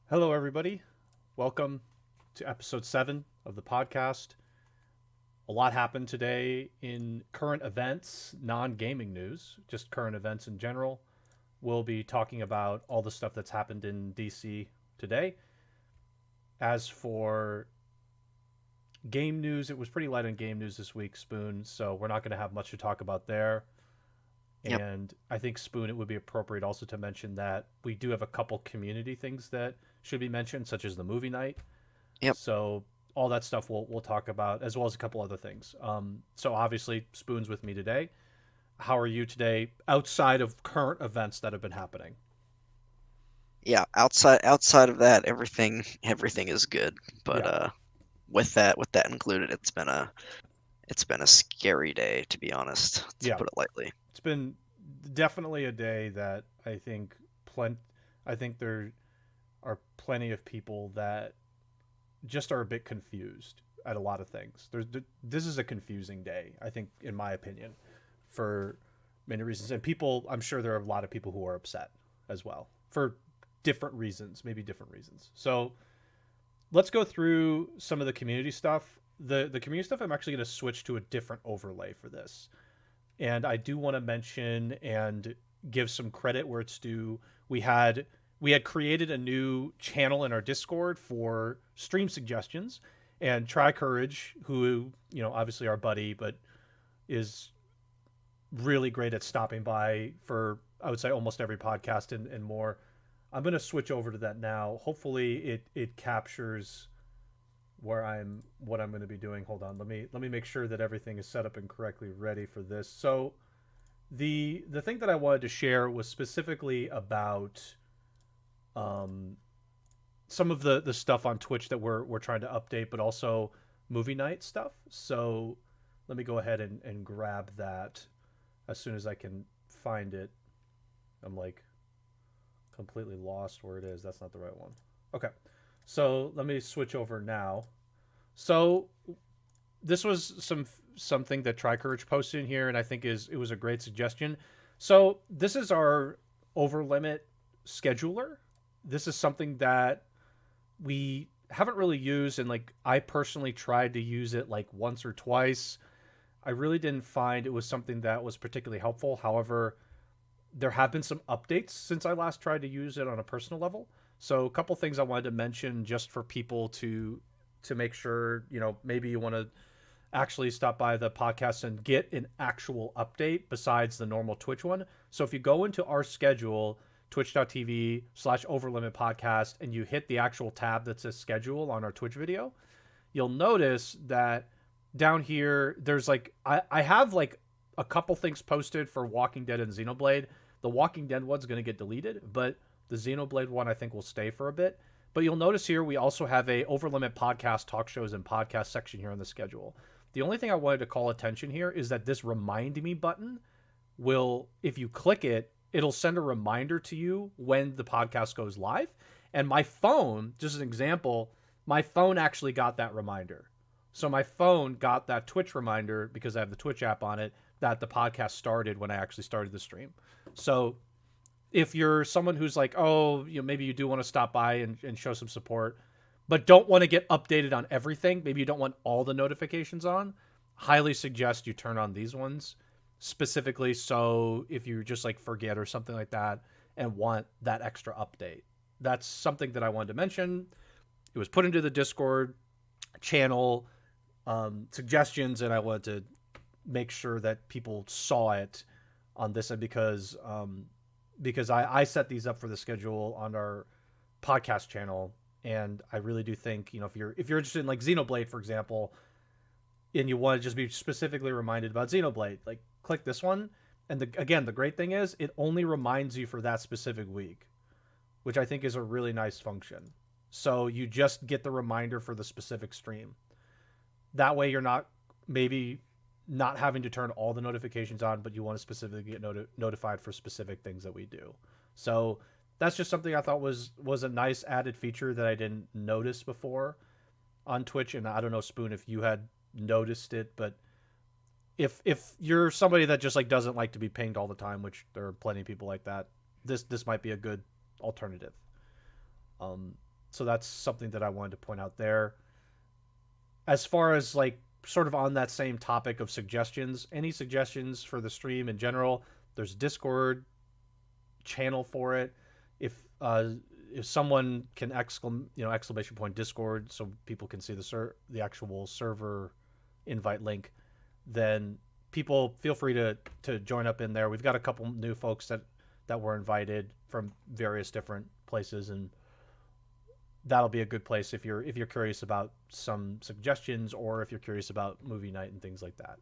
Hello, everybody. Welcome to episode 7 of the podcast. A lot happened today in current events, non gaming news, just current events in general. We'll be talking about all the stuff that's happened in DC today. As for game news, it was pretty light on game news this week, Spoon, so we're not going to have much to talk about there. Yep. And I think, Spoon, it would be appropriate also to mention that we do have a couple community things that should be mentioned, such as the movie night. Yep. So all that stuff we'll talk about, as well as a couple other things. So obviously, Spoon's with me today. How are you today, outside of current events that have been happening? Yeah. Outside of that, everything is good. But Yeah, with that included, it's been a scary day, to be honest, to yeah. put it lightly. It's been definitely a day that I think there are plenty of people that just are a bit confused at a lot of things. This is a confusing day, I think, in my opinion, for many reasons. And people, I'm sure there are a lot of people who are upset as well for different reasons, maybe different reasons. So let's go through some of the community stuff. The community stuff, I'm actually going to switch to a different overlay for this. And I do want to mention and give some credit where it's due. We had we had created a new channel in our Discord for stream suggestions, and Try Courage, who obviously our buddy, but is really great at stopping by for, I would say, almost every podcast and more. I'm going to switch over to that now. Hopefully, it captures what I'm going to be doing. Hold on, let me make sure that everything is set up and correctly ready for this. So the thing that I wanted to share was specifically about um, some of the stuff on Twitch that we're trying to update, but also movie night stuff. So let me go ahead and grab that as soon as I can find it. I'm like completely lost where it is. That's not the right one. Okay, so let me switch over now. So this was something that Tricourage posted in here, and I think it was a great suggestion. So this is our OverLimit scheduler. This is something that we haven't really used, and like I personally tried to use it like once or twice. I really didn't find it was something that was particularly helpful. However, there have been some updates since I last tried to use it on a personal level. So a couple things I wanted to mention just for people to make sure, maybe you want to actually stop by the podcast and get an actual update besides the normal Twitch one. So if you go into our schedule, twitch.tv/overlimit podcast, and you hit the actual tab that says schedule on our Twitch video, you'll notice that down here, there's like, I have like a couple things posted for Walking Dead and Xenoblade. The Walking Dead one's going to get deleted, but the Xenoblade one I think will stay for a bit. But you'll notice here we also have a Overlimit podcast talk shows and podcast section here on the schedule. The only thing I wanted to call attention here is that this remind me button will, if you click it, it'll send a reminder to you when the podcast goes live. And my phone, just as an example, my phone actually got that reminder. So my phone got that Twitch reminder because I have the Twitch app on it that the podcast started when I actually started the stream. So if you're someone who's like, oh, maybe you do want to stop by and show some support, but don't want to get updated on everything, maybe you don't want all the notifications on, highly suggest you turn on these ones specifically. So if you just like forget or something like that and want that extra update, that's something that I wanted to mention. It was put into the Discord channel suggestions, and I wanted to make sure that people saw it on this end because I set these up for the schedule on our podcast channel, and I really do think if you're interested in like Xenoblade, for example, and you want to just be specifically reminded about Xenoblade, like click this one. And again, the great thing is it only reminds you for that specific week, which I think is a really nice function. So you just get the reminder for the specific stream. That way, you're not maybe not having to turn all the notifications on, but you want to specifically get notified for specific things that we do. So that's just something I thought was a nice added feature that I didn't notice before on Twitch. And I don't know, Spoon, if you had noticed it, but if you're somebody that just like doesn't like to be pinged all the time, which there are plenty of people like that, this might be a good alternative. Um, So that's something that I wanted to point out there. As far as like sort of on that same topic of suggestions, any suggestions for the stream in general, there's a Discord channel for it. If someone can exclamation point Discord so people can see the actual server invite link, then people feel free to join up in there. We've got a couple new folks that were invited from various different places, and that'll be a good place if you're curious about some suggestions or if you're curious about movie night and things like that.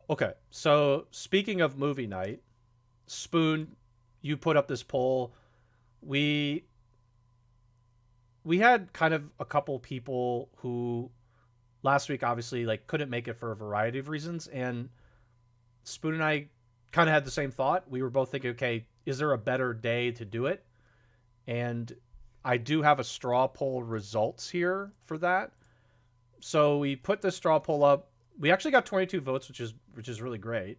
Okay, so speaking of movie night, Spoon, you put up this poll. We we had kind of a couple people who last week obviously like couldn't make it for a variety of reasons, and Spoon and I kind of had the same thought. We were both thinking, okay, is there a better day to do it? And I do have a straw poll results here for that. So we put the straw poll up. We actually got 22 votes, which is really great.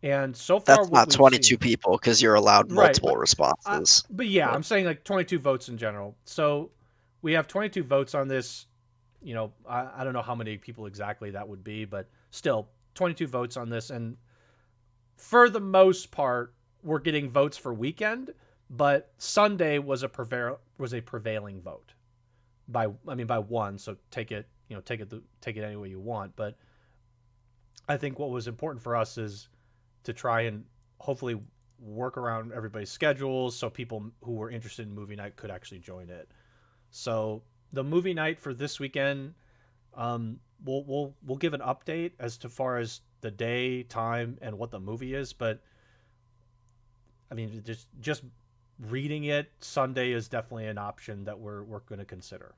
And so far, That's what not we've 22 seen, people because you're allowed right? multiple But responses. but yeah, But I'm saying like 22 votes in general. So we have 22 votes on this. I don't know how many people exactly that would be, but still 22 votes on this, and for the most part, we're getting votes for weekend. But Sunday was a prevailing vote by one. So take it any way you want. But I think what was important for us is to try and hopefully work around everybody's schedules so people who were interested in movie night could actually join it. So the movie night for this weekend, we'll give an update as to far as the day, time, and what the movie is. But I mean, just reading it Sunday is definitely an option that we're going to consider.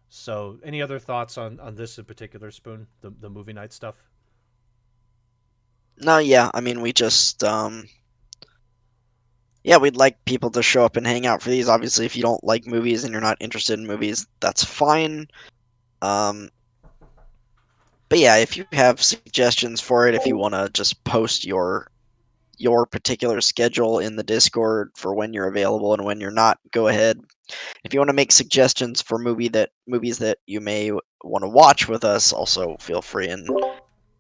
So, any other thoughts on this in particular, Spoon? The movie night stuff? no, yeah, I mean, we just yeah, we'd like people to show up and hang out for these. Obviously, if you don't like movies and you're not interested in movies, that's fine. Um, but yeah, if you have suggestions for it, if you want to just post your particular schedule in the Discord for when you're available and when you're not, go ahead. If you want to make suggestions for movies that you may want to watch with us, also feel free and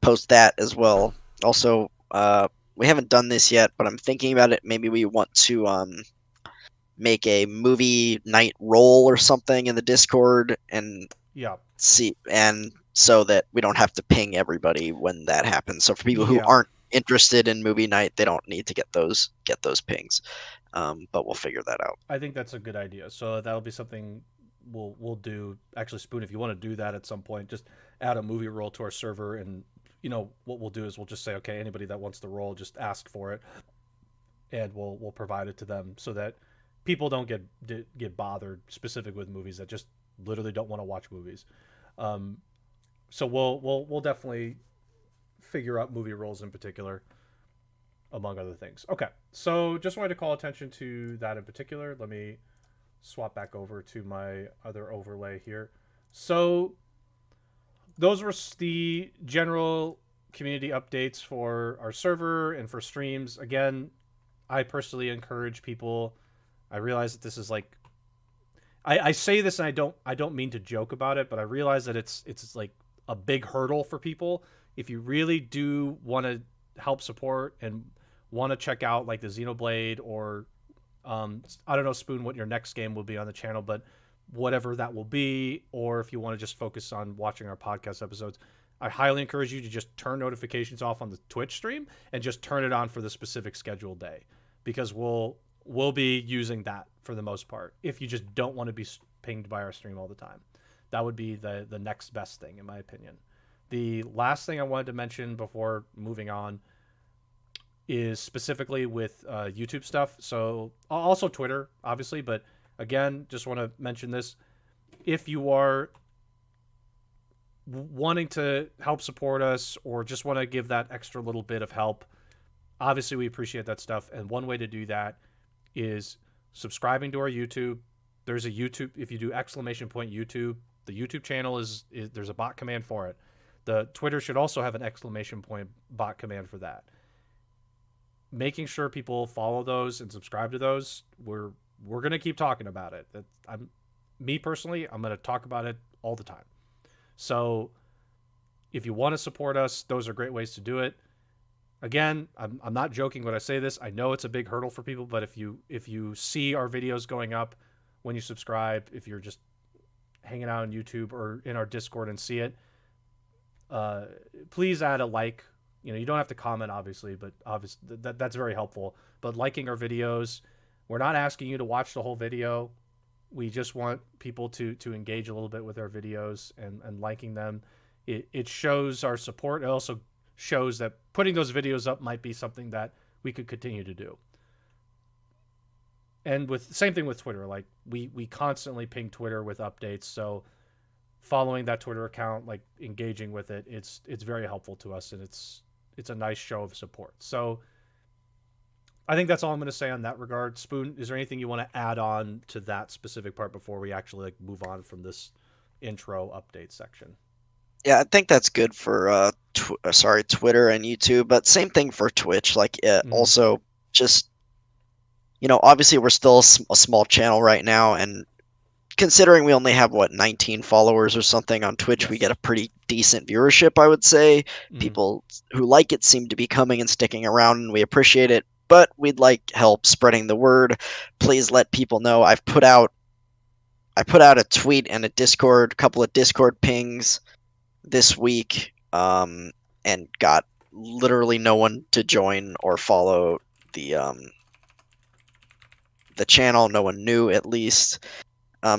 post that as well. Also, we haven't done this yet, but I'm thinking about it. Maybe we want to make a movie night roll or something in the Discord and Yeah, see, and so that we don't have to ping everybody when that happens. So for people who yeah. aren't interested in movie night, they don't need to get those pings. But we'll figure that out. I think that's a good idea. So that'll be something we'll do. Actually, Spoon, if you want to do that at some point, just add a movie roll to our server, and what we'll do is we'll just say, okay, anybody that wants the roll, just ask for it, and we'll provide it to them so that people don't get bothered specific with movies that just literally don't want to watch movies. Um, so we'll definitely figure out movie rolls in particular, among other things. Okay, so just wanted to call attention to that in particular. Let me swap back over to my other overlay here. So those were the general community updates for our server and for streams. Again, I personally encourage people. I realize that this is like I say this and I don't mean to joke about it, but I realize that it's like a big hurdle for people. If you really do want to help support and want to check out like the Xenoblade or I don't know, Spoon, what your next game will be on the channel, but whatever that will be, or if you want to just focus on watching our podcast episodes, I highly encourage you to just turn notifications off on the Twitch stream and just turn it on for the specific scheduled day, because we'll be using that for the most part. If you just don't want to be pinged by our stream all the time, that would be the next best thing in my opinion. The last thing I wanted to mention before moving on is specifically with YouTube stuff. So also Twitter, obviously, but again, just want to mention this: if you are wanting to help support us or just want to give that extra little bit of help, obviously we appreciate that stuff. And one way to do that is subscribing to our YouTube. There's a YouTube, if you do exclamation point YouTube, the YouTube channel is there's a bot command for it. The Twitter should also have an exclamation point bot command for that. Making sure people follow those and subscribe to those. we're gonna keep talking about it. I'm me personally, I'm gonna talk about it all the time. So if you want to support us, those are great ways to do it. Again, I'm not joking when I say this. I know it's a big hurdle for people, but if you see our videos going up when you subscribe, if you're just hanging out on YouTube or in our Discord and see it, uh, please add a like. You don't have to comment, obviously, but obviously that's very helpful. But liking our videos, we're not asking you to watch the whole video. We just want people to engage a little bit with our videos and liking them. It shows our support. It also shows that putting those videos up might be something that we could continue to do. And with same thing with Twitter, like we constantly ping Twitter with updates. So following that Twitter account, like engaging with it, it's very helpful to us, and it's a nice show of support. So I think that's all I'm going to say on that regard. Spoon, is there anything you want to add on to that specific part before we actually like move on from this intro update section? Yeah, I think that's good for Twitter and YouTube, but same thing for Twitch. Like, Mm, also just obviously we're still a small channel right now, and considering we only have what 19 followers or something on Twitch, we get yes. a pretty decent viewership, I would say. Mm, People who like it seem to be coming and sticking around, and we appreciate it. But we'd like help spreading the word. Please let people know. I put out a tweet and a Discord, couple of Discord pings this week, and got literally no one to join or follow the um, the channel. No one knew, at least.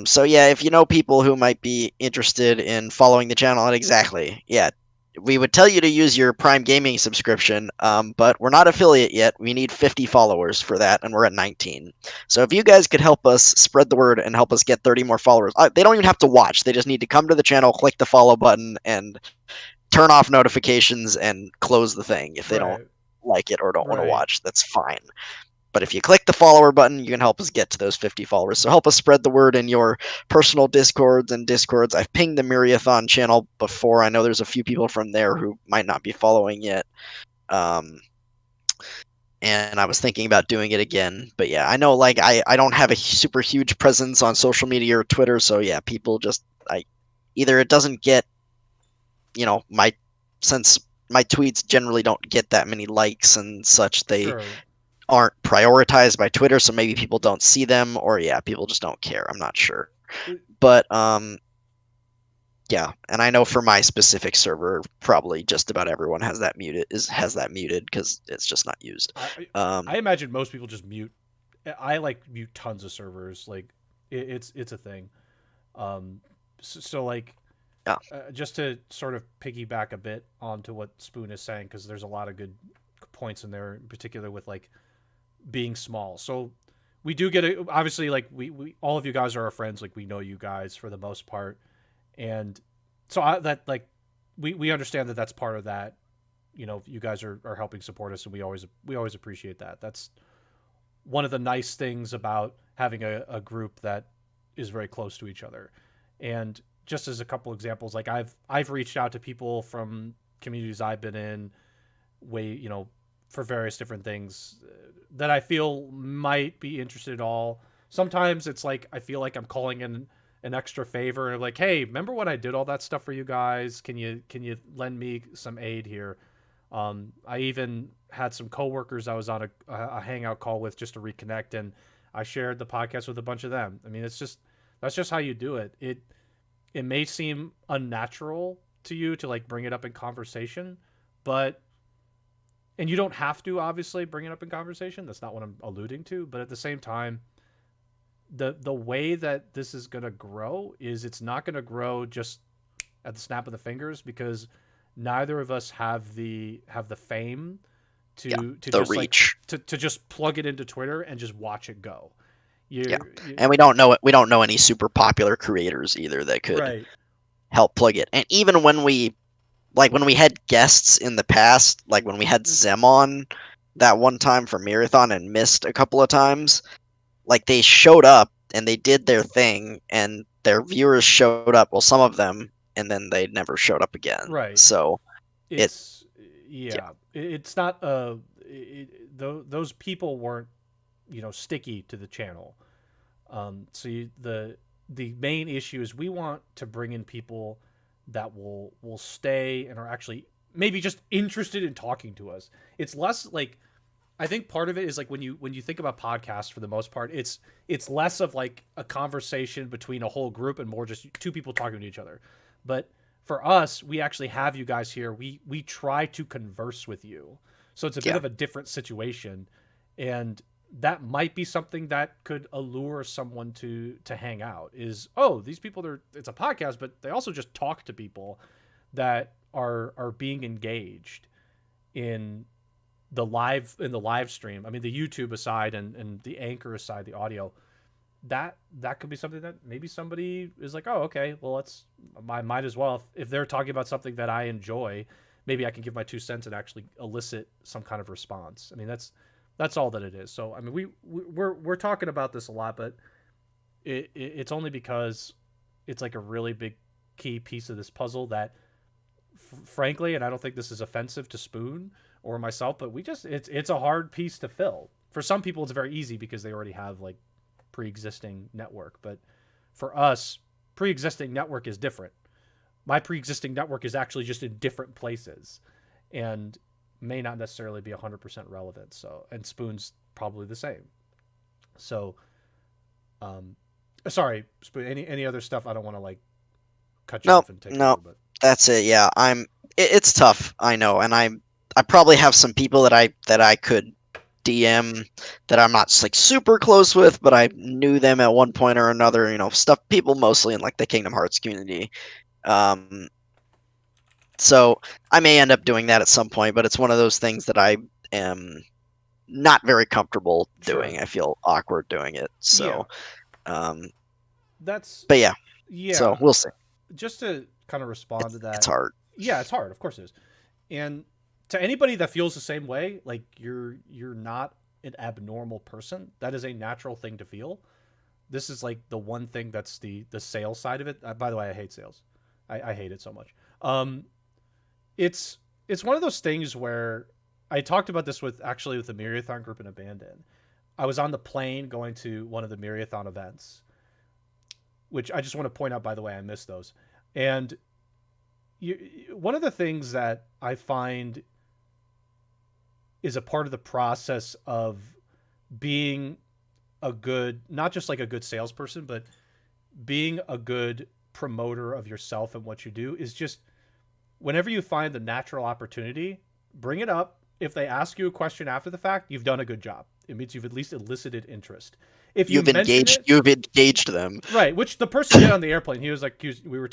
So yeah, if you know people who might be interested in following the channel, and exactly, yeah, we would tell you to use your Prime Gaming subscription, but we're not affiliate yet. We need 50 followers for that, and we're at 19. So if you guys could help us spread the word and help us get 30 more followers, they don't even have to watch. They just need to come to the channel, click the follow button, and turn off notifications and close the thing if they don't right. like it or don't want to Right. watch. That's fine. But if you click the follower button, you can help us get to those 50 followers. So help us spread the word in your personal Discords and Discords. I've pinged the Myriathon channel before. I know there's a few people from there who might not be following yet. Um, and I was thinking about doing it again. But yeah, I know like I don't have a super huge presence on social media or Twitter. So yeah, people just, either it doesn't get, my, since my tweets generally don't get that many likes and such, they Sure. aren't prioritized by Twitter, so maybe people don't see them, or yeah, people just don't care. I'm not sure, but yeah, and I know for my specific server, probably just about everyone has that muted because it's just not used. I I Um, I imagine most people just mute. I like mute tons of servers. Like it's a thing. So like yeah, just to sort of piggyback a bit onto what Spoon is saying, because there's a lot of good points in there, in particular with like being small. So we do get a obviously like we all of you guys are our friends. Like we know you guys for the most part, and so that like we understand that that's part of that. You guys are helping support us, and we always appreciate that. That's one of the nice things about having a group that is very close to each other. And just as a couple examples, like I've reached out to people from communities I've been in, way for various different things that I feel might be interested at all. Sometimes it's like I feel like I'm calling in an extra favor and like, hey, remember when I did all that stuff for you guys? Can you lend me some aid here? I even had some coworkers I was on a hangout call with just to reconnect, and I shared the podcast with a bunch of them. I mean, that's just how you do it. It may seem unnatural to you to like bring it up in conversation, but and you don't have to obviously bring it up in conversation. That's not what I'm alluding to, but at the same time, the way that this is going to grow is it's not going to grow just at the snap of the fingers because neither of us have the fame yeah, to the just like reach. to just plug it into Twitter and just watch it go. Yeah, You and we don't know any super popular creators either that could right. help plug it. And even when we had guests in the past, like when we had Zem on that one time for Marathon and missed a couple of times, like they showed up and they did their thing and their viewers showed up, well some of them, and then they never showed up again. Right. So it It's yeah, yeah. It's not those people weren't sticky to the channel. The main issue is we want to bring in people that will stay and are actually maybe just interested in talking to us. It's less like, I think part of it is like when you think about podcasts for the most part, it's less of like a conversation between a whole group and more just two people talking to each other. But for us, we actually have you guys here. We try to converse with you. So it's a bit Yeah. of a different situation, and that might be something that could allure someone to hang out. Is, oh, these people are, it's a podcast, but they also just talk to people that are being engaged in the live stream. I mean, the YouTube aside and the Anchor aside, the audio, that could be something that maybe somebody is like, oh, okay, well, let's, I might as well, if they're talking about something that I enjoy, maybe I can give my 2 cents and actually elicit some kind of response. I mean, that's all that it is. So I mean, we're talking about this a lot, but it's only because it's like a really big key piece of this puzzle that, frankly, and I don't think this is offensive to Spoon or myself, but we just, it's a hard piece to fill. For some people, it's very easy because they already have like pre-existing network, but for us, pre-existing network is different. My pre-existing network is actually just in different places, and may not necessarily be 100% relevant. So, and Spoon's probably the same. So, um, sorry, Spoon. Any other stuff? I don't want to like cut you No, off and take no, over, but that's it. Yeah, it's tough. I know, and I probably have some people that I could DM that I'm not like super close with, but I knew them at one point or another. You know, stuff people mostly in like the Kingdom Hearts community. Um, so I may end up doing that at some point, but it's one of those things that I am not very comfortable sure. doing. I feel awkward doing it. Yeah, So, um, that's, but yeah, so yeah. we'll see. Just to kind of respond to It's that, hard. yeah, it's hard. Of course it is. And to anybody that feels the same way, like you're not an abnormal person. That is a natural thing to feel. This is like the one thing that's the sales side of it. By the way, I hate sales. I hate it so much. Um, it's it's one of those things where I talked about this with actually with the Marathon group in Abandon. I was on the plane going to one of the Marathon events, which I just want to point out, by the way, I missed those. And you, one of the things that I find is a part of the process of being a good, not just like a good salesperson, but being a good promoter of yourself and what you do, is just whenever you find the natural opportunity, bring it up. If they ask you a question after the fact, you've done a good job. It means you've at least elicited interest. If you mention it, You've engaged them. right, which the person did on the airplane. He was like,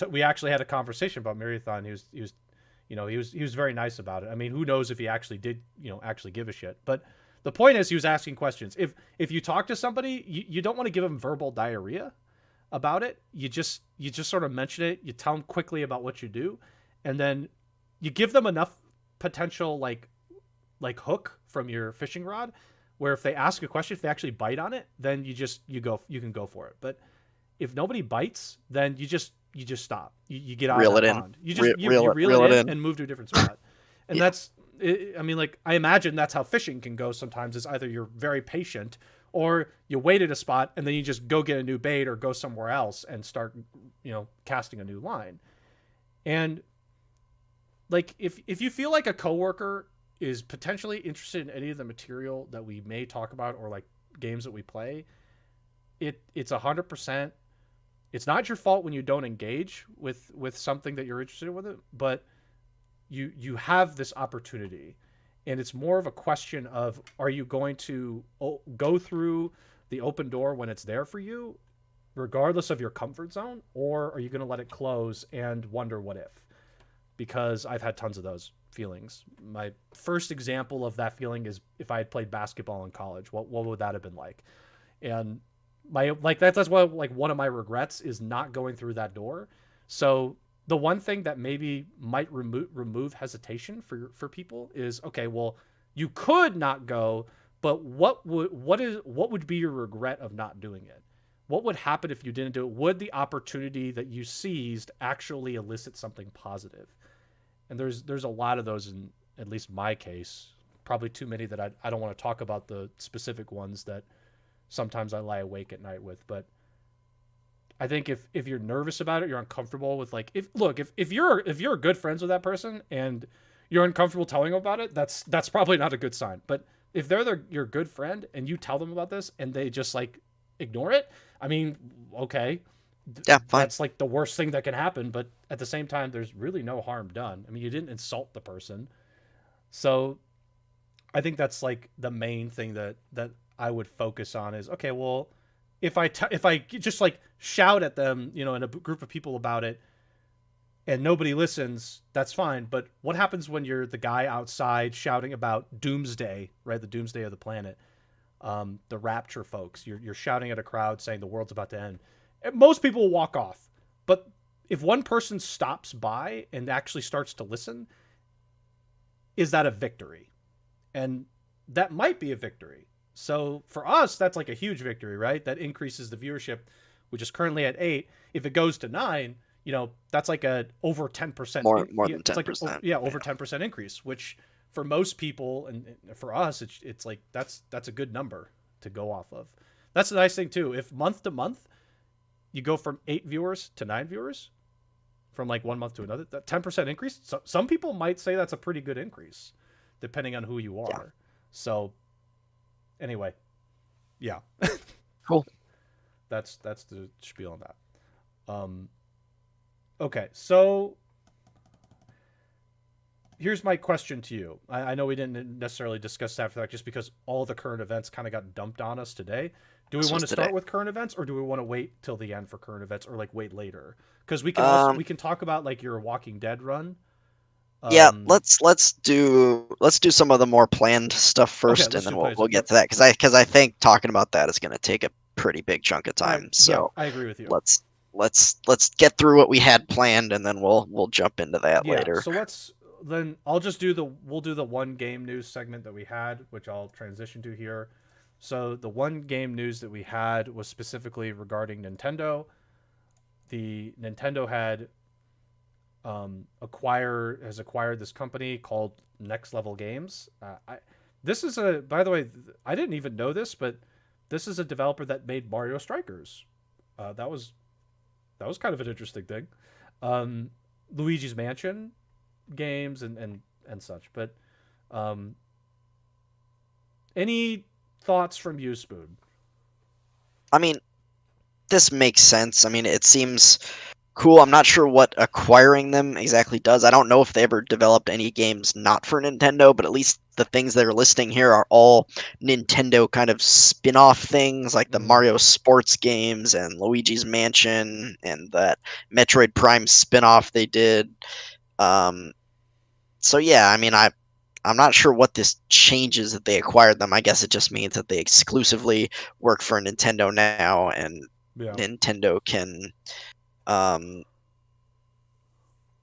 we actually had a conversation about Marathon. He was, he was very nice about it. I mean, who knows if he actually did, actually give a shit. But the point is, he was asking questions. If you talk to somebody, you don't want to give them verbal diarrhea about it. You just sort of mention it. You tell them quickly about what you do, and then you give them enough potential like hook from your fishing rod, where if they ask a question, if they actually bite on it, then you can go for it. But if nobody bites, then you just stop. You get out of Reel it that in. pond. You reel it Reel it in in. and move to a different spot. And Yeah. that's, I mean, like, I imagine that's how fishing can go sometimes. Is either you're very patient, or you wait at a spot and then you just go get a new bait or go somewhere else and start, casting a new line. And like, if you feel like a coworker is potentially interested in any of the material that we may talk about, or like games that we play, it's 100%. It's not your fault when you don't engage with something that you're interested in with it, but you have this opportunity, and it's more of a question of, are you going to go through the open door when it's there for you, regardless of your comfort zone, or are you going to let it close and wonder what if? Because I've had tons of those feelings. My first example of that feeling is if I had played basketball in college. What would that have been like? And my, like, that's what, like, one of my regrets is not going through that door. So the one thing that maybe might remove hesitation for people is, okay, well, you could not go, but what would be your regret of not doing it? What would happen if you didn't do it? Would the opportunity that you seized actually elicit something positive? And there's a lot of those in at least my case. Probably too many that I don't want to talk about the specific ones that sometimes I lie awake at night with. But I think if you're nervous about it, you're uncomfortable with like if you're good friends with that person and you're uncomfortable telling them about it, that's probably not a good sign. But if your good friend and you tell them about this and they just like ignore it, I mean, okay, Yeah, fine. that's like the worst thing that can happen. But at the same time, there's really no harm done. I mean, you didn't insult the person, so I think that's like the main thing that I would focus on is okay. Well, if I just like shout at them, in a group of people about it, and nobody listens, that's fine. But what happens when you're the guy outside shouting about doomsday, right? The doomsday of the planet, the rapture folks. You're shouting at a crowd saying the world's about to end. And most people will walk off, but if one person stops by and actually starts to listen, is that a victory? And that might be a victory. So for us, that's like a huge victory, right? That increases the viewership, which is currently at 8. If it goes to 9, that's like a over 10%. More than It's like 10%. over 10% increase, which for most people and for us, it's like that's a good number to go off of. That's the nice thing too. If month to month you go from 8 viewers to 9 viewers, from like one month to another, that 10% increase. So some people might say that's a pretty good increase, depending on who you Yeah. are. So anyway, yeah, Cool. that's the spiel on that. Okay, so here's my question to you. I know we didn't necessarily discuss that for that just because all the current events kind of got dumped on us today. Do we This want was to today. start with current events or do we want to wait till the end for current events or like wait later? Because Um, we can talk about like your Walking Dead run. yeah, Um, let's do some of the more planned stuff okay, first, and let's then do we'll plays. get to that because I think talking about that is going to take a pretty big chunk of time. Yeah, So I agree with you. let's let's get through what we had planned, and then we'll jump into that Yeah, later. so we'll do the one game news segment that we had, which I'll transition to here. So the one game news that we had was specifically regarding Nintendo. The Nintendo had has acquired this company called Next Level Games. This is a by the way, I didn't even know this, but this is a developer that made Mario Strikers. That was kind of an interesting thing. Um, Luigi's Mansion games and such. But um, any thoughts from you, Spoon? I mean, this makes sense. I mean, it seems cool. I'm not sure what acquiring them exactly does. I don't know if they ever developed any games not for Nintendo, but at least the things that are listing here are all Nintendo kind of spin-off things, like the Mm, Mario sports games and Luigi's Mansion and that Metroid Prime spin-off they did. Um, so yeah, I mean, I'm not sure what this changes that they acquired them. I guess it just means that they exclusively work for Nintendo now, and yeah, Nintendo can um,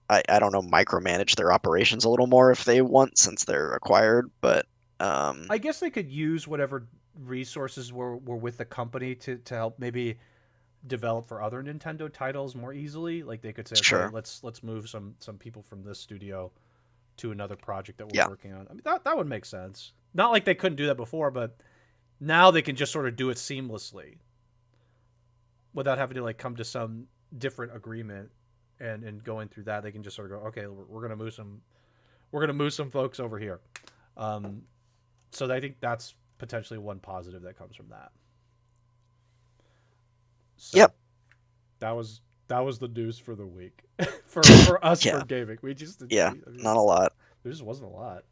I don't know, micromanage their operations a little more if they want since they're acquired. But um, I guess they could use whatever resources were with the company to help maybe develop for other Nintendo titles more easily. Like they could say, okay, sure, let's move some people from this studio to another project that we're yeah, working on. I mean that would make sense. Not like they couldn't do that before, but now they can just sort of do it seamlessly without having to like come to some different agreement and going through that they can just sort of go okay we're gonna move some folks over here. um so I think that's potentially one positive that comes from that. So yep, that was the news for the week. For us for yeah, gaming we just yeah, I mean not a lot. there just wasn't a lot.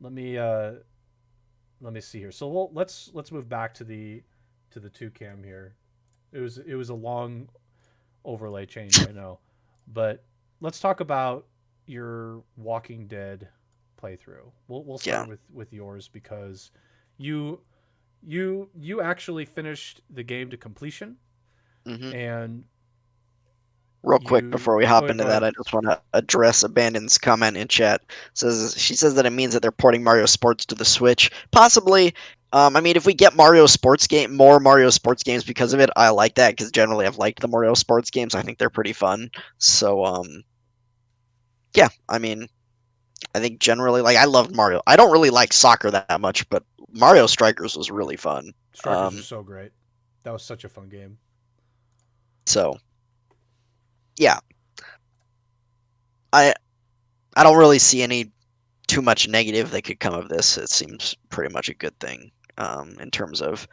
Let me let me see here. So let's move back to the two cam here. It was a long overlay change, I know. But let's talk about your Walking Dead playthrough. We'll Yeah. start with yours because you you actually finished the game to completion hmm and Real quick you before we oh hop yeah, into go that, ahead. I just want to address Abandon's comment in chat. Says she says that it means that they're porting Mario Sports to the Switch. Possibly. I mean, if we get more Mario Sports games because of it, I like that because generally I've liked the Mario Sports games. I think they're pretty fun. So, yeah, I mean, I think generally, like, I love Mario. I don't really like soccer that much, but Mario Strikers was really fun. Strikers was so great. That was such a fun game. So yeah, I I don't really see any too much negative that could come of this. It seems pretty much a good thing in terms of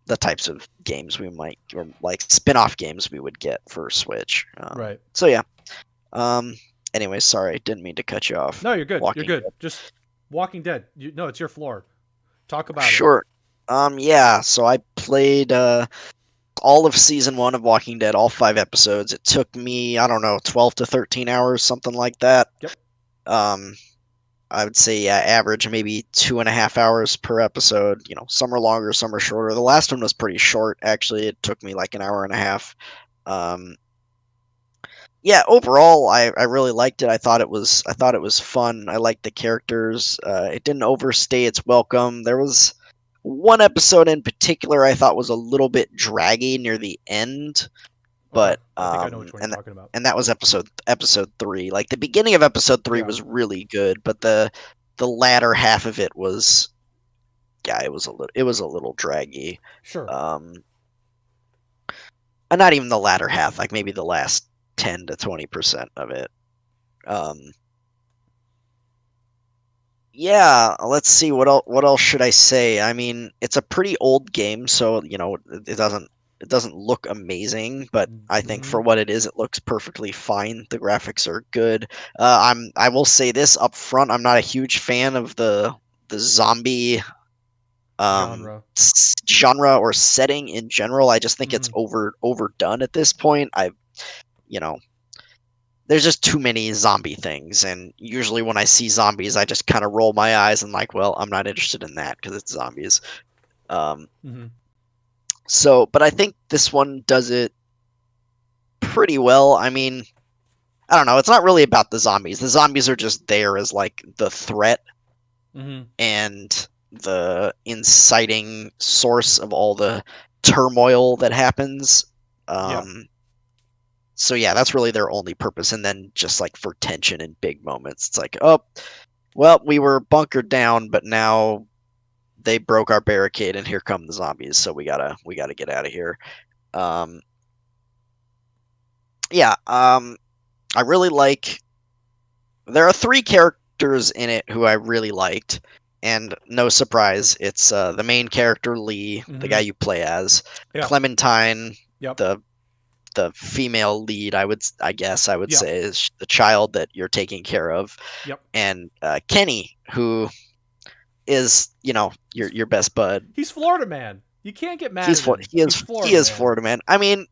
the types of games we might, or like spin-off games we would get for Switch. Right. So yeah. Um, anyway, sorry, didn't mean to cut you off. No, you're good. You're Walking good. Dead. Just Walking Dead. No, it's your floor. Talk about it. Sure. Yeah. So I played all of season 1 of Walking Dead, all 5 episodes. It took me, I don't know, 12 to 13 hours, something like that. Yep. Um, I would say average maybe 2.5 hours per episode. You know, some are longer, some are shorter. The last one was pretty short, actually. It took me like an hour and a half. Um, yeah, overall, I really liked it. I thought it was fun. I liked the characters. It didn't overstay its welcome. There was one episode in particular I thought was a little bit draggy near the end, Okay. but I think I know which one you're talking about. and that was episode 3. Like the beginning of episode 3 Yeah. was really good, but the latter half of it was, yeah, it was a little draggy. Sure. Um, and not even the latter half, like maybe the last 10 to 20% of it. Um, yeah, let's see what else should I say? I mean, it's a pretty old game, so it doesn't look amazing, but I think Mm-hmm. for what it is, it looks perfectly fine. The graphics are good. I will say this up front, I'm not a huge fan of the zombie Genre. genre or setting in general. I just think it's Mm-hmm. overdone at this point. You know, there's just too many zombie things, and usually when I see zombies, I just kind of roll my eyes and like, well, I'm not interested in that because it's zombies. Um, Mm-hmm. but I think this one does it pretty well. I mean, I don't know. It's not really about the zombies. The zombies are just there as like the threat Mm-hmm. and the inciting source of all the turmoil that happens. Yeah. Um, so yeah, that's really their only purpose. And then just like for tension in big moments, it's like, oh, well, we were bunkered down, but now they broke our barricade, and here come the zombies. So we gotta get out of here. Um, yeah. I really like. There are 3 characters in it who I really liked, and no surprise, it's the main character Lee, the Mm-hmm. guy you play as, Yeah. Clementine, Yep. the female lead. I guess I would Yeah. say is the child that you're taking care of, Yep. and Kenny, who is your best bud. He's Florida man. You can't get mad He's at him. He He's is he Florida is man. Florida man. I mean,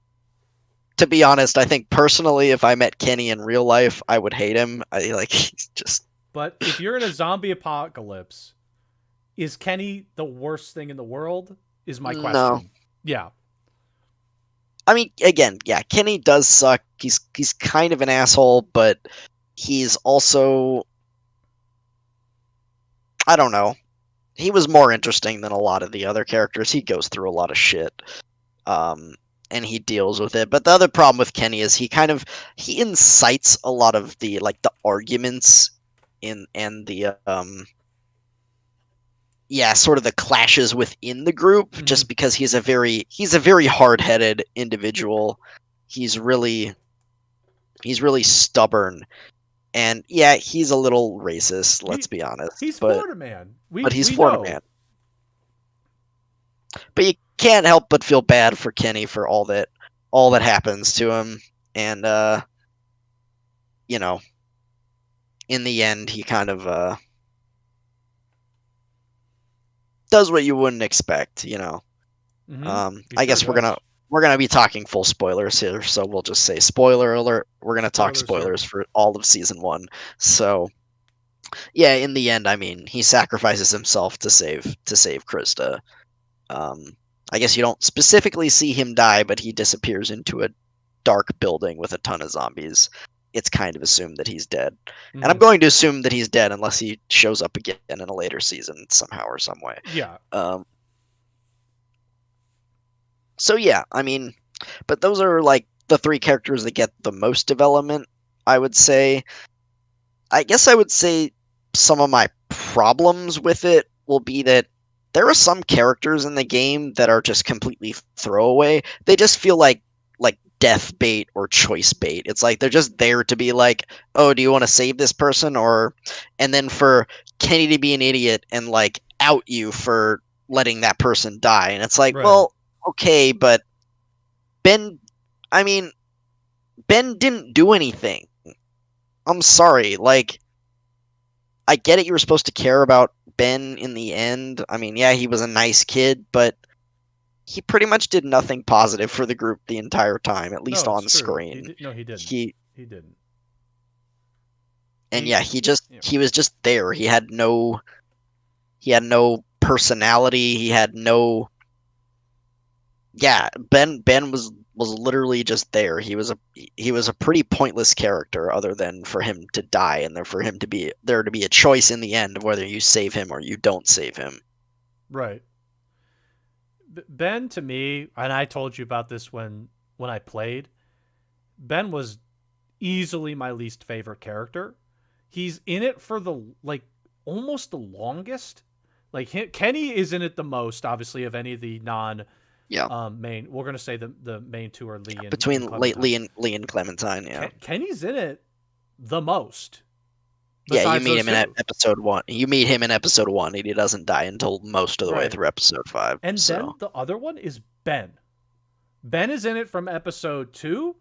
to be honest, I think personally, if I met Kenny in real life, I would hate him. I like he's just But if you're in a zombie apocalypse, is Kenny the worst thing in the world? Is my no. question. Yeah. I mean, again, yeah, Kenny does suck. He's kind of an asshole, but he's also, I don't know. He was more interesting than a lot of the other characters. He goes through a lot of shit. Um and he deals with it. But the other problem with Kenny is he incites a lot of the arguments in and the yeah, sort of the clashes within the group, Mm-hmm. just because he's a very hard-headed individual. He's really he's really stubborn, and yeah, he's a little racist, let's He be honest, he's but Florida man. he's We Florida know. man. But you can't help but feel bad for Kenny for all that happens to him, and you know, in the end he kind of does what you wouldn't expect. Mm-hmm. He I sure guess does. we're gonna be talking full spoilers here, so we'll just say spoiler alert. We're gonna talk Spoilers, sir. spoilers for all of season 1. So yeah, in the end, I mean, he sacrifices himself to save Krista. Um, I guess you don't specifically see him die, but he disappears into a dark building with a ton of zombies. It's kind of assumed that he's dead, and I'm Mm-hmm. going to assume that he's dead unless he shows up again in a later season somehow or some way. Yeah. Um, so yeah, I mean, but those are like the 3 characters that get the most development, I would say. I guess I would say some of my problems with it will be that there are some characters in the game that are just completely throwaway. They just feel like death bait or choice bait. It's like they're just there to be like, "Oh, do you want to save this person?" or and then for Kenny to be an idiot and like out you for letting that person die. And it's like, Right. "Well, okay, but Ben I mean, Ben didn't do anything. I'm sorry. Like I get it you were supposed to care about Ben in the end. I mean, yeah, he was a nice kid, but he pretty much did nothing positive for the group the entire time, at least No, it's on true. screen. No, he didn't. He He didn't. and He. yeah, Yeah. he was just there. He had no personality. He had no yeah, Ben was literally just there. He was a pretty pointless character other than for him to die and then for him to be there to be a choice in the end of whether you save him or you don't save him. Right. Ben to me, and I told you about this when I played. Ben was easily my least favorite character. He's in it for the like almost the longest. Like Kenny is in it the most, obviously, of any of the non Yeah. main. We're gonna say the main two are Lee and Between Clementine. Lee and Clementine, yeah. Kenny's in it the most, Yeah, you besides meet those him in two. episode 1. You meet him in episode 1 and he doesn't die until most of the way Right. through episode 5. And So, then the other one is Ben. Ben is in it from episode 2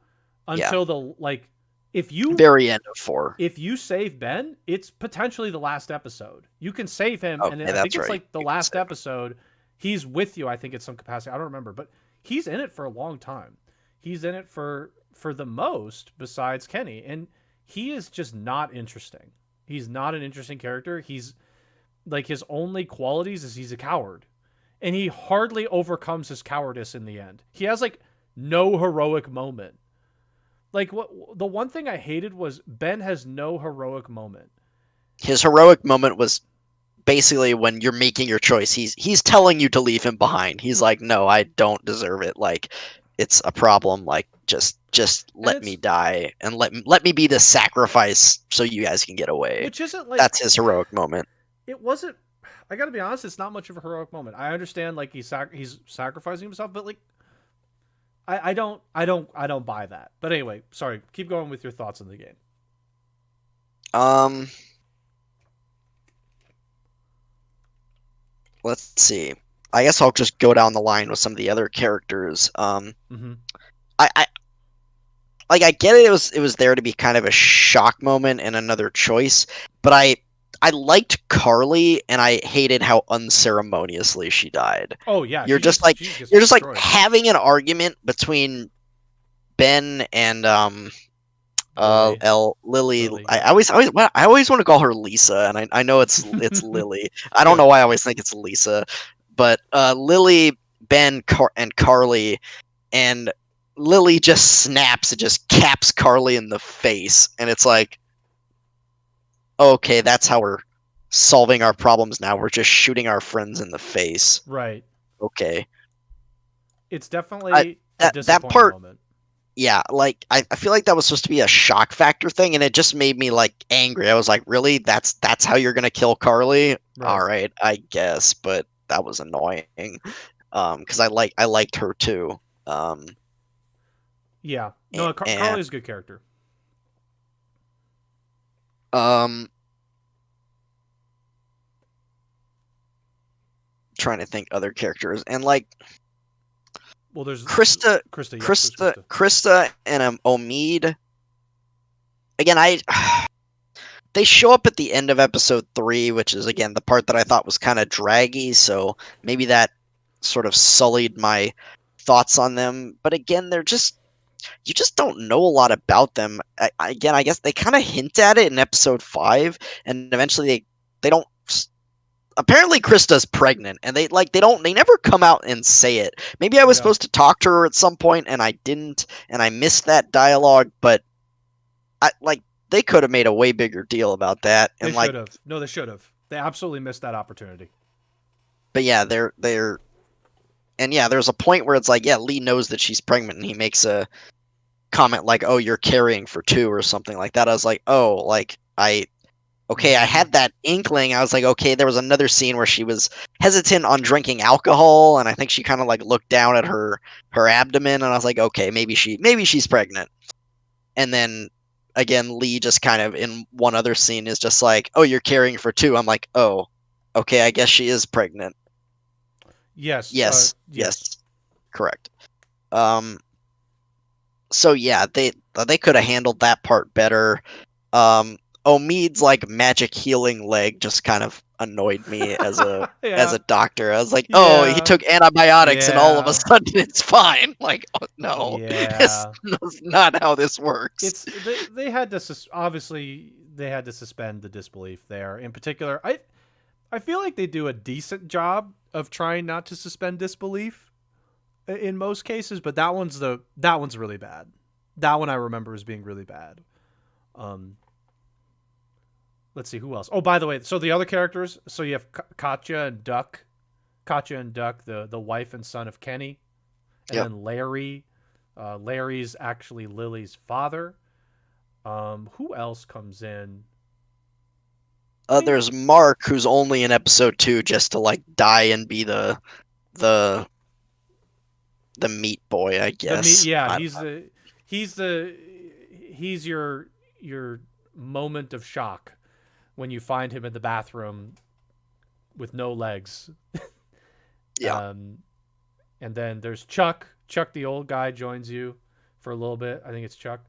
yeah. until the like if you Very end of 4. if you save Ben, it's potentially the last episode. You can save him, and Okay, I think that's it's right. like the You can last save him. episode. He's with you, I think, at some capacity. I don't remember, but he's in it for a long time. He's in it for the most, besides Kenny, and he is just not interesting. He's not an interesting character. He's like his only qualities is he's a coward, and he hardly overcomes his cowardice in the end. He has like no heroic moment. Like what the one thing I hated was Ben has no heroic moment. His heroic moment was basically when you're making your choice. He's telling you to leave him behind. He's like, "No, I don't deserve it. Like it's a problem. Like just And let me it's die and let me be the sacrifice so you guys can get away." which isn't like That's his heroic moment. it wasn't. I got to be honest, it's not much of a heroic moment. I understand like he's sacrificing himself, but like I don't buy that. But anyway, sorry. Keep going with your thoughts on the game. Um, let's see. I guess I'll just go down the line with some of the other characters. Mm-hmm. I like I get it. It was there to be kind of a shock moment and another choice, but I liked Carly and I hated how unceremoniously she died. Oh yeah, she just gets You're just like destroyed. having an argument between Ben and Lily, Lily. Lily, yeah, I always want to call her Lisa, and I know it's Lily. I don't yeah, know why I always think it's Lisa, but Lily, and Carly, and Lily just snaps and just caps Carly in the face, and it's like, okay, that's how we're solving our problems now. We're just shooting our friends in the face. right. Okay, It's I, definitely a that disappointing part, moment. yeah, like I feel like that was supposed to be a shock factor thing, and it just made me like angry. I was like, really? That's how you're gonna kill Carly? All Right. right, I guess, but that was annoying. Because I liked her too. Um, Yeah. and, No, Carly's a good character. um, trying to think other characters, and like Well, there's Krista, Krista. Yep, there's Krista. Krista, and Omid. Again, I they show up at the end of episode 3, which is again the part that I thought was kind of draggy. So maybe that sort of sullied my thoughts on them. But again, they're just you just don't know a lot about them. Again, I guess they kind of hint at it in episode 5, and eventually they don't. Apparently, Krista's pregnant, and they never come out and say it. Maybe I was Yeah, supposed to talk to her at some point, and I didn't, and I missed that dialogue. But I like they could have made a way bigger deal about that, they and like, should have. No, they should have. They absolutely missed that opportunity. but yeah, they're and yeah, there's a point where it's like, yeah, Lee knows that she's pregnant, and he makes a comment like, "Oh, you're carrying for two" or something like that. I was like, "Oh, like okay, I Mm-hmm. had that inkling. I was like, okay, there was another scene where she was hesitant on drinking alcohol, and I think she kind of like looked down at her abdomen, and I was like, okay, maybe she's pregnant. And then again, Lee just kind of in one other scene is just like, oh, you're carrying for two. I'm like, oh, okay, I guess she is pregnant. Yes. Yes, Yes. yes, correct. Um, so yeah, they could have handled that part better. Um, Omid's like magic healing leg just kind of annoyed me as Yeah. a doctor. I was like, oh, he Yeah. took antibiotics and all of a Yeah. sudden it's fine. Like, oh, no, it's, Yeah. that's not how this works. It's they had to obviously they had to suspend the disbelief there. In particular, I feel like they do a decent job of trying not to suspend disbelief in most cases, but that one's really bad. That one I remember as being really bad. Um, let's see who else. Oh, by the way, so the other characters. So you have Katya and Duck. Katya and Duck, the wife and son of Kenny, and Yep. then Larry. Larry's actually Lily's father. Who else comes in? I mean, There's Mark, who's only in episode 2 just to like die and be the the meat boy, I the me. guess. Yeah, I, he's the he's your moment of shock when you find him in the bathroom with no legs. yeah. Um, and then there's Chuck. Chuck, the old guy, joins you for a little bit. I think it's Chuck.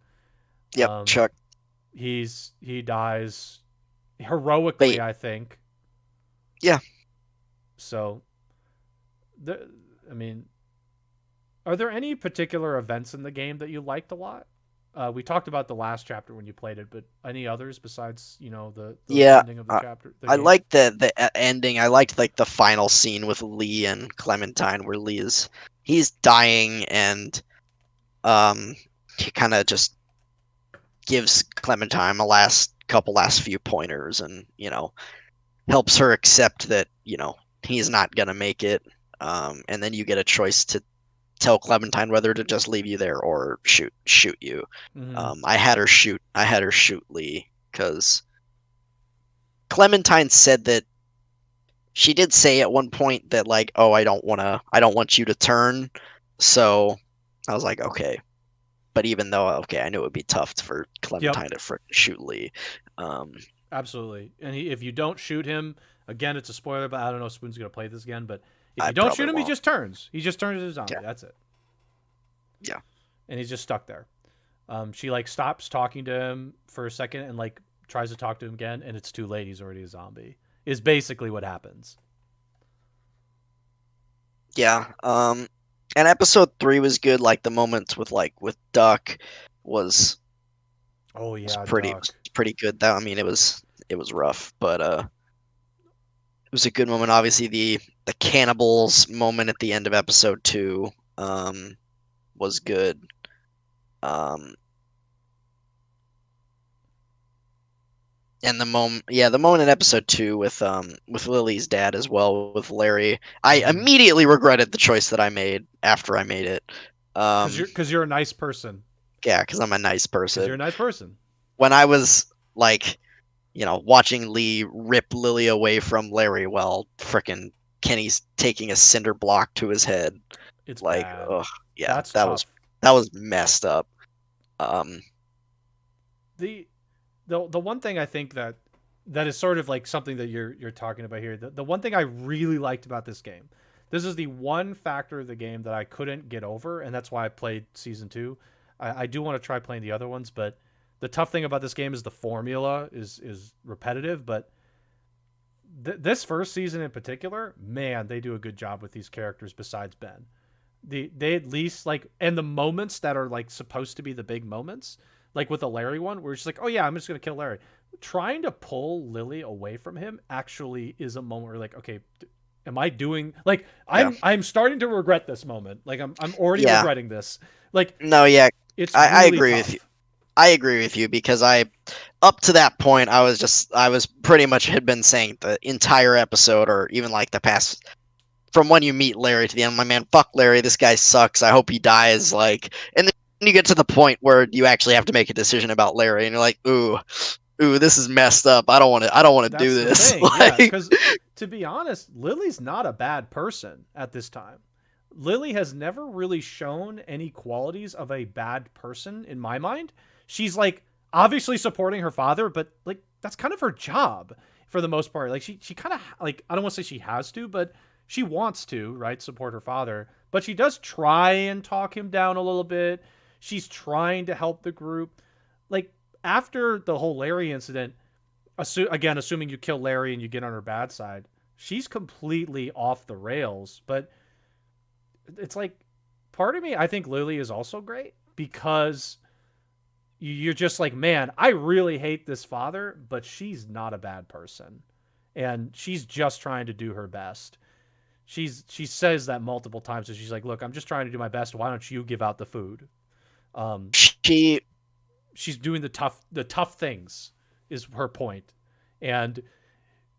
Yep. Um, Chuck. he dies heroically, But I think. yeah, So, the I mean, are there any particular events in the game that you liked a lot? We talked about the last chapter when you played it, but any others besides the yeah. ending of the chapter, the I game? liked the ending. I liked like the final scene with Lee and Clementine, where he's dying, and he kind of just gives Clementine a last few pointers, and helps her accept that he's not gonna make it. And then you get a choice to tell Clementine whether to just leave you there or shoot you. Mm-hmm. I had her shoot Lee because Clementine said that she did say at one point that like, oh, I don't want you to turn. So I was like, okay. But even though, okay, I knew it would be tough for Yep, Clementine to shoot Lee. Um, absolutely. And if you don't shoot him, again, it's a spoiler, but I don't know if Spoon's gonna play this again. But if I you don't shoot probably him, he won't. just turns. He just turns into a Yeah, zombie. That's it. yeah, And he's just stuck there. She like stops talking to him for a second and like tries to talk to him again, and it's too late. He's already a zombie. Is basically what happens. yeah. And episode 3 was good. Like the moments with Duck was Oh yeah, was Duck. pretty good. That I mean, it was rough, but it was a good moment. Obviously, the cannibals moment at the end of episode 2 um, was good. Um, and the moment in episode 2 with Lily's dad as well with Larry, I Mm-hmm. immediately regretted the choice that I made after I made it. Um, Because you're a nice person. yeah, because I'm a nice Because you're a person. nice person. When I was like, watching Lee rip Lily away from Larry while frickin' Kenny's taking a cinder block to his head. It's Like, bad. ugh, yeah, That's tough. that was messed up. Um, the the one thing I think that is sort of like something that you're talking about here. The one thing I really liked about this game, this is the one factor of the game that I couldn't get over, and that's why I played season two. I do want to try playing the other ones, but the tough thing about this game is the formula is repetitive. But this first season in particular, man, they do a good job with these characters. Besides Ben, they at least like, and the moments that are like supposed to be the big moments, like with the Larry one, where it's like, oh yeah, I'm just gonna kill Larry. Trying to pull Lily away from him actually is a moment where like, okay, am I doing like yeah, I'm starting to regret this moment. Like I'm already yeah, regretting this. Like no, yeah, it's I really agree with you. tough. I agree with you because up to that point, I was pretty much had been saying the entire episode, or even like the past, from when you meet Larry to the end, my man, fuck Larry, this guy sucks. I hope he dies. Like, and then you get to the point where you actually have to make a decision about Larry, and you're like, ooh, ooh, this is messed up. I don't want to do That's the this. thing, yeah. Like, Because to be honest, Lily's not a bad person at this time. Lily has never really shown any qualities of a bad person in my mind. She's like obviously supporting her father, but like that's kind of her job for the most part. Like she kind of like I don't want to say she has to, but she wants to, right? Support her father, but she does try and talk him down a little bit. She's trying to help the group. Like after the whole Larry incident, again, assuming you kill Larry and you get on her bad side, she's completely off the rails. But it's like, part of me, I think Lily is also great because you're just like, man, I really hate this father, but she's not a bad person, and she's just trying to do her best. She says that multiple times. So she's like, look, I'm just trying to do my best. Why don't you give out the food? Um, she she's doing the tough things is her point, and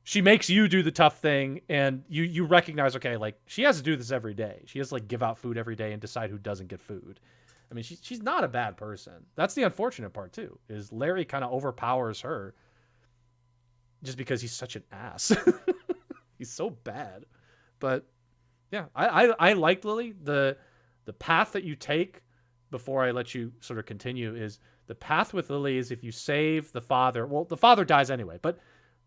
she makes you do the tough thing, and you recognize, okay, like she has to do this every day. She has to like give out food every day and decide who doesn't get food. I mean, she's not a bad person. That's the unfortunate part too. Is Larry kind of overpowers her just because he's such an ass. He's so bad. But yeah, I like Lily. The path that you take before I let you sort of continue is the path with Lily is if you save the father. Well, the father dies anyway, but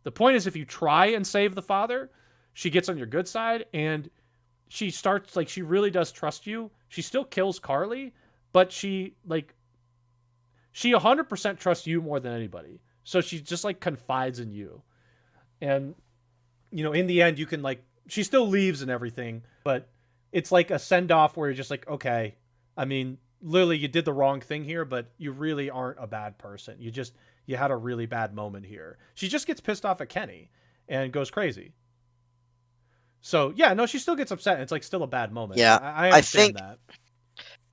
the point is if you try and save the father, she gets on your good side and she starts like she really does trust you. She still kills Carly, but she 100% trusts you more than anybody. So she just like confides in you. And in the end you can like she still leaves and everything, but it's like a send off where you're just like, okay, I mean, Lily, you did the wrong thing here, but you really aren't a bad person. You had a really bad moment here. She just gets pissed off at Kenny and goes crazy. So yeah, no, she still gets upset. It's like still a bad moment. yeah, I I understand think that.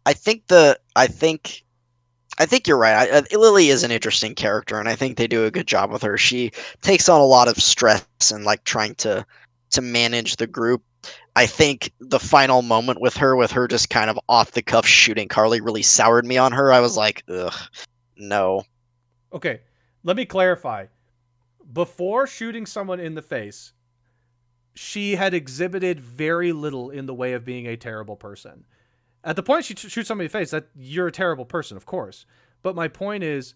I think the I think you're right. Lily is an interesting character, and I think they do a good job with her. She takes on a lot of stress and like trying to manage the group. I think the final moment with her just kind of off the cuff shooting Carly really soured me on her. I was like, ugh, no. Okay, let me clarify. Before shooting someone in the face, she had exhibited very little in the way of being a terrible person. At the point she shoots somebody in the face, that you're a terrible person, of course. But my point is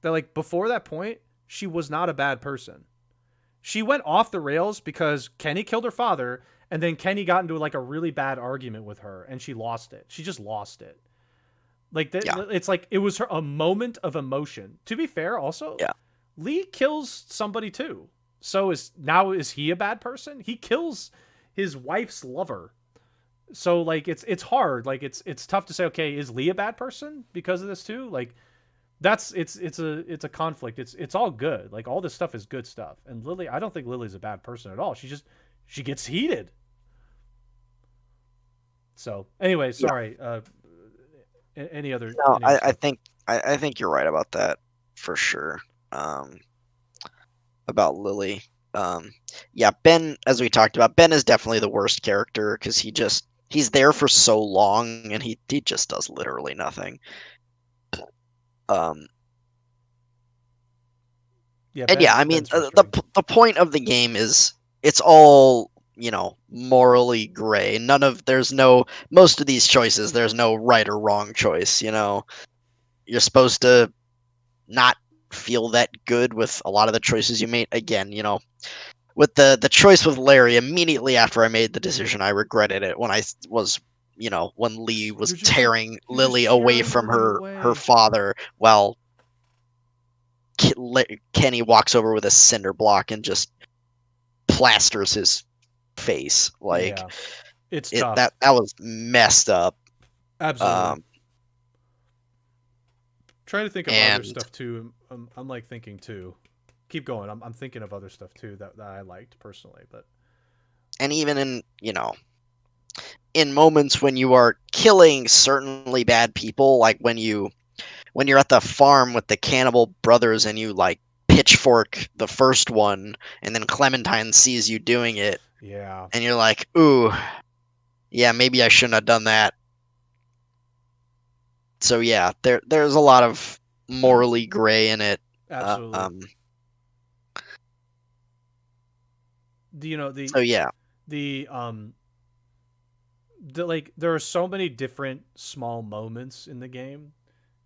that like before that point, she was not a bad person. She went off the rails because Kenny killed her father, and then Kenny got into like a really bad argument with her, and she lost it. She just lost it. Like Yeah, it's like it was a moment of emotion. To be fair, also yeah. Lee kills somebody too. So is he a bad person? He kills his wife's lover. So like it's hard. Like it's tough to say, okay, is Lee a bad person because of this too? Like that's it's a conflict. It's all good. Like all this stuff is good stuff. And Lily, I don't think Lily's a bad person at all. She gets heated. So anyway, Yeah. sorry. Any other No, I stuff? think I think you're right about that for sure. Um, about Lily. Um, yeah, Ben, as we talked about, Ben is definitely the worst character because he's there for so long and he just does literally nothing. Um, Yeah, and yeah, I mean Ben's frustrating. the point of the game is it's all morally gray. There's no most of these choices. There's no right or wrong choice. You're supposed to not feel that good with a lot of the choices you made. Again, with the choice with Larry, immediately after I made the decision, I regretted it when I was when Lee was tearing You're just Lily away tearing from Lily her away. father while Kenny walks over with a cinder block and just plasters his face. Like Yeah, it's it tough. that was messed up. Absolutely. Um Trying to think of other and stuff too. I'm like thinking too. Keep going. I'm thinking of other stuff too that I liked personally, but and even in in moments when you are killing certainly bad people, like when you're at the farm with the cannibal brothers and you like pitchfork the first one and then Clementine sees you doing it yeah, and you're like, "Ooh, yeah, maybe I shouldn't have done that." So yeah, there's a lot of morally gray in it. absolutely. Um you know So yeah, the like there are so many different small moments in the game,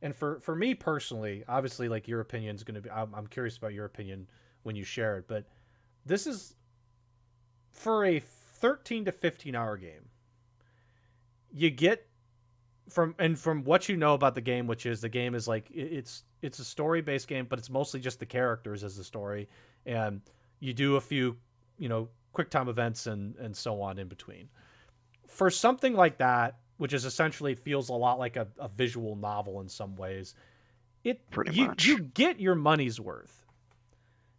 and for me personally, obviously, like your opinion is going to be. I'm curious about your opinion when you share it, but this is for a 13 to 15 hour game. You get from what you know about the game, which is the game is like it's a story based game, but it's mostly just the characters as the story, and you do a few quick time events and so on in between. For something like that, which is essentially feels a lot like a visual novel in some ways, it pretty you much. get your money's worth.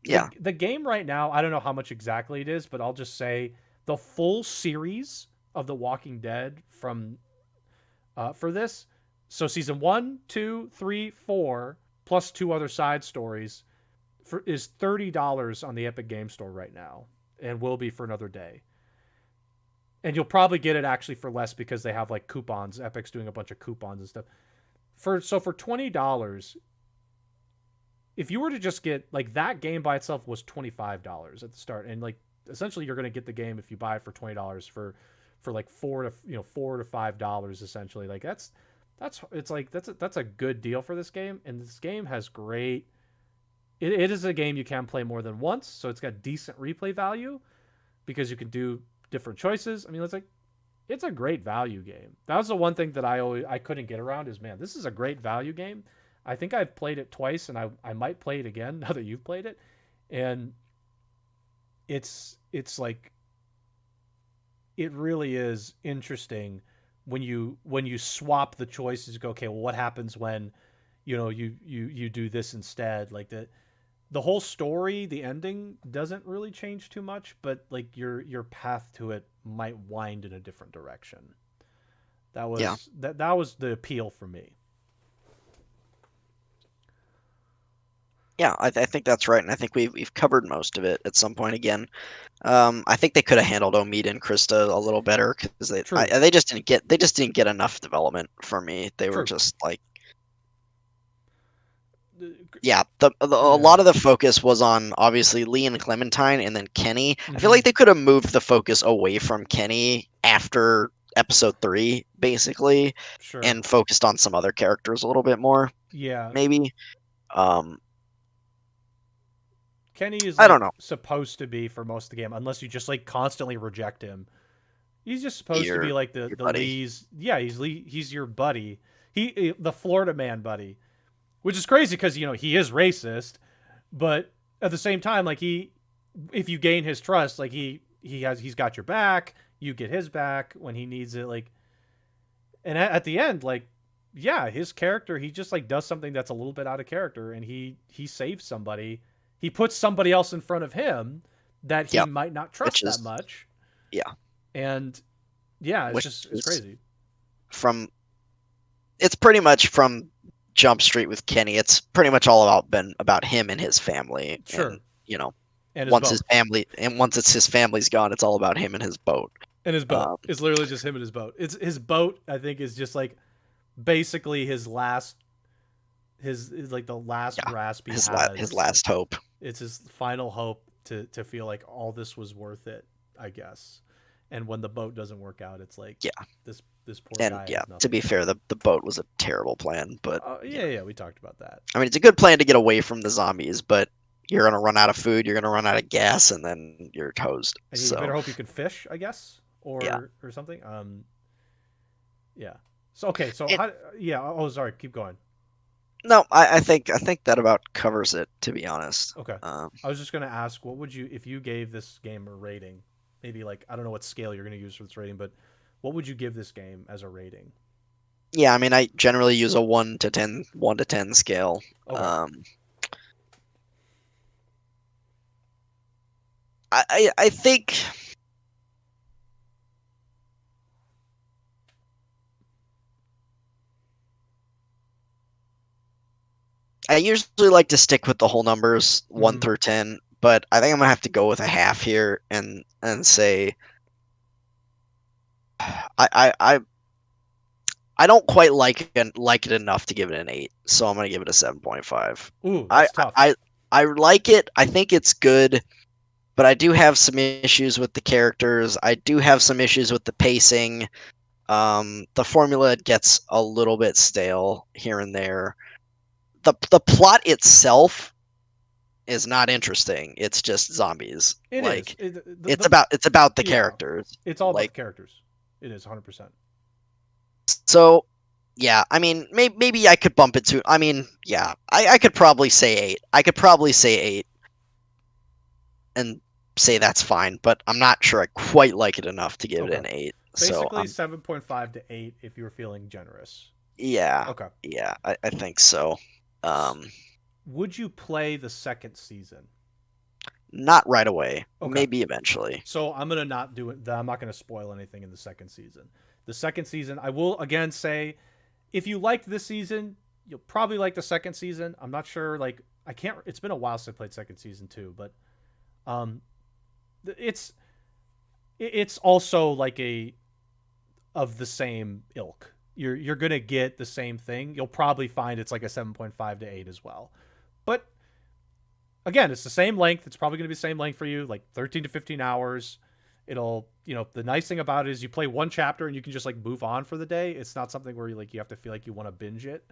the Yeah, The game right now, I don't know how much exactly it is, but I'll just say the full series of The Walking Dead from for this. So season 1, 2, 3, 4 plus two other side stories is $30 on the Epic Game Store right now, and will be for another day. And you'll probably get it actually for less because they have like coupons. Epic's doing a bunch of coupons and stuff. For $20, if you were to just get like that game by itself was $25 at the start, and like essentially you're going to get the game if you buy it for $20 for like $4 to $5 essentially. Like that's it's like that's a good deal for this game, and this game has great. It is a game you can play more than once, so it's got decent replay value because you can do different choices. I mean, it's a great value game. That was the one thing that I couldn't get around is, man, this is a great value game. I think I've played it twice, and I might play it again now that you've played it, and it's like it really is interesting when you swap the choices. Go, okay, well, what happens when you do this instead? Like the whole story, the ending doesn't really change too much, but like your path to it might wind in a different direction. yeah, That was the appeal for me. yeah. I think that's right, and I think we've covered most of it at some point again. I think they could have handled Omid and Krista a little better because True, they just didn't get enough development for me. They were true. just like, Uh, yeah, a Yeah. lot of the focus was on obviously Lee and Clementine, and then Kenny. I feel Mm-hmm. like they could have moved the focus away from Kenny after episode 3, basically, Sure. and focused on some other characters a little bit more, Yeah. maybe. Um, Kenny is I don't like know. supposed to be for most of the game, unless you just like constantly reject him. He's just supposed to be Your like your the buddy. Lee's. Yeah, he's your buddy. The Florida man buddy, which is crazy because he is racist, but at the same time, like if you gain his trust, like he's got your back. You get his back when he needs it. Like, and at the end, like, yeah, his character, he just like does something that's a little bit out of character, and he saves somebody. He puts somebody else in front of him that he Yep, might not which trust that is much, yeah, and yeah, which it's is crazy. from it's pretty much from Jump Street with Kenny. It's pretty much all been about him and his family, and Sure, and his boat, once it's his family's gone, it's all about him and his boat. and his boat. Um, It's literally just him and his boat. It's his boat. I think is just like basically his like the last yeah, grasp he his has. last hope. It's his final hope to feel like all this was worth it, I guess. And when the boat doesn't work out, it's like Yeah, this poor and guy yeah, has to be nothing. fair, the boat was a terrible plan, but Yeah, yeah, we talked about that. I mean, it's a good plan to get away from the zombies, but you're gonna run out of food, you're gonna run out of gas, and then you're toast. And you So better hope you can fish, I guess, yeah, or something. Yeah. So okay, so it how? Yeah. Oh, sorry. Keep going. no, I think that about covers it. To be honest, Okay. I was just gonna ask, what would you if you gave this game a rating? Maybe like I don't know what scale you're gonna use for this rating, but what would you give this game as a rating? yeah, I mean, I generally use a 1 to 10 scale. Okay. Um, I think I usually like to stick with the whole numbers, one Mm-hmm. through 10, but I think I'm gonna have to go with a half here and say I don't quite like it enough to give it an 8, so I'm gonna give it a 7.5. Ooh, I that's tough. I I like it. I think it's good. but I do have some issues with the characters. I do have some issues with the pacing. The formula gets a little bit stale here and there. The plot itself is not interesting. It's just zombies. It is. Like The it's about the yeah, characters. it's all about the Like characters. It is 100%. so yeah, I mean maybe I could bump it to I mean, yeah. I could probably say 8. I could probably say 8 and say that's fine, but I'm not sure I quite like it enough to give it Okay. an 8. So Basically 7.5 to 8 if you're feeling generous. yeah. Okay. Yeah, I think so. Um Would you play the second season? Not right away. Okay. Maybe eventually. So I'm gonna not do it. I'm not gonna spoil anything in the second season. The second season, I will again say, if you liked this season, you'll probably like the second season. I'm not sure. Like I can't. It's been a while since I played second season too, but um, it's it's also like a of the same ilk. You're gonna get the same thing. You'll probably find it's like a 7.5 to 8 as well. But again, it's the same length. It's probably gonna be the same length for you, like 13 to 15 hours. It'll, the nice thing about it is you play one chapter and you can just like move on for the day. It's not something where you have to feel like you want to binge it.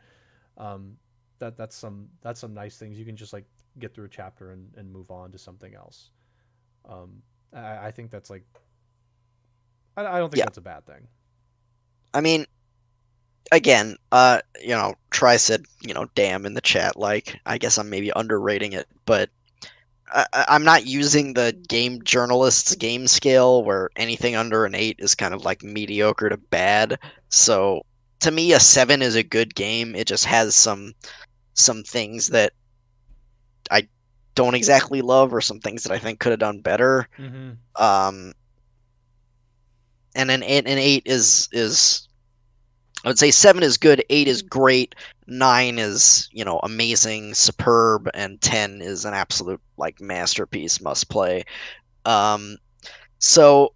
Um, that's some nice things. You can just like get through a chapter and move on to something else. I think that's like I don't think Yeah. that's a bad thing. I mean, again, Try said, damn in the chat. Like, I guess I'm maybe underrating it, but I'm not using the game journalist's game scale where anything under an 8 is kind of like mediocre to bad. So to me, a 7 is a good game. It just has some things that I don't exactly love, or some things that I think could have done better. Mm-hmm. Um, and an 8 is I would say 7 is good, 8 is great, 9 is, amazing, superb, and 10 is an absolute like masterpiece, must play. Um, so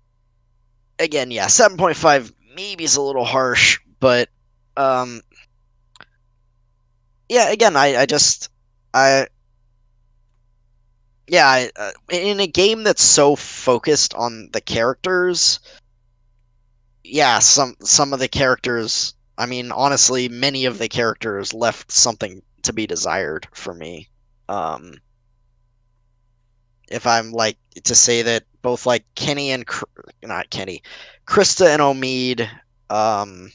again, yeah, 7.5 maybe is a little harsh, but um, yeah, again, I just I yeah, in a game that's so focused on the characters, yeah, some of the characters, I mean, honestly, many of the characters left something to be desired for me. Um, if I'm like to say that both like Kenny and not Kenny, Krista and Omid, um,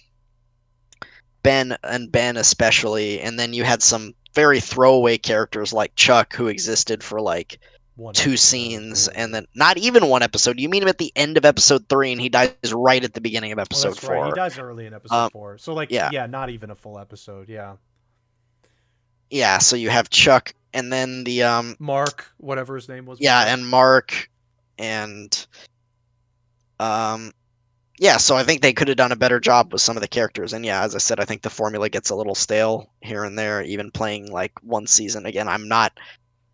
Ben especially, and then you had some very throwaway characters like Chuck who existed for like One two episode, scenes, and really. then not even one episode. You meet him at the end of episode 3, and he dies right at the beginning of Oh, episode that's right. He 4. dies early in episode Um, 4. So like, yeah, yeah, not even a full episode. Yeah. yeah. So you have Chuck, and then the Mark, whatever his name was yeah, before. and Mark, and um, yeah. So I think they could have done a better job with some of the characters. And yeah, as I said, I think the formula gets a little stale here and there. Even playing like one season again, I'm not.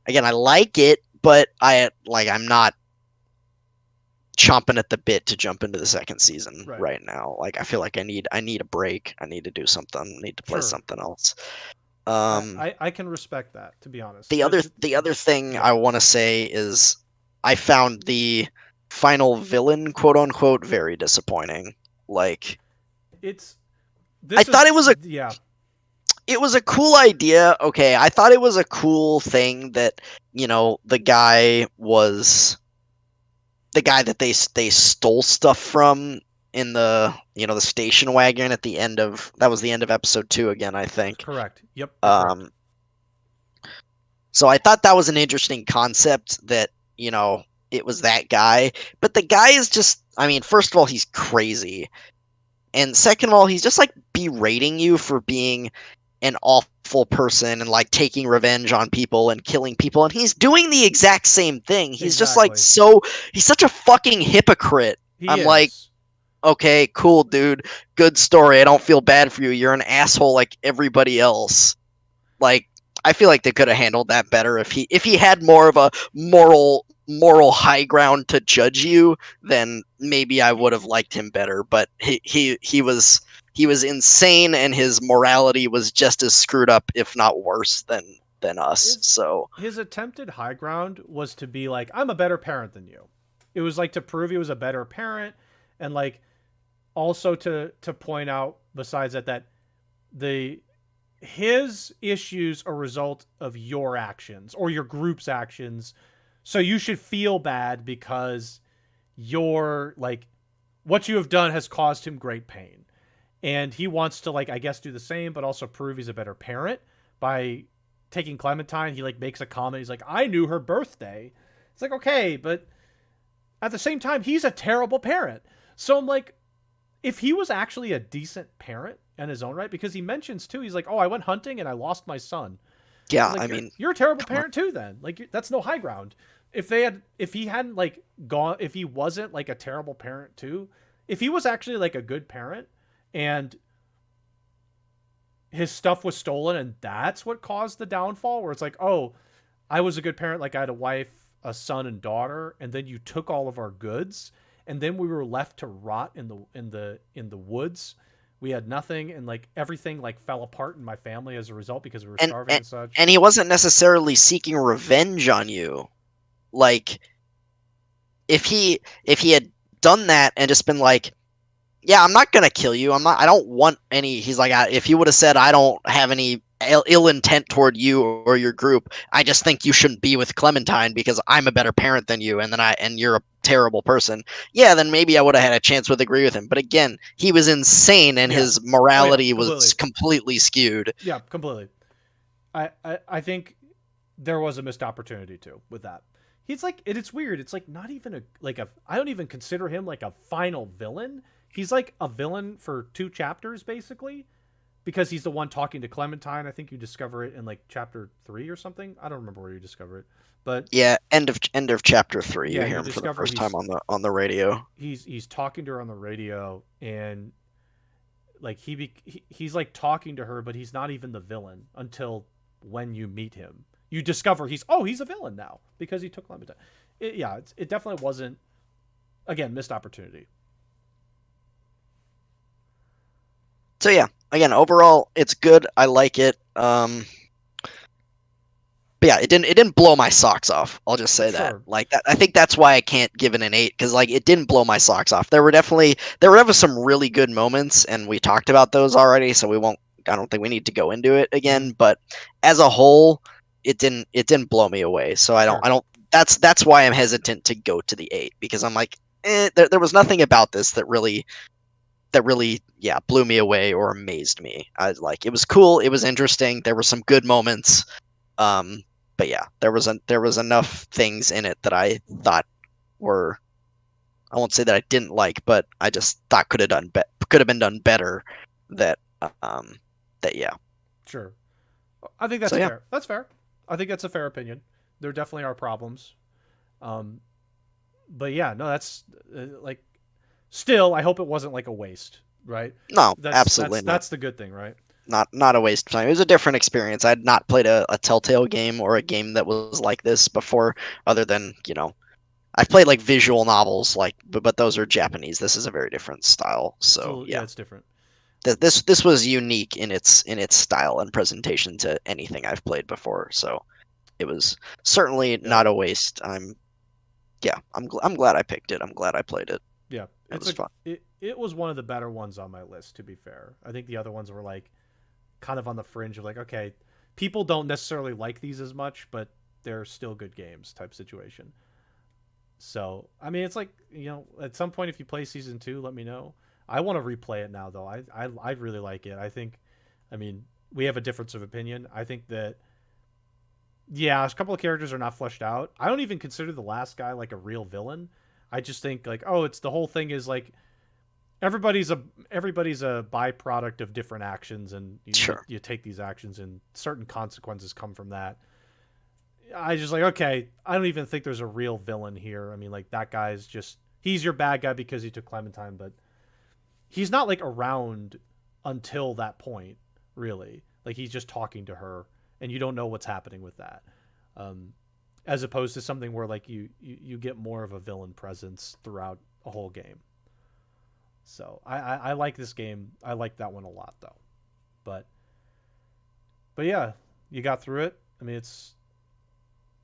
Again, I like it, but I'm not chomping at the bit to jump into the second season Right. right now. Like I feel like I need a break. I need to do something. I need to play Sure. something else. I, Um, I, I can respect that, to be honest. the other thing Yeah. I want to say is I found the final villain, quote unquote, very disappointing. Like It's I this thought is it was a yeah. it was a cool idea. Okay, I thought it was a cool thing that the guy that they stole stuff from in the station wagon at the end of that was the end of episode 2 again, I think. Correct. Yep, you're correct. Um, so I thought that was an interesting concept that it was that guy, but the guy is just, I mean, first of all, he's crazy, and second of all, he's just like berating you for being an awful person and like taking revenge on people and killing people, and he's doing the exact same thing. He's just like Exactly. he's such a fucking hypocrite. He I'm like, is. okay, cool, dude, good story, I don't feel bad for you, you're an asshole like everybody else. Like, I feel like they could have handled that better if he had more of a moral high ground to judge you, then maybe I would have liked him better. But he was insane, and his morality was just as screwed up, if not worse, than than us. His So his attempted high ground was to be like, I'm a better parent than you. It was like to prove he was a better parent, and like also to point out besides that the his issues are a result of your actions or your group's actions. So you should feel bad because your like what you have done has caused him great pain. And he wants to like I guess do the same but also prove he's a better parent by taking Clementine. He like makes a comment. He's like, I knew her birthday. It's like, okay, but at the same time, he's a terrible parent. So I'm like, if he was actually a decent parent in his own right, because he mentions too, he's like, oh, I went hunting and I lost my son. yeah, It's like I you're mean, you're a terrible come on. parent too. Then like that's no high ground. If he hadn't like gone, if he wasn't like a terrible parent too, if he was actually like a good parent and his stuff was stolen and that's what caused the downfall, where it's like, oh, I was a good parent, like I had a wife, a son, and daughter, and then you took all of our goods, and then we were left to rot in the woods. We had nothing, and like everything like fell apart in my family as a result because we were And, starving and and such. and he wasn't necessarily seeking revenge on you. Like if he had done that and just been like, yeah, I'm not gonna kill you. I don't want any. He's like, if he would have said, I don't have any ill intent toward you or your group. I just think you shouldn't be with Clementine because I'm a better parent than you, and you're a terrible person. Yeah, then maybe I would have had a chance with agree with him. But again, he was insane and Yeah. his Oh yeah, morality completely. was completely skewed. Yeah, completely. I think there was a missed opportunity too with that. He's like, it's weird. It's like not even a like a. I don't even consider him like a final villain. He's like a villain for 2 chapters basically, because he's the one talking to Clementine. I think you discover it in like chapter 3 or something. I don't remember where you discover it, but Yeah, end of chapter 3. You yeah, hear you him for the discover first time on the radio. he's talking to her on the radio, and like he's like talking to her, but he's not even the villain until when you meet him. You discover he's a villain now because he took Clementine. It definitely wasn't, again, missed opportunity. So yeah, again, overall, it's good. I like it. But yeah, it didn't blow my socks off. I'll just say that. Sure, Like that, I think that's why I can't give it an 8 because like it didn't blow my socks off. There were some really good moments, and we talked about those already, so we won't. I don't think we need to go into it mm-hmm. again. But as a whole, it didn't blow me away. So I don't Sure, I don't. That's why I'm hesitant to go to the 8 because I'm like, there was nothing about this that really yeah blew me away or amazed me. I like it was cool. It was interesting. There were some good moments. Um, but yeah, there was enough things in it that I thought were, I won't say that I didn't like, but I just thought could have been done better. That um that yeah. sure. I think So that's yeah, fair. That's fair. I think that's a fair opinion. There definitely are problems. Um, but yeah, no, that's like still. I hope it wasn't like a waste, right? no, That's absolutely that's not. that's the good thing, right? Not a waste of time. It was a different experience. I had not played a Telltale game or a game that was like this before, other than I've played like visual novels, like but those are Japanese. This is a very different style. So Still, yeah, yeah, it's different. this was unique in its style and presentation to anything I've played before. So it was certainly Yep. not a waste. I'm glad I picked it. I'm glad I played it. Yeah, It was fun. it was one of the better ones on my list. To be fair, I think the other ones were like kind of on the fringe of like, okay, people don't necessarily like these as much, but they're still good games type situation. So I mean, it's like, at some point if you play season 2, let me know. I want to replay it now though. I really like it. I think, I mean, we have a difference of opinion. I think that, yeah, a couple of characters are not fleshed out. I don't even consider the last guy like a real villain. I just think like, oh, it's the whole thing is like everybody's a byproduct of different actions, and Sure. you take these actions, and certain consequences come from that. I just like, okay, I don't even think there's a real villain here. I mean, like that guy's just he's your bad guy because he took Clementine, but he's not like around until that point, really. Like he's just talking to her, and you don't know what's happening with that. Um, as opposed to something where like you get more of a villain presence throughout a whole game. So I like this game. I like that one a lot though. But but yeah, you got through it. I mean, it's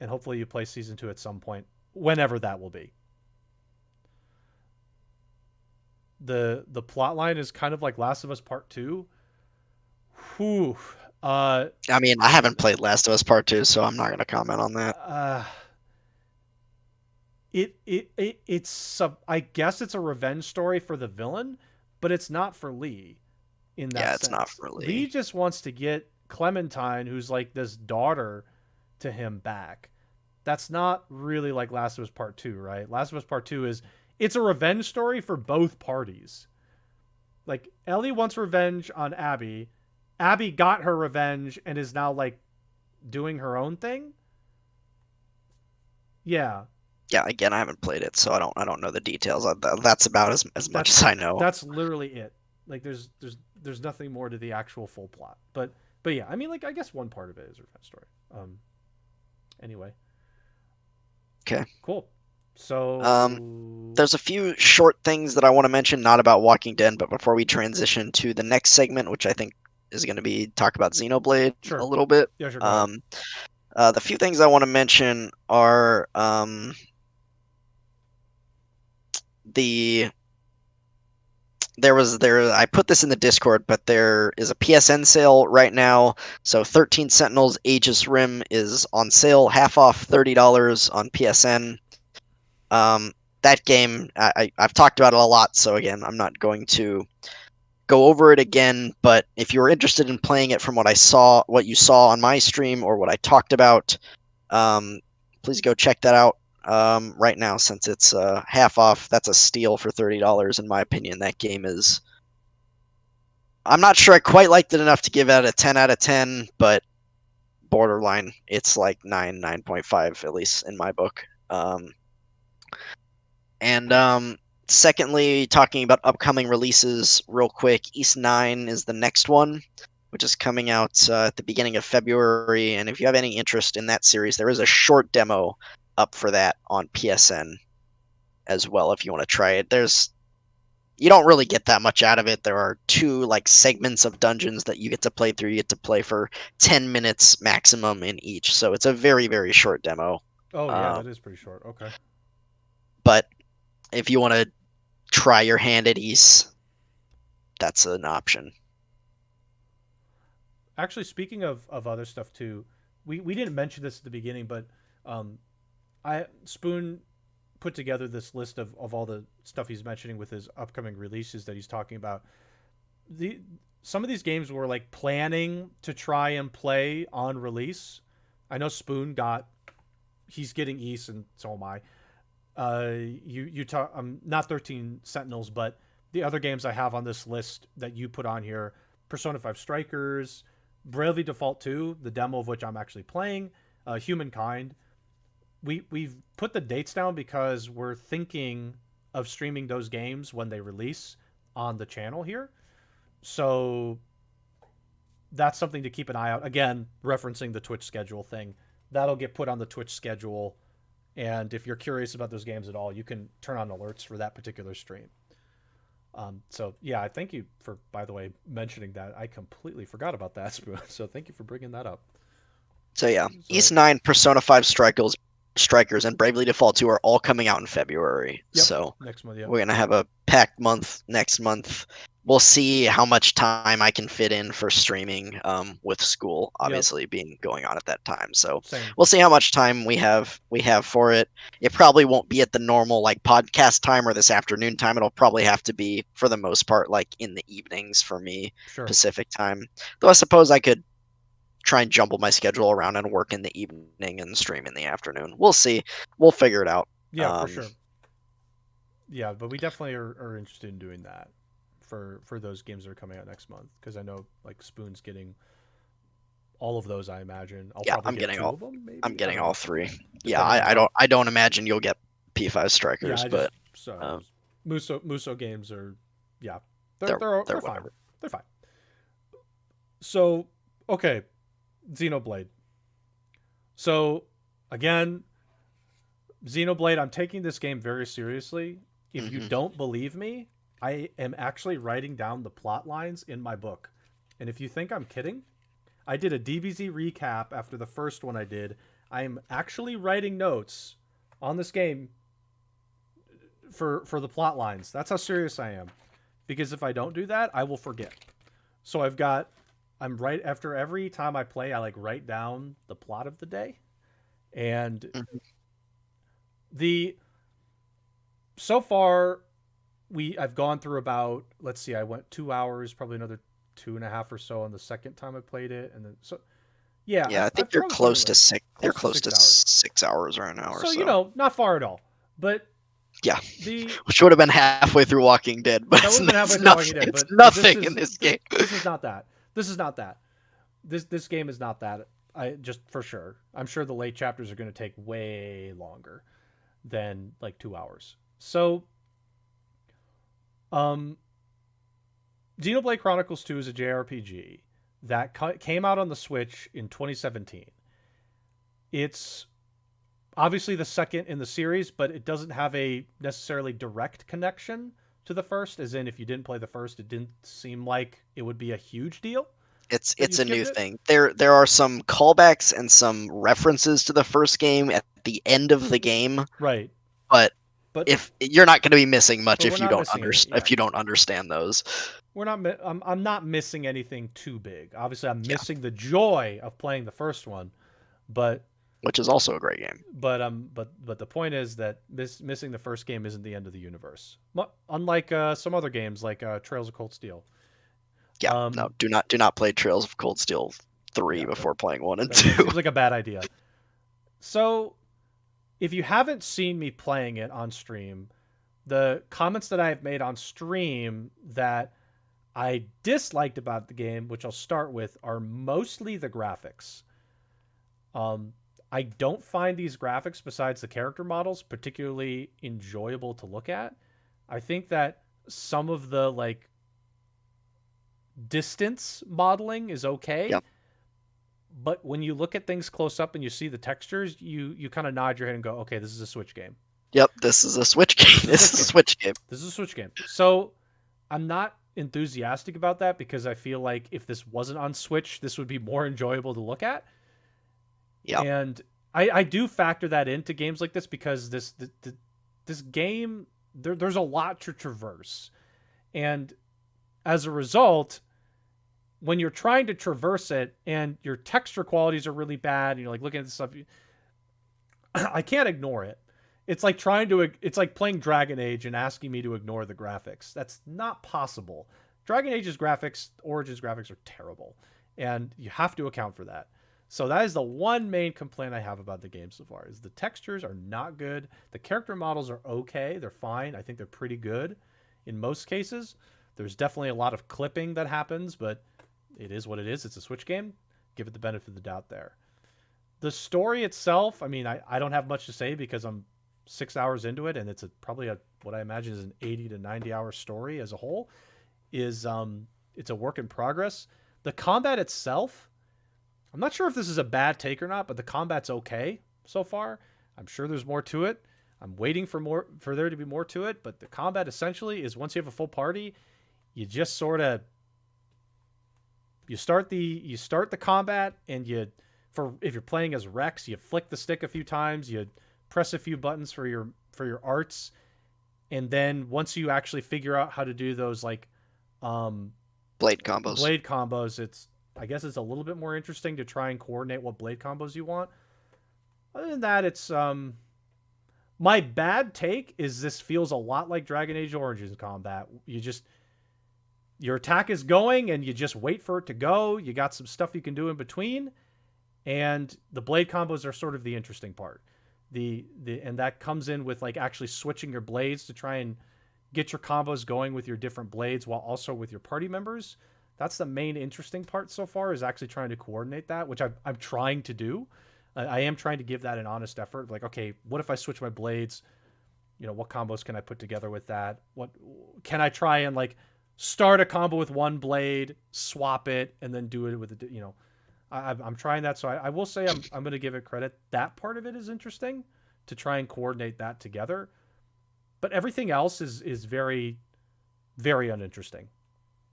and hopefully you play season 2 at some point, whenever that will be. The plot line is kind of like Last of Us Part 2. Whew. Uh, I mean, I haven't played Last of Us Part 2, so I'm not going to comment on that. uh, it's I guess it's a revenge story for the villain, but it's not for Lee in that Yeah, it's not sense. Lee really. just wants to get Clementine, who's like this daughter to him, back. That's not really like Last of Us Part 2, right? Last of Us Part 2 is it's a revenge story for both parties. Like Ellie wants revenge on Abby. Abby got her revenge and is now like doing her own thing. Yeah, Yeah, again, I haven't played it, so I don't know the details. That's about as much that's as I know. that's literally it. Like there's nothing more to the actual full plot. But yeah, I mean like I guess one part of it is a revenge story. Anyway, Okay. cool. Um, So there's a few short things that I want to mention, not about Walking Dead, but before we transition to the next segment, which I think is going to be talk about Xenoblade a sure. little bit. Yeah, sure, go ahead. Um, the few things I want to mention are the there I put this in the Discord, but there is a PSN sale right now. So 13 Sentinels Aegis Rim is on sale, half off, $30 on PSN. Um, that game I've talked about it a lot, so again I'm not going to go over it again. But if you're interested in playing it from what you saw on my stream or what I talked about, um, please go check that out right now since it's half off. That's a steal for $30 in my opinion. That game is. I'm not sure I quite liked it enough to give it a 10 out of 10, but borderline. It's like 9.5 at least in my book. And secondly, talking about upcoming releases real quick, East 9 is the next one, which is coming out at the beginning of February. And if you have any interest in that series, there is a short demo up for that on PSN as well if you want to try it. You don't really get that much out of it. There are two like segments of dungeons that you get to play through. You get to play for 10 minutes maximum in each. So it's a very, very short demo. Oh yeah, Um, that is pretty short. Okay. but if you want to try your hand at East, that's an option. Actually, speaking of other stuff too, we didn't mention this at the beginning, but um, I Spoon put together this list of all the stuff he's mentioning with his upcoming releases that he's talking about. The Some of these games were like planning to try and play on release. I know Spoon got he's getting East and so am I. You talk not 13 Sentinels, but the other games I have on this list that you put on here: Persona 5 Strikers, Bravely Default 2, the demo of which I'm actually playing, Humankind. We've put the dates down because we're thinking of streaming those games when they release on the channel here. So that's something to keep an eye out. Again, referencing the Twitch schedule thing. That'll get put on the Twitch schedule. And if you're curious about those games at all, you can turn on alerts for that particular stream. So yeah, I thank you for, by the way, mentioning that. I completely forgot about that, Spoon. So thank you for bringing that up. So yeah, So East 9, Persona 5 Strikers, and Bravely Default 2 are all coming out in February. yep, So next month. Yep, we're gonna have a packed month next month. We'll see how much time I can fit in for streaming with school yep, obviously being going on at that time. So same. we'll see how much time we have for it. It probably won't be at the normal like podcast time or this afternoon time. It'll probably have to be for the most part like in the evenings for me, Sure. Pacific time. Though I suppose I could try and jumble my schedule around and work in the evening and stream in the afternoon. We'll see. We'll figure it out. Yeah, for Um, sure. Yeah, but we definitely are interested in doing that for those games that are coming out next month because I know like Spoon's getting all of those. I imagine I'll yeah, probably get two of them, I'm maybe. I getting don't all know, three. Yeah, depending on I how. don't imagine you'll get P5 Yeah, strikers, I but just so um, Muso games are yeah, they're they're they're they're they're fine. whatever. They're fine. So okay, Xenoblade. So again, Xenoblade. I'm taking this game very seriously. If you Hmm. don't believe me, I am actually writing down the plot lines in my book. And if you think I'm kidding, I did a DBZ recap after the first one I did. I'm actually writing notes on this game for the plot lines. That's how serious I am. Because if I don't do that, I will forget. So I'm right after every time I play, I like write down the plot of the day. And Mhm. the so far I've gone through about, let's see, I went 2 hours, probably another 2.5 or so on the second time I played it, and then so yeah, Yeah, I think I've probably put it like they're close to close to 6 hours. 6 hours or an hour, So so not far at all. But yeah. the Which would have been halfway through Walking Dead, but that would have been halfway it's through Walking nothing. Dead. It's But nothing in this game. this is not that. This is not that. This game is not that. I just for sure. I'm sure the late chapters are going to take way longer than like 2 hours. So, um, Xenoblade Chronicles 2 is a JRPG that came out on the Switch in 2017. It's obviously the second in the series, but it doesn't have a necessarily direct connection to the first, as in if you didn't play the first, it didn't seem like it would be a huge deal that you It's a skipped new it. thing. There are some callbacks and some references to the first game at the end of the game, Right. but But if you're not going to be missing much we're not missing any. Yeah. if you don't understand those. We're not I'm not missing anything too big. Obviously, I'm Yeah, missing the joy of playing the first one, but which is also a great game. but the point is that missing the first game isn't the end of the universe. Unlike some other games like Trails of Cold Steel. Yeah, no, Um, do not play Trails of Cold Steel 3 yeah, before playing 1 and that 2. seems like a bad idea. So, if you haven't seen me playing it on stream, the comments that I have made on stream that I disliked about the game, which I'll start with, are mostly the graphics. Um, I don't find these graphics, besides the character models, particularly enjoyable to look at. I think that some of the like distance modeling is Yeah. okay, but when you look at things close up and you see the textures, you kind of nod your head and go, "Okay, this is a Switch game. Yep, this is a Switch game. This is a This Switch is a game. Switch game. This is a Switch game." So I'm not enthusiastic about that because I feel like if this wasn't on Switch, this would be more enjoyable to look at. Yep. And I do factor that into games like this because this game there's a lot to traverse, and as a result, when you're trying to traverse it and your texture qualities are really bad, and you're like looking at this stuff, I can't ignore it. It's like playing Dragon Age and asking me to ignore the graphics. That's not possible. Dragon Age's graphics, Origins graphics are terrible, and you have to account for that. So that is the one main complaint I have about the game so far is the textures are not good. The character models are okay. They're fine. I think they're pretty good in most cases. There's definitely a lot of clipping that happens, but it is what it is. It's a Switch game. Give it the benefit of the doubt there. The story itself, I mean, I don't have much to say because I'm 6 hours into it, and it's probably what I imagine is an 80 to 90 hour story as a whole. Is It's a work in progress. The combat itself, I'm not sure if this is a bad take or not, but the combat's okay so far. I'm sure there's more to it. I'm waiting for there to be more to it, but the combat essentially is once you have a full party, you just sort of you start the combat, and for if you're playing as Rex, you flick the stick a few times, you press a few buttons for your arts, and then once you actually figure out how to do those like um Blade combos. blade combos, it's I guess it's a little bit more interesting to try and coordinate what blade combos you want. Other than that, it's my bad take is this feels a lot like Dragon Age Origins combat. Your attack is going and you just wait for it to go. You got some stuff you can do in between, and the blade combos are sort of the interesting part. The and that comes in with like actually switching your blades to try and get your combos going with your different blades while also with your party members. That's the main interesting part so far is actually trying to coordinate that, which I'm trying to do. I am trying to give that an honest effort. Like, okay, what if I switch my blades? What combos can I put together with that? What can I try and like start a combo with one blade, swap it, and then do it with I'm trying that. So I will say I'm going to give it credit. That part of it is interesting to try and coordinate that together. But everything else is very, very uninteresting.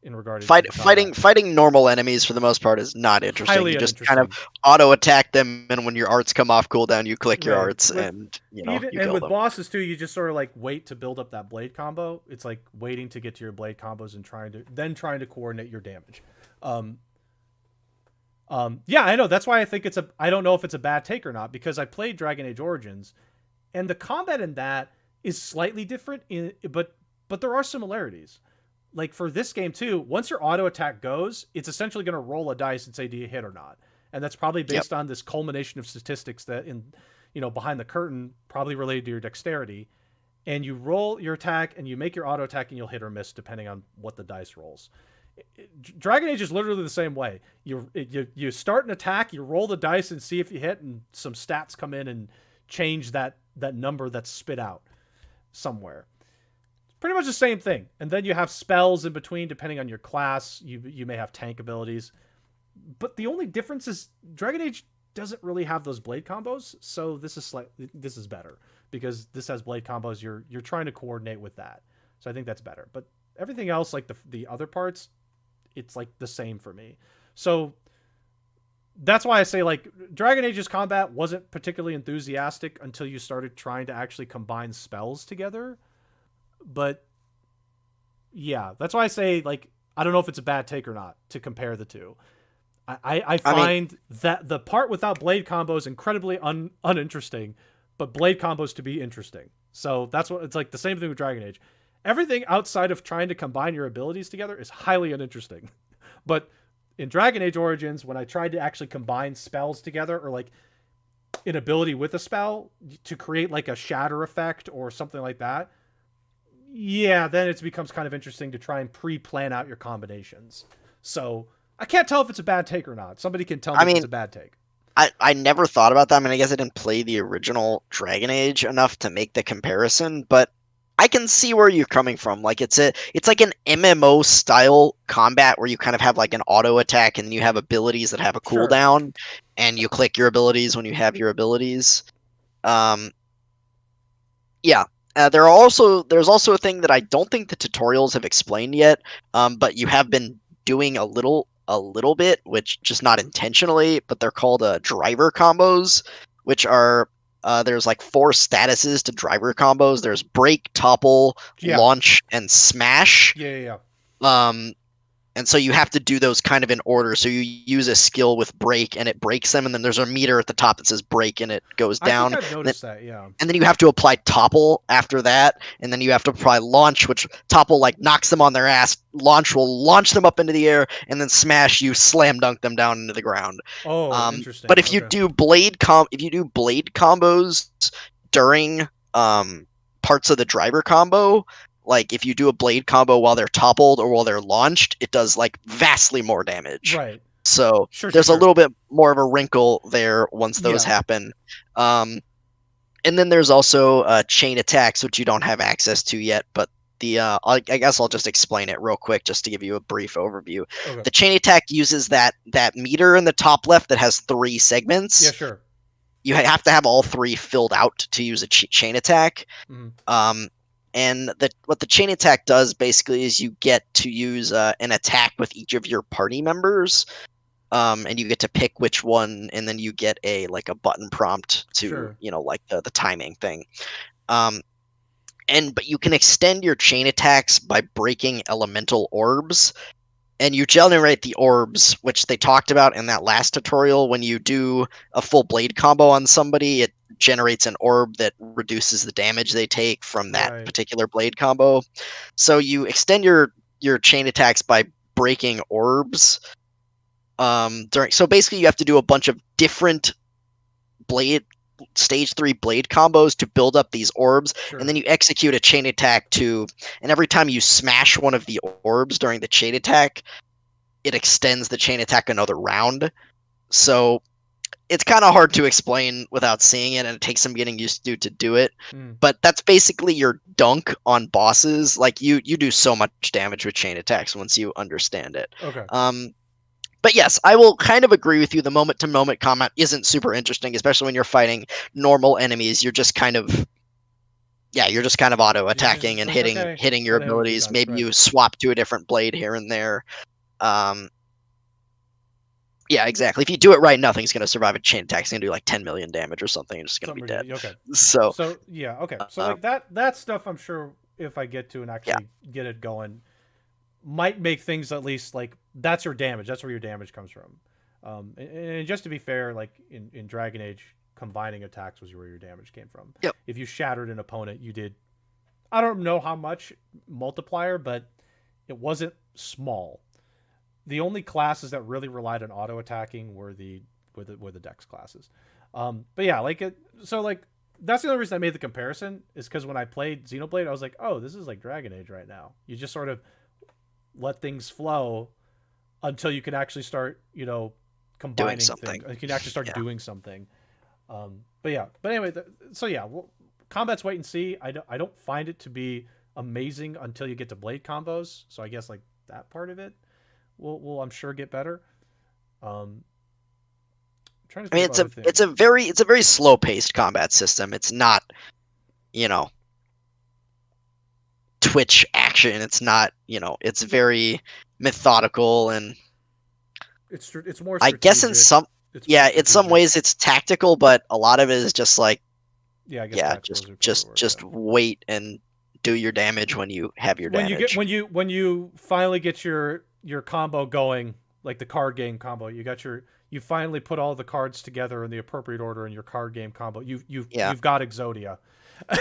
regarded to the combat. Fighting normal enemies for the most part is not interesting. Highly You just kind of uninteresting. auto attack them, and when your arts come off cooldown, you click your Right. arts, With and even you and kill with them. bosses too, you just sort of like wait to build up that blade combo. It's like waiting to get to your blade combos and trying to coordinate your damage. Um, yeah, I know. That's why I think it's a. I don't know if it's a bad take or not because I played Dragon Age Origins, and the combat in that is slightly different. But there are similarities. Like for this game too, once your auto attack goes, it's essentially going to roll a dice and say, "Do you hit or not?" And that's probably Yep. based on this culmination of statistics that behind the curtain, probably related to your dexterity. And you roll your attack and you make your auto attack and you'll hit or miss depending on what the dice rolls. Dragon Age is literally the same way. You start an attack, you roll the dice and see if you hit, and some stats come in and change that number that's spit out somewhere. It's pretty much the same thing. And then you have spells in between depending on your class. You may have tank abilities, but the only difference is Dragon Age doesn't really have those blade combos. So this is better because this has blade combos. You're trying to coordinate with that. So I think that's better. But everything else, like the other parts, it's like the same for me. So that's why I say like Dragon Age's combat wasn't particularly enthusiastic until you started trying to actually combine spells together. But yeah, that's why I say like I don't know if it's a bad take or not to compare the two. I I mean, find that the part without blade combos incredibly uninteresting, but blade combos to be interesting. So that's what it's like the same thing with Dragon Age. Everything outside of trying to combine your abilities together is highly uninteresting. But in Dragon Age Origins, when I tried to actually combine spells together or like an ability with a spell to create like a shatter effect or something like that, yeah, then it becomes kind of interesting to try and pre-plan out your combinations. So I can't tell if it's a bad take or not. Somebody can tell I me if it's mean, a bad take. I never thought about that. I mean, I guess I didn't play the original Dragon Age enough to make the comparison, but I can see where you're coming from. Like it's like an MMO style combat where you kind of have like an auto attack and you have abilities that have a Sure. cooldown and you click your abilities when you have your abilities. Um, yeah. There's also a thing that I don't think the tutorials have explained yet, but you have been doing a little bit, which just not intentionally, but they're called driver combos, which are there's like four statuses to driver combos. There's break, topple, Yeah. launch, and smash. Yeah. Yeah. Yeah. Um, and so you have to do those kind of in order. So you use a skill with break, and it breaks them, and then there's a meter at the top that says break, and it goes I think down. I've noticed that. Yeah. And then you have to apply topple after that, and then you have to apply launch, which topple like knocks them on their ass. Launch will launch them up into the air, and then smash you slam dunk them down into the ground. Oh, But interesting. Okay. if you do blade combos during parts of the driver combo, like if you do a blade combo while they're toppled or while they're launched, it does like vastly more damage. Right. So Sure. Sure. there's a Sure. little bit more of a wrinkle there once those Yeah. happen. Um, and then there's also chain attacks, which you don't have access to yet, but I guess I'll just explain it real quick just to give you a brief overview. Okay. The chain attack uses that meter in the top left that has three Yeah. segments. Sure. You have to have all three filled out to use a chain attack. Mm-hmm. Um, and what the chain attack does basically is you get to use an attack with each of your party members, and you get to pick which one, and then you get a button prompt to Sure. like the timing thing. Um, but you can extend your chain attacks by breaking elemental orbs, and you generate the orbs, which they talked about in that last tutorial. When you do a full blade combo on somebody, it generates an orb that reduces the damage they take from that Right. particular blade combo. So you extend your chain attacks by breaking orbs. So basically you have to do a bunch of different blade stage 3 blade combos to build up these orbs, and Sure. then you execute a chain attack and every time you smash one of the orbs during the chain attack, it extends the chain attack another round. So it's kind of hard to explain without seeing it, and it takes some getting used to do it. Mm. But that's basically your dunk on bosses. Like you do so much damage with chain attacks once you understand it. Okay. But yes, I will kind of agree with you. The moment to moment combat isn't super interesting, especially when you're fighting normal enemies. You're just kind of Yeah, you're just kind of auto You're attacking just and like, hitting okay, hitting your gotta hit him a few abilities. times, Maybe right? you swap to a different blade here and there. Um, yeah, exactly. If you do it right, nothing's gonna survive a chain attack. It's gonna do like 10 million damage or something. You're just gonna Something be dead. ridiculous. Okay. So, So yeah, okay. So uh, like that stuff, I'm sure if I get to and yeah, actually get it going, might make things at least like that's your damage. That's where your damage comes from. And just to be fair, like in Dragon Age, combining attacks was where your damage came from. yep. If you shattered an opponent, you did. I don't know how much multiplier, but it wasn't small. The only classes that really relied on auto attacking were the Dex classes. But yeah, like it. So like that's the only reason I made the comparison is because when I played Xenoblade, I was like, oh, this is like Dragon Age right now. You just sort of let things flow until you can actually start, Doing combining things. something. You can actually start Yeah. doing something. But yeah, but anyway, so yeah, combat's wait and see. I don't find it to be amazing until you get to blade combos. So I guess like that part of it will I'm sure get better. I'm trying to I think mean, of other things. it's a very slow paced combat system. It's not, you know, twitch action. It's not, it's very methodical and It's more I guess in strategic. some It's more yeah, in some strategic. ways it's tactical, but a lot of it is just like Yeah, I guess yeah, tactical is a proper word. Yeah. just wait and do your damage when you have your When you get damage. when you finally get your combo going, like the card game combo, you finally put all the cards together in the appropriate order in your card game combo. Yeah. You've got Exodia.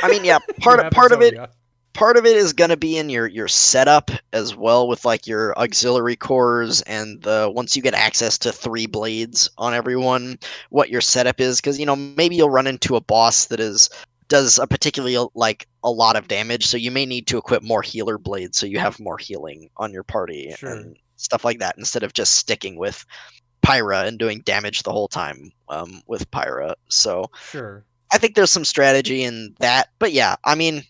I mean, yeah, You have Exodia. part of it is going to be in your setup as well with like your auxiliary cores and the once you get access to 3 blades on everyone, what your setup is because maybe you'll run into a boss that is does a particularly like a lot of damage, so you may need to equip more healer blades so you have more healing on your party Sure, and stuff like that instead of just sticking with Pyra and doing damage the whole time with Pyra. So sure. I think there's some strategy in that, but yeah, I mean,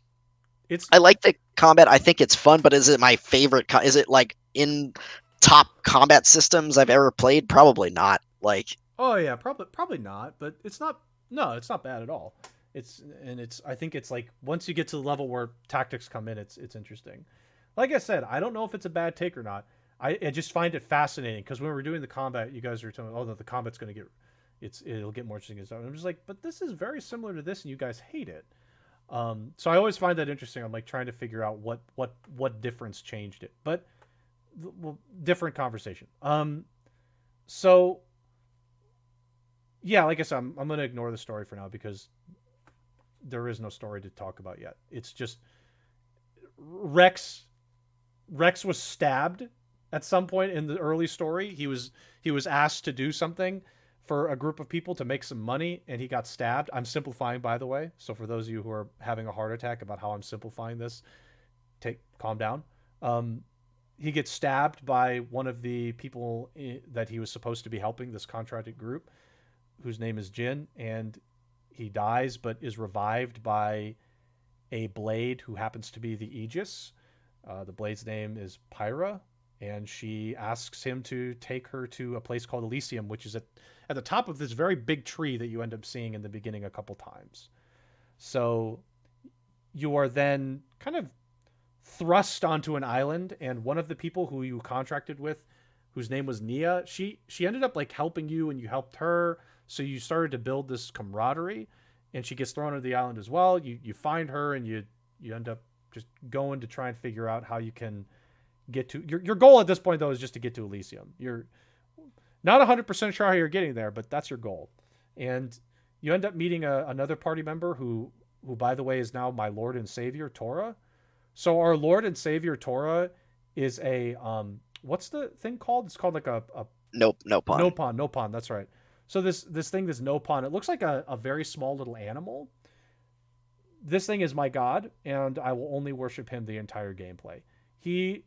It's I like the combat. I think it's fun, but is it my favorite? Is it like in top combat systems I've ever played? Probably not. Like, Oh yeah, probably not, but it's not. No, it's not bad at all. It's. I think it's like once you get to the level where tactics come in, it's interesting. Like I said, I don't know if it's a bad take or not. I just find it fascinating because when we're doing the combat, you guys are telling me, oh, no, the combat's going to get, it'll get more interesting and stuff. And I'm just like, but this is very similar to this, and you guys hate it. So I always find that interesting. I'm like trying to figure out what difference changed it, but well, different conversation. So yeah, like I said, I'm going to ignore the story for now because there is no story to talk about yet. It's just Rex. Rex was stabbed at some point in the early story. He was asked to do something for a group of people to make some money, and he got stabbed. I'm simplifying, by the way. So for those of you who are having a heart attack about how I'm simplifying this, calm down. Um, he gets stabbed by one of the people that he was supposed to be helping, this contracted group, whose name is Jin, and he dies but is revived by a blade who happens to be the Aegis. The blade's name is Pyra, and she asks him to take her to a place called Elysium, which is at the top of this very big tree that you end up seeing in the beginning a couple times. So you are then kind of thrust onto an island, and one of the people who you contracted with, whose name was Nia, she ended up like helping you, and you helped her. So you started to build this camaraderie, and she gets thrown onto the island as well. You find her, and you end up just going to try and figure out how you can get to your goal at this point though is just to get to Elysium. You're not 100% sure how you're getting there, but that's your goal. And you end up meeting another party member who by the way is now my Lord and Savior Torah. So our Lord and Savior Torah is a what's the thing called? It's called like a nope, no pun. Nopon, that's right. So this thing, this Nopon, it looks like a very small little animal. This thing is my god, and I will only worship him the entire gameplay. He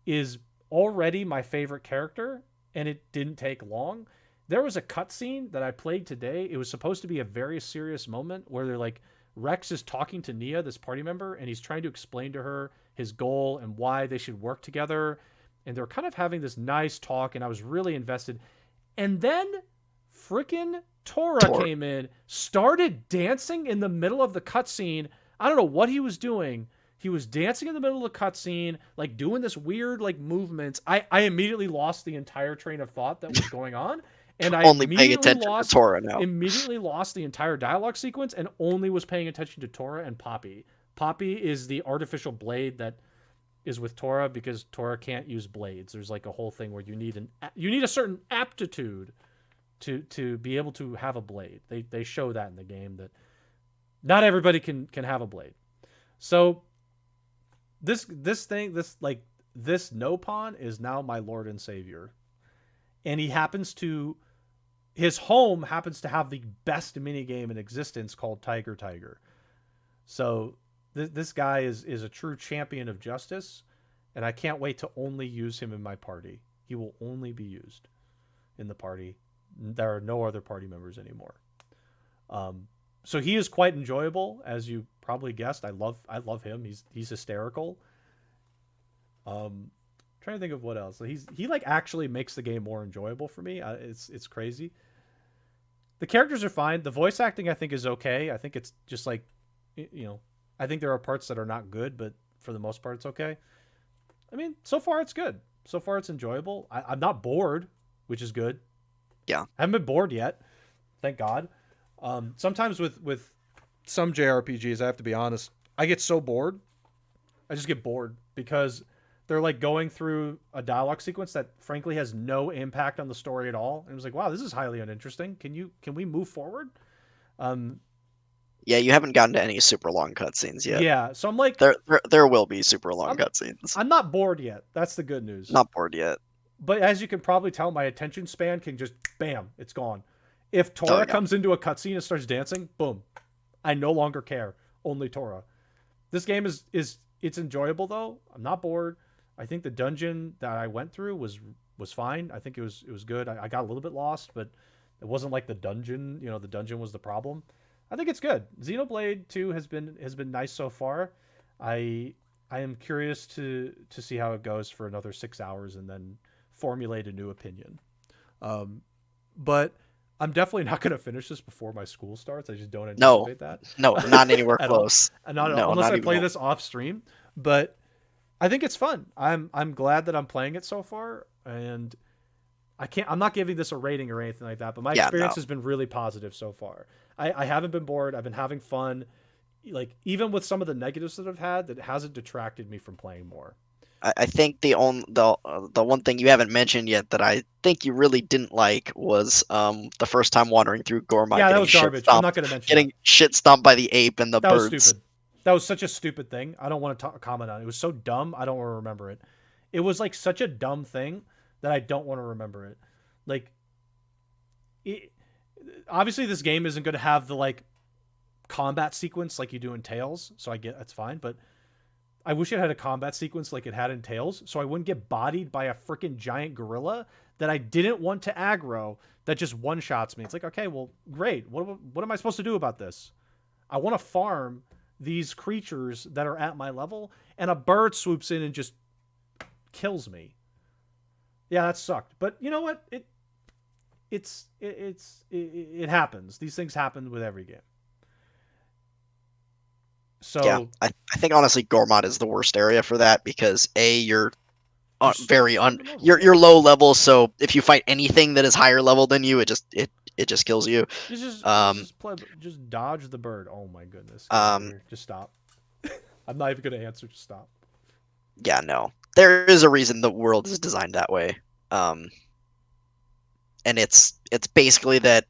is already my favorite character, and it didn't take long. There was a cutscene that I played today. It was supposed to be a very serious moment where they're like, Rex is talking to Nia, this party member, and he's trying to explain to her his goal and why they should work together. And they're kind of having this nice talk, and I was really invested. And then freaking Tora Tor. came in, started dancing in the middle of the cutscene. I don't know what he was doing. He was dancing in the middle of the cutscene, like doing this weird like movements. I immediately lost the entire train of thought that was going on, and I Only paying attention to Tora now. immediately lost the entire dialogue sequence and only was paying attention to Tora and Poppy. Poppy is the artificial blade that is with Tora because Tora can't use blades. There's like a whole thing where you need a certain aptitude to be able to have a blade. They show that in the game that not everybody can have a blade. So this Nopon is now my lord and savior, and his home happens to have the best mini game in existence called Tiger Tiger. So this guy is a true champion of justice, and I can't wait to only use him in my party. He will only be used in the party. There are no other party members anymore. So he is quite enjoyable, as you probably guessed. I love him. He's hysterical. Trying to think of what else. He like actually makes the game more enjoyable for me. It's crazy. The characters are fine. The voice acting I think is okay. I think it's just like, I think there are parts that are not good, but for the most part it's okay. I mean, so far it's good. So far it's enjoyable. I'm not bored, which is good. Yeah. I haven't been bored yet. Thank God. Sometimes with some JRPGs, I have to be honest, I get so bored. I just get bored because they're like going through a dialogue sequence that frankly has no impact on the story at all. And it was like, wow, this is highly uninteresting. Can we move forward? Yeah, you haven't gotten to any super long cutscenes yet. Yeah, so I'm like, there will be super long I'm cutscenes. I'm not bored yet. That's the good news. Not bored yet. But as you can probably tell, my attention span can just bam, it's gone. If Tora comes into a cutscene and starts dancing, boom, I no longer care. Only Tora. This game is it's enjoyable though. I'm not bored. I think the dungeon that I went through was fine. I think it was good. I got a little bit lost, but it wasn't like the dungeon. The dungeon was the problem. I think it's good. Xenoblade 2 has been nice so far. I am curious to see how it goes for another 6 hours and then formulate a new opinion. But I'm definitely not going to finish this before my school starts. I just don't anticipate that. No, not anywhere close. Not unless I play this off stream. But I think it's fun. I'm glad that I'm playing it so far, and I'm not giving this a rating or anything like that, but my experience has been really positive so far. I haven't been bored. I've been having fun. Like, even with some of the negatives that I've had, that hasn't detracted me from playing more. I think the one thing you haven't mentioned yet that I think you really didn't like was the first time wandering through Gormott. Yeah, that was garbage. I'm not going to mention getting shit stomped by the ape and the birds. Was stupid. That was such a stupid thing. I don't want to comment on it. It was so dumb. I don't want to remember it. It was like such a dumb thing that I don't want to remember it. Like, obviously this game isn't going to have the like combat sequence like you do in Tales, so I get that's fine. But I wish it had a combat sequence like it had in Tales, so I wouldn't get bodied by a freaking giant gorilla that I didn't want to aggro that just one shots me. It's like, okay, well, great. What am I supposed to do about this? I want to farm these creatures that are at my level, and a bird swoops in and just kills me. Yeah, that sucked. But you know what? It happens. These things happen with every game. So yeah, I think honestly Gormott is the worst area for that because you're you're low level, so if you fight anything that is higher level than you, it just kills you. Just dodge the bird. Oh my goodness. Just stop. I'm not even gonna answer. Just stop. Yeah, no. There is a reason the world is designed that way. And it's basically that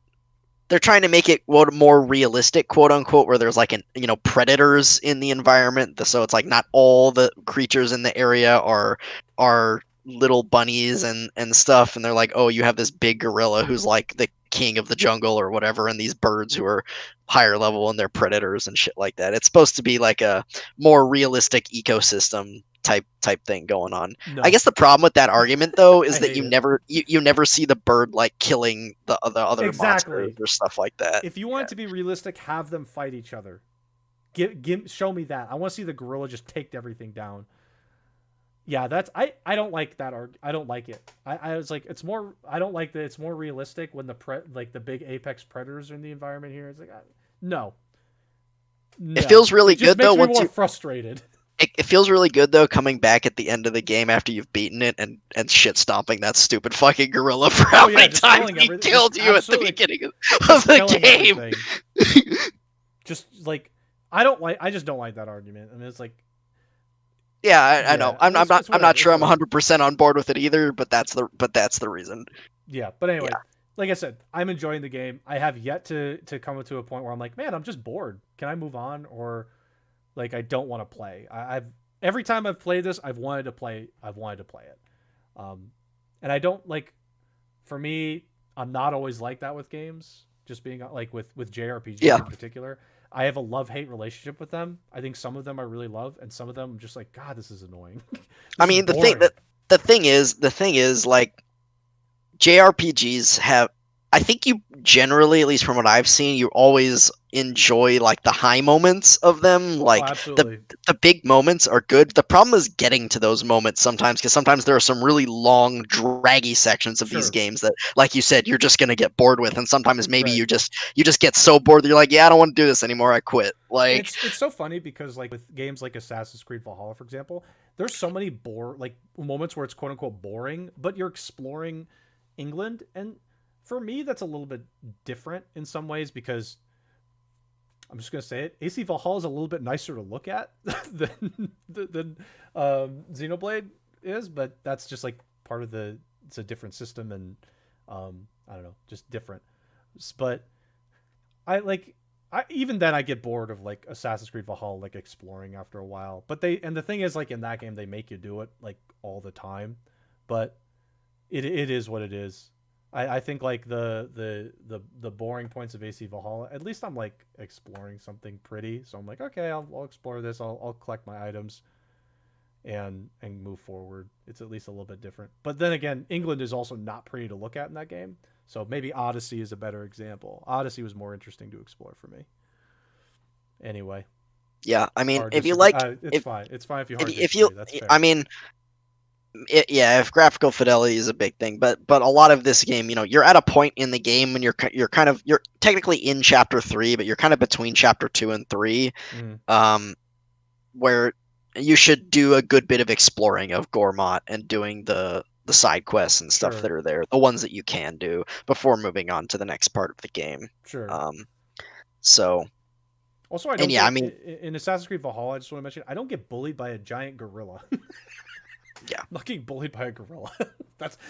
they're trying to make it more realistic, quote unquote, where there's like predators in the environment. So it's like not all the creatures in the area are little bunnies and stuff, and they're like, oh, you have this big gorilla who's like the king of the jungle or whatever, and these birds who are higher level and they're predators and shit like that. It's supposed to be like a more realistic ecosystem type thing going on. No. I guess the problem with that argument though is that you never see the bird like killing the other monsters or stuff like that. If you want it to be realistic, have them fight each other. Show me that. I want to see the gorilla just take everything down. Yeah, I don't like that. I don't like it. I was like, it's more. I don't like that. It's more realistic when the big apex predators are in the environment here. It's like, no. It No, feels really it just good though makes me once more you. frustrated. It feels really good though coming back at the end of the game after you've beaten it and shit stomping that stupid fucking gorilla for Oh how yeah, many just times killing he everything. Just killed you at the absolutely, beginning of just the killing game. everything. Just like I just don't like that argument. I mean, it's like, Yeah, I know. yeah, it's it's I'm not whatever. sure It's I'm whatever. 100% on board with it either, but that's the reason. Yeah, but anyway, Yeah. like I said, I'm enjoying the game. I have yet to come to a point where I'm like, man, I'm just bored. Can I move on? Or like I don't want to play. I've every time I've played this, I've wanted to play. I've wanted to play it. Um, and I don't like. For me, I'm not always like that with games. Just being like with JRPGs Yeah. in particular, I have a love hate relationship with them. I think some of them I really love, and some of them I'm just like, God, this is annoying. I This is mean, boring. the thing is like JRPGs have I think you generally, at least from what I've seen, you always enjoy like the high moments of them. Oh, Like absolutely. the big moments are good. The problem is getting to those moments sometimes because sometimes there are some really long, draggy sections of these Sure. games that, like you said, you're just gonna get bored with. And sometimes maybe Right. you just get so bored that you're like, yeah, I don't want to do this anymore. I quit. And Like, it's so funny because like with games like Assassin's Creed Valhalla, for example, there's so many like moments where it's quote unquote boring, but you're exploring England, and for me that's a little bit different in some ways because I'm just gonna say it. AC Valhalla is a little bit nicer to look at than Xenoblade is, but that's just like part of the. It's a different system, and I don't know, just different. But I like. I even then I get bored of like Assassin's Creed Valhalla, like exploring after a while. But the thing is, like in that game, they make you do it like all the time. But it is what it is. I think like the boring points of AC Valhalla. At least I'm like exploring something pretty, so I'm like, okay, I'll explore this. I'll collect my items and move forward. It's at least a little bit different. But then again, England is also not pretty to look at in that game. So maybe Odyssey is a better example. Odyssey was more interesting to explore for me. Anyway, yeah, I mean, hard if you disagree. like, It's fine. It's fine if you hard if you, disagree. That's fair. I mean, yeah, if graphical fidelity is a big thing, but a lot of this game, you're at a point in the game when you're kind of you're technically in chapter 3, but you're kind of between chapter 2 and 3, Mm, um, where you should do a good bit of exploring of Gormott and doing the side quests and stuff sure, that are there, the ones that you can do before moving on to the next part of the game. sure. Um, so Also, I and don't yeah, I get mean, in Assassin's Creed Valhalla. I just want to mention I don't get bullied by a giant gorilla. yeah, Not getting bullied by a gorilla.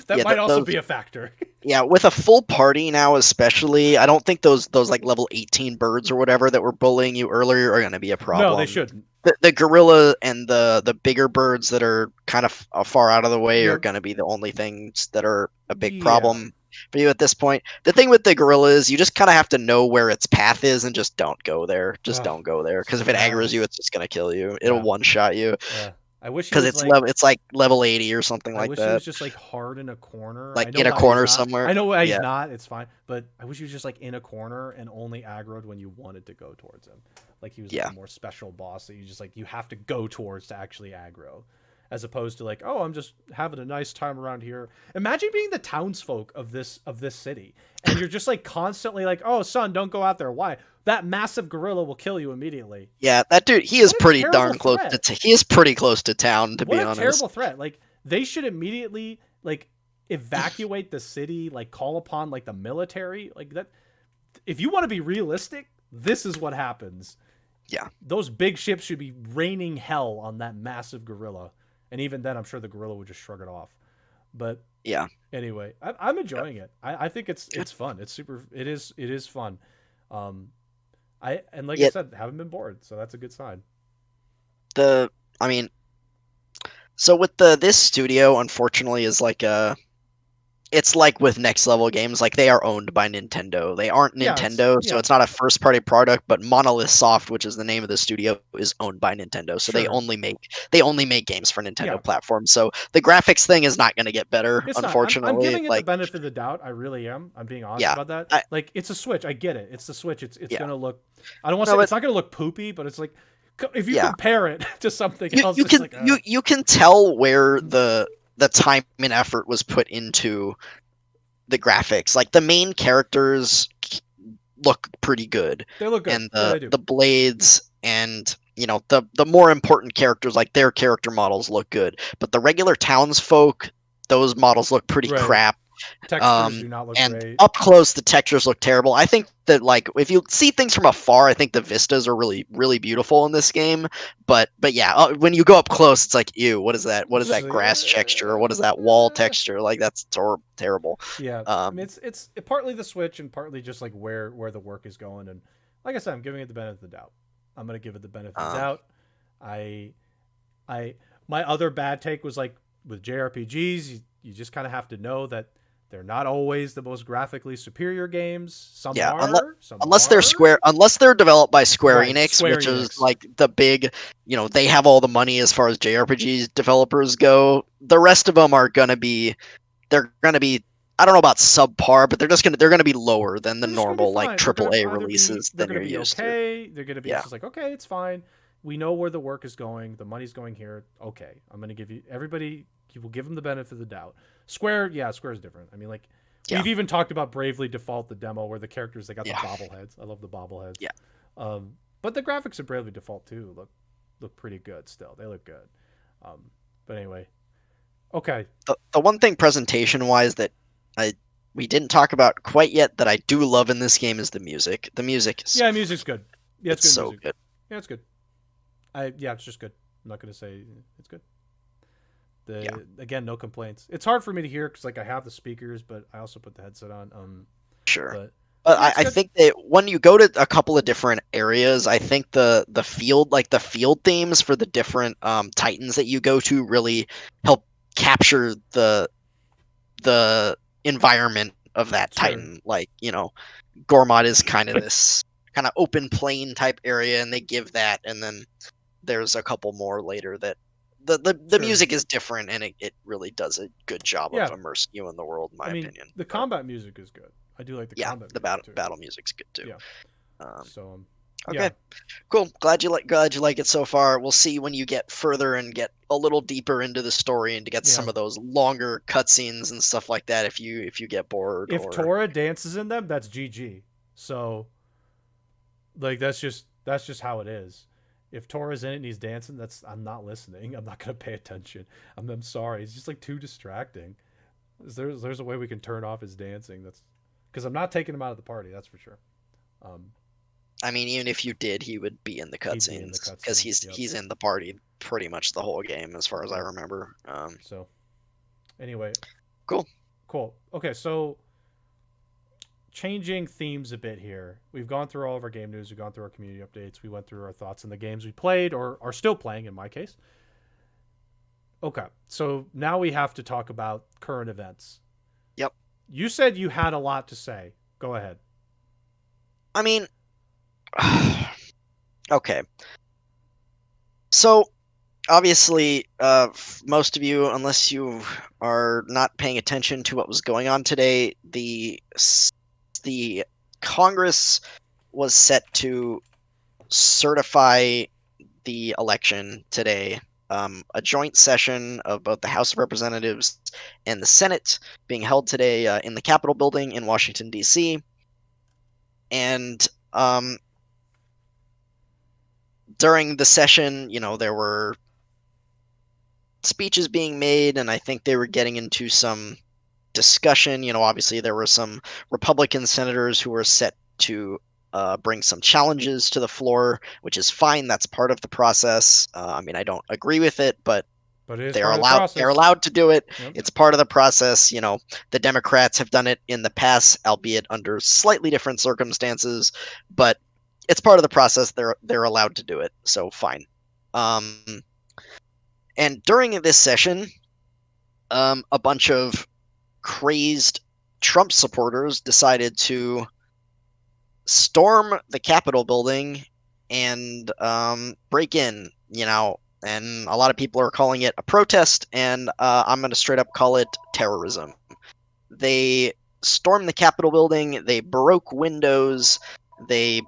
That yeah, might also those be a factor. Yeah, with a full party now, especially, I don't think those like level 18 birds or whatever that were bullying you earlier are going to be a No, they problem. shouldn't. The gorilla and the bigger birds that are kind of far out of the way are Yep. going to be the only things that are a big Yeah. problem for you at this point. The thing with the gorilla is you just kind of have to know where its path is and just don't go there. Just Ugh. don't go there because if it Yeah. aggroes you, it's just going to kill you. It'll Yeah. one shot you Yeah. I wish he because was like. it's like level 80 or something I like wish he that. was just like hard in a corner. Like I know in a why he's corner not. somewhere. I know why he's Yeah. not. It's fine. But I wish he was just like in a corner and only aggroed when you wanted to go towards him. Like he was like Yeah. a more special boss that you just like you have to go towards to actually aggro. As opposed to like, oh, I'm just having a nice time around here. Imagine being the townsfolk of this city, and you're just like constantly like, oh, son, don't go out there. Why? That massive gorilla will kill you immediately. Yeah, that dude, he is What a pretty terrible darn close to. threat. He is pretty close to town, to What be a honest. terrible threat. Like they should immediately like evacuate the city, like call upon like the military. Like that if you want to be realistic, this is what happens. Yeah, Those big ships should be raining hell on that massive gorilla. And even then I'm sure the gorilla would just shrug it off. But yeah, anyway, I'm enjoying it. I think good. it's fun. It's super it is fun. Um I and like I Yeah, said, haven't been bored, so that's a good sign. the. I mean, so with this studio, unfortunately, is like a. It's like with next level games, like they are owned by Nintendo. They aren't Yeah, it's Nintendo, so yeah, it's not a first party product. But Monolith Soft, which is the name of the studio, is owned by Nintendo. So sure. they only make games for Nintendo Yeah, platforms. So the graphics thing is not going to get better, it's not. I'm unfortunately. giving it the Like, benefit of the doubt. I really am. I'm being honest yeah, about that. I Like it's a Switch. I get it. It's the Switch. It's yeah, gonna look. I don't want to no, say but it's not gonna look poopy, but it's like if you yeah. compare it to something else, You it's can like you can tell where the time and effort was put into the graphics. Like the main characters look pretty good, they look good. and Yeah, they do. the blades. and the more important characters, like their character models, look good, but the regular townsfolk, those models look pretty Right. crap. Textures do not look And great. up close, the textures look terrible. I think that, like, if you see things from afar, I think the vistas are really, really beautiful in this game. But yeah, when you go up close, it's like, ew, what is that? What is It's that like, grass texture? Or what is that wall texture? Like, that's terrible. yeah. I mean, Um, it's partly the Switch and partly just like where the work is going. And like I said, I'm giving it the benefit of the doubt. I'm gonna give it the benefit of the um, doubt. I I my other bad take was like with JRPGs, you just kind of have to know that they're not always the most graphically superior games. Some yeah, are, some unless they're are. Square, unless they're developed by Square Right, Enix, Square which is Enix. like the big, they have all the money as far as JRPG developers go. The rest of them are gonna be they're going to be, I don't know about subpar, but they're going to be lower than the They're just gonna be normal like fine. They're triple gonna A either be releases they're than gonna you're be used to. okay. They're gonna be it's Yeah. just like okay, it's fine. We know where the work is going. The money's going here. Okay, I'm gonna give you everybody. You will give them the benefit of the doubt. Square, yeah, Square's different. I mean, like Yeah. we've even talked about Bravely Default, the demo where the characters they got the Yeah. bobbleheads. I love the bobbleheads. Yeah. But the graphics of Bravely Default too look pretty good. Still, they look good. Um, but anyway, okay. The one thing presentation wise that I we didn't talk about quite yet that I do love in this game is the music. The music is Yeah, music's good. Yeah, it's it's good so music. good. Yeah, it's good. It's just good. I'm not gonna say it's good. Yeah. The again, no complaints. It's hard for me to hear because like I have the speakers, but I also put the headset on. Sure. But But yeah, it's I good. think that when you go to a couple of different areas, I think the field themes for the different titans that you go to really help capture the environment of that Sure, titan. Like, Gormod is kind of this kind of open plain type area, and they give that, and then there's a couple more later that the sure. music is different, and it really does a good job of Yeah, immersing you in the world, in I my mean opinion. the But combat music is good. I do like the yeah, combat the music battle too. battle music's good too. Yeah. Um, So okay, yeah, cool. Glad you like it so far. We'll see when you get further and get a little deeper into the story and to get yeah. some of those longer cutscenes and stuff like that. If you get bored If or Tora dances in them, that's GG. So like that's just how it is. If Tora's in it and he's dancing, that's I'm not listening. I'm not gonna pay attention. I'm sorry. It's just like too distracting. There's a way we can turn off his dancing. That's because I'm not taking him out of the party. That's for sure. Um, I mean, even if you did, he would be in the he'd be in the cutscenes because cutscenes. Yep. he's in the party pretty much the whole game, as far as I Yep. remember. So anyway, Cool. cool. Okay, so changing themes a bit here. We've gone through all of our game news. We've gone through our community updates. We went through our thoughts on the games we played or are still playing. In my case. Okay, so now we have to talk about current events. Yep. You said you had a lot to say. Go ahead. I mean, okay. So obviously, most of you, unless you are not paying attention to what was going on today, the Congress was set to certify the election today. A joint session of both the House of Representatives and the Senate being held today in the Capitol building in Washington, D.C. And during the session, there were speeches being made, and I think they were getting into some discussion. Obviously, there were some Republican senators who were set to bring some challenges to the floor, which is fine. That's part of the process. I mean, I don't agree with it, but But it is they're part of the allowed. They're process. allowed to do it. Yep. It's part of the process. The Democrats have done it in the past, albeit under slightly different circumstances, but it's part of the process. They're allowed to do it, so fine. Um, and during this session, a bunch of crazed Trump supporters decided to storm the Capitol building and break in, and a lot of people are calling it a protest, and I'm going to straight up call it terrorism. They stormed the Capitol building, they broke windows, they,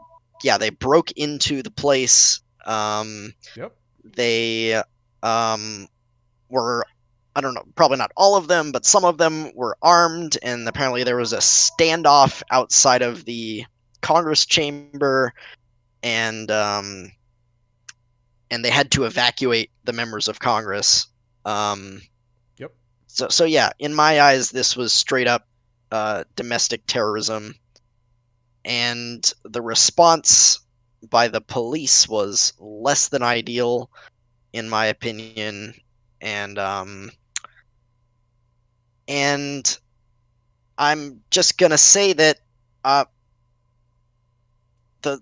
yeah, they broke into the place. Yep. They were, I don't know, probably not all of them, but some of them were armed, and apparently there was a standoff outside of the Congress chamber, and and they had to evacuate the members of Congress. Um, Yep. so yeah, in my eyes, this was straight up domestic terrorism, and the response by the police was less than ideal, in my opinion, and and I'm just gonna say that uh, the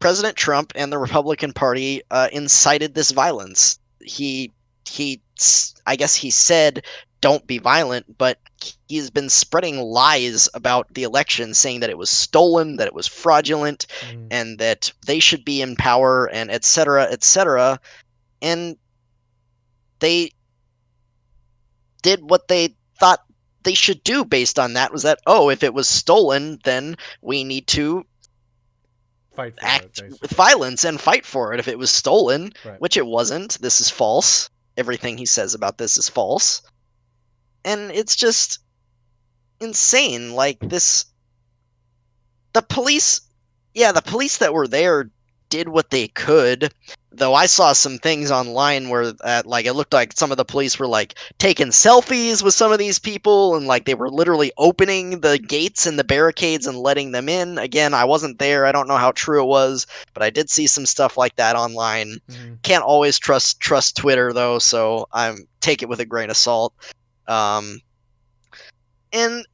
President Trump and the Republican Party incited this violence. He I guess he said don't be violent, but he's been spreading lies about the election, saying that it was stolen, that it was fraudulent, Mm-hmm. and that they should be in power, and etc. etc. And they did what they thought they should do based on that, was that, oh, if it was stolen, then we need to Fight for it, act with basically. violence and fight for it if it was stolen, Right. which it wasn't. This is false. Everything he says about this is false. And it's just insane. Like, the police, yeah, the police that were there did what they could. Though I saw some things online where, like, it looked like some of the police were like taking selfies with some of these people, and like they were literally opening the gates and the barricades and letting them in. Again, I wasn't there. I don't know how true it was, but I did see some stuff like that online. Mm-hmm. Can't always trust Twitter though, so I'm take it with a grain of salt. Um, and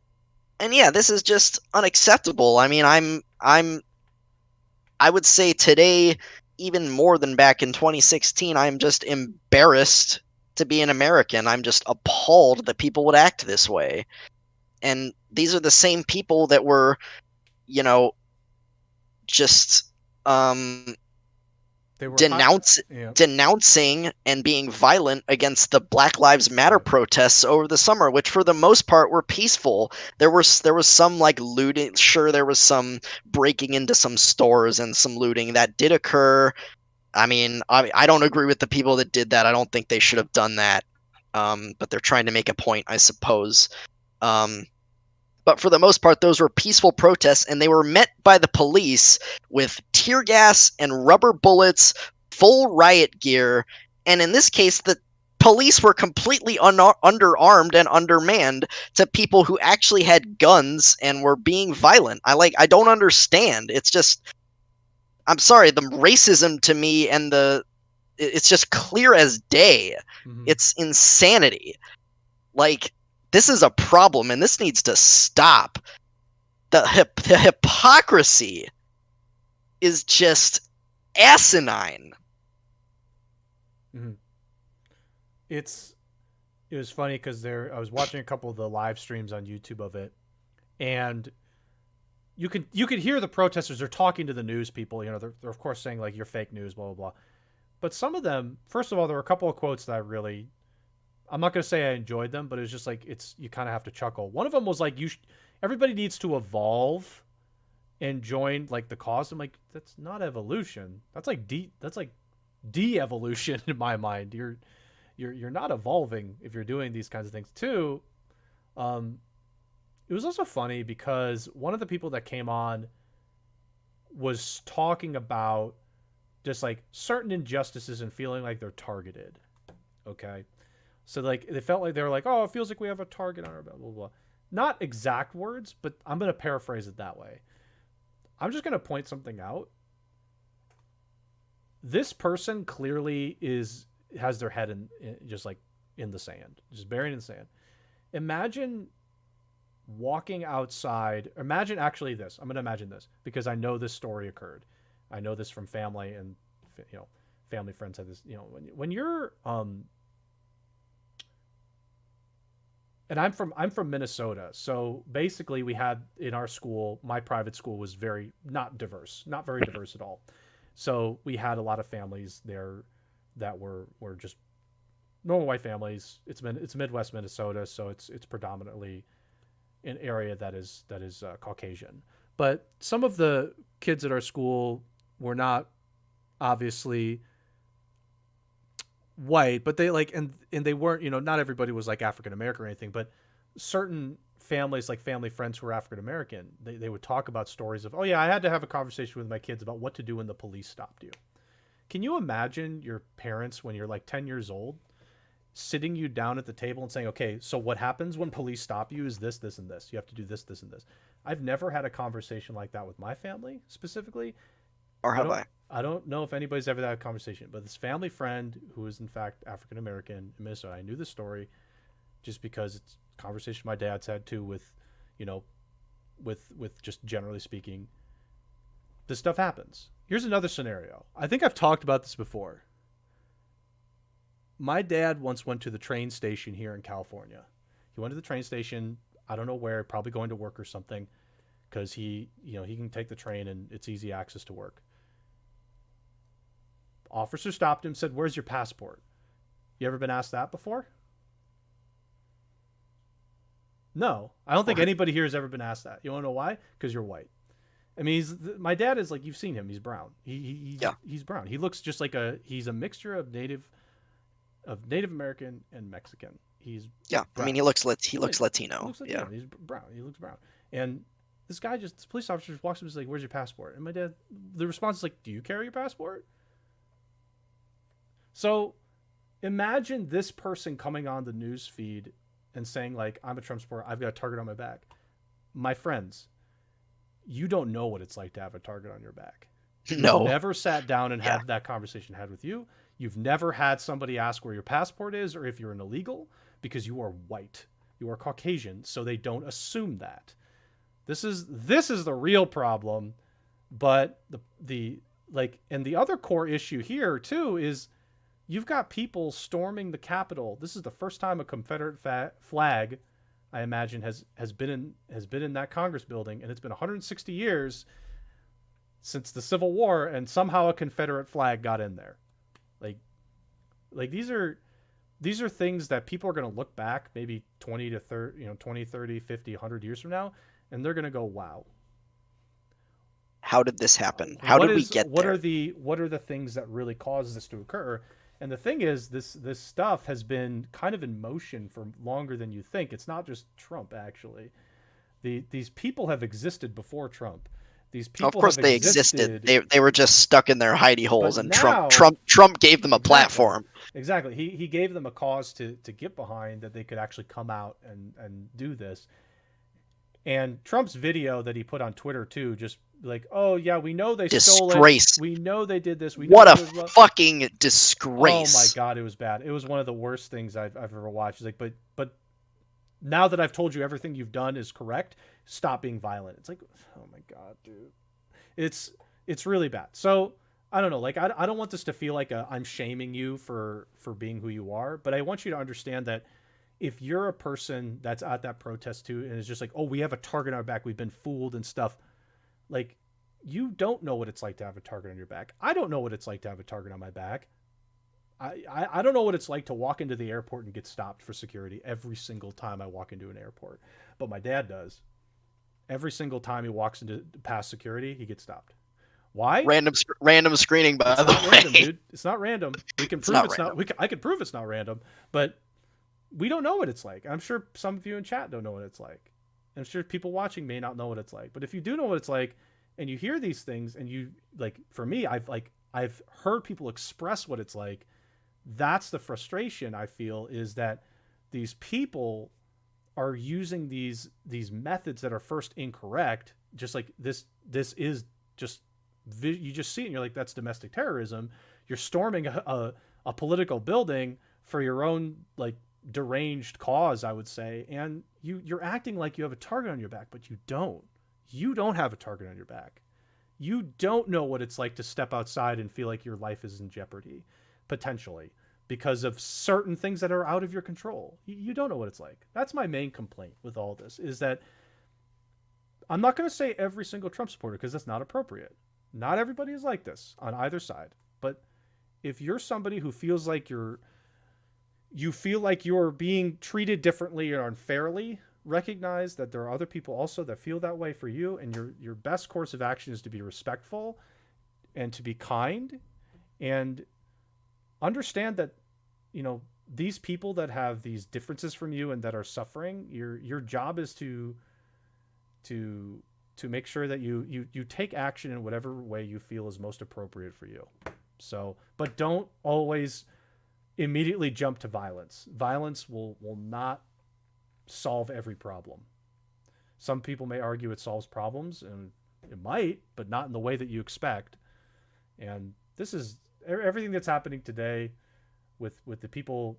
and yeah, this is just unacceptable. I mean, I would say today, even more than back in 2016, I'm just embarrassed to be an American. I'm just appalled that people would act this way. And these are the same people that were, you know, just um, They were hot. denounce Yeah. denouncing and being violent against the Black Lives Matter Right. protests over the summer, which for the most part were peaceful. There was some like looting, sure, there was some breaking into some stores and some looting that did occur. I mean, I don't agree with the people that did that. I don't think they should have done that. But they're trying to make a point, I suppose. Um, but for the most part, those were peaceful protests, and they were met by the police with tear gas and rubber bullets, full riot gear. And in this case, the police were completely underarmed and undermanned to people who actually had guns and were being violent. I don't understand. It's just, I'm sorry, the racism to me and it's just clear as day. Mm-hmm. It's insanity. Like, this is a problem, and this needs to stop. The hypocrisy is just asinine. Mm-hmm. It's it was funny because there I was watching a couple of the live streams on YouTube of it, and you could hear the protesters. They're talking to the news people. They're of course saying like you're fake news, blah blah blah. But some of them, first of all, there were a couple of quotes that I really, I'm not going to say I enjoyed them, but it was just like you kind of have to chuckle. One of them was like everybody needs to evolve and join like the cause. I'm like, that's not evolution. That's like de-evolution in my mind. You're not evolving if you're doing these kinds of things. Too, um, it was also funny because one of the people that came on was talking about just like certain injustices and feeling like they're targeted. Okay. So like they felt like they were like, oh, it feels like we have a target on our belt, blah, blah, blah. Not exact words, but I'm gonna paraphrase it that way. I'm just gonna point something out. This person clearly has their head in just like in the sand, just buried in the sand. Imagine walking outside. Imagine actually this. I'm gonna imagine this because I know this story occurred. I know this from family and you know family friends have this. When you're and I'm from Minnesota. So basically we had in our school, my private school was very not diverse, not very diverse at all. So we had a lot of families there that were just normal white families. It's Midwest Minnesota, so it's predominantly an area that is Caucasian. But some of the kids at our school were not obviously white, but they like and they weren't, not everybody was like African American or anything, but certain families, like family friends who were African American, they would talk about stories of, oh yeah, I had to have a conversation with my kids about what to do when the police stopped you. Can you imagine your parents when you're like 10 years old sitting you down at the table and saying, okay, so what happens when police stop you is this, this, and this. You have to do this, this, and this. I've never had a conversation like that with my family specifically. Or I have don't I? I don't know if anybody's ever had a conversation, but this family friend who is in fact African American in Minnesota, I knew the story just because it's a conversation my dad's had too with, you know, with just generally speaking, this stuff happens. Here's another scenario. I think I've talked about this before. My dad once went to the train station here in California. He went to the train station, I don't know where, probably going to work or something, because he can take the train and it's easy access to work. Officer stopped him, said, "Where's your passport?" You ever been asked that before? No, I don't think anybody here has ever been asked that. You want to know why? Because you're white. I mean, my dad is like, you've seen him. He's brown. Yeah, He's brown. He looks just like he's a mixture of Native American and Mexican. He's yeah. I mean, brown. he Like, looks he Latino. looks Latino. Yeah. He's brown. He looks brown. And this police officer just walks up and is like, "Where's your passport?" And my dad, the response is like, "Do you carry your passport?" So imagine this person coming on the news feed and saying like, "I'm a Trump supporter. I've got a target on my back." My friends, you don't know what it's like to have a target on your back. You've No. never sat down and Yeah. had that conversation had with you. You've never had somebody ask where your passport is or if you're an illegal because you are white. You are Caucasian, so they don't assume that. This is the real problem, but the like and the other core issue here too is you've got people storming the Capitol. This is the first time a Confederate flag, I imagine, has been in that Congress building, and it's been 160 years since the Civil War, and somehow a Confederate flag got in there. Like, like these are things that people are going to look back maybe 20 to 30, 20, 30, 50, 100 years from now, and they're going to go, "Wow, How did this happen? How what did we is get there? what are the things that really caused this to occur?" And the thing is, this stuff has been kind of in motion for longer than you think. It's not just Trump, actually. These people have existed before Trump. These Of people course have they existed. existed, They were just stuck in their hidey holes, but and now, Trump gave them a exactly, platform. exactly. He gave them a cause to get behind that they could actually come out and do this. And Trump's video that he put on Twitter too, just like, "Oh yeah, we know they stole it. Disgrace. We know they did this. We know What blah a blah blah." fucking Oh my disgrace. god, it was bad. It was one of the worst things I've ever watched. It's like, but now that I've told you everything you've done is correct, stop being violent. It's like, oh my god, dude. It's it's really bad. So I don't know. Like I don't want this to feel like I'm shaming you for being who you are, but I want you to understand that if you're a person that's at that protest too and is just like, "Oh, we have a target on our back. We've been fooled and stuff." Like, you don't know what it's like to have a target on your back. I don't know what it's like to have a target on my back. I don't know what it's like to walk into the airport and get stopped for security every single time I walk into an airport. But my dad does. Every single time he walks into past security, he gets stopped. Why? Random screening, by It's the not random, way. dude. It's not random. We can It's prove not it's not. random. I can prove it's not random, but we don't know what it's like. I'm sure some of you in chat don't know what it's like. I'm sure people watching may not know what it's like. But if you do know what it's like, and you hear these things, and you like, for me, I've heard people express what it's like. That's the frustration I feel, is that these people are using these methods that are first incorrect. Just like this is just, you just see it and you're like, that's domestic terrorism. You're storming a political building for your own like deranged cause, I would say, and you're acting like you have a target on your back, but you don't have a target on your back. You don't know what it's like to step outside and feel like your life is in jeopardy, potentially, because of certain things that are out of your control. You don't know what it's like. That's my main complaint with all this, is that I'm not going to say every single Trump supporter, because that's not appropriate. Not everybody is like this on either side. But if you're somebody who feels like you're being treated differently or unfairly, recognize that there are other people also that feel that way for you, and your best course of action is to be respectful and to be kind, and understand that, these people that have these differences from you and that are suffering, your job is to to make sure that you take action in whatever way you feel is most appropriate for you. So, but don't always immediately jump to violence. Violence will not solve every problem. Some people may argue it solves problems, and it might, but not in the way that you expect. And this is everything that's happening today with the people,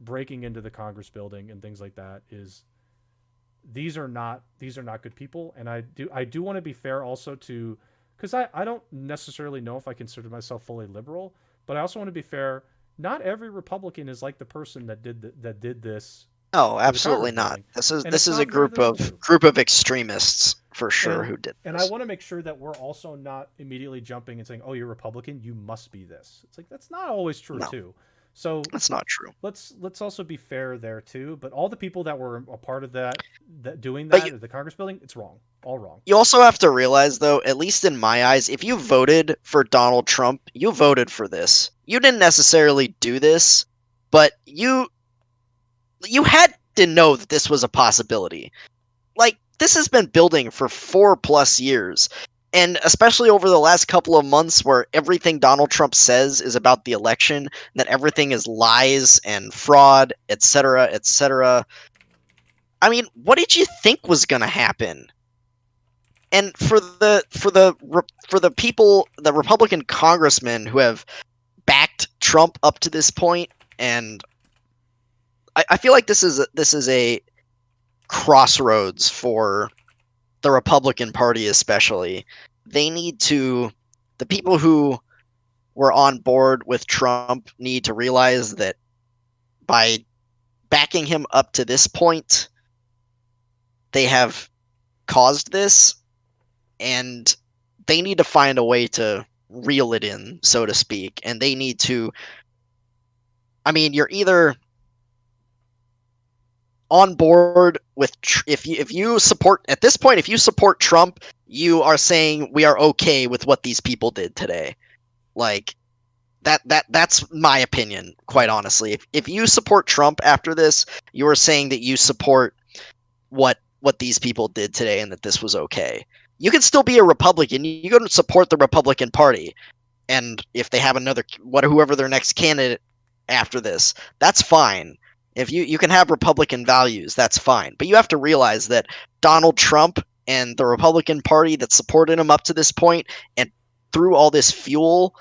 breaking into the Congress building and things like that. Is these are not good people, and I do want to be fair also to, because I don't necessarily know if I consider myself fully liberal, but I also want to be fair. Not every Republican is like the person that did this Oh, to the Congress absolutely not. building, This is and this it's is a not fair to group them of too. extremists for sure and who did and I this. want to make sure that we're also not immediately jumping and saying, "Oh, you're Republican, you must be this." It's like that's not always true No, too. So that's not true. let's also be fair there too. But all the people that were a part of that doing But that at the Congress building, it's wrong, all wrong. you also have to realize, though, at least in my eyes, if you voted for Donald Trump, you voted for this. You didn't necessarily do this, but you had to know that this was a possibility. Like, this has been building for 4+ years. And especially over the last couple of months, where everything Donald Trump says is about the election, that everything is lies and fraud, etc., etc. I mean, what did you think was going to happen? And for the people, the Republican congressmen who have backed Trump up to this point, and I feel like this is a crossroads for the Republican Party, especially. They need to, the people who were on board with Trump need to realize that by backing him up to this point, they have caused this, and they need to find a way to reel it in, so to speak. And they need to, I mean, you're either on board with if you support at this point, if you support Trump, you are saying we are okay with what these people did today. Like that's my opinion, quite Right. honestly. If you support Trump after this, you are saying that you support what these people did today and that this was okay. You can still be a Republican. You can support the Republican Party, and if they have another whoever their next candidate after this, that's fine. If you can have Republican values, that's fine. But you have to realize that Donald Trump and the Republican Party that supported him up to this point and threw all this fuel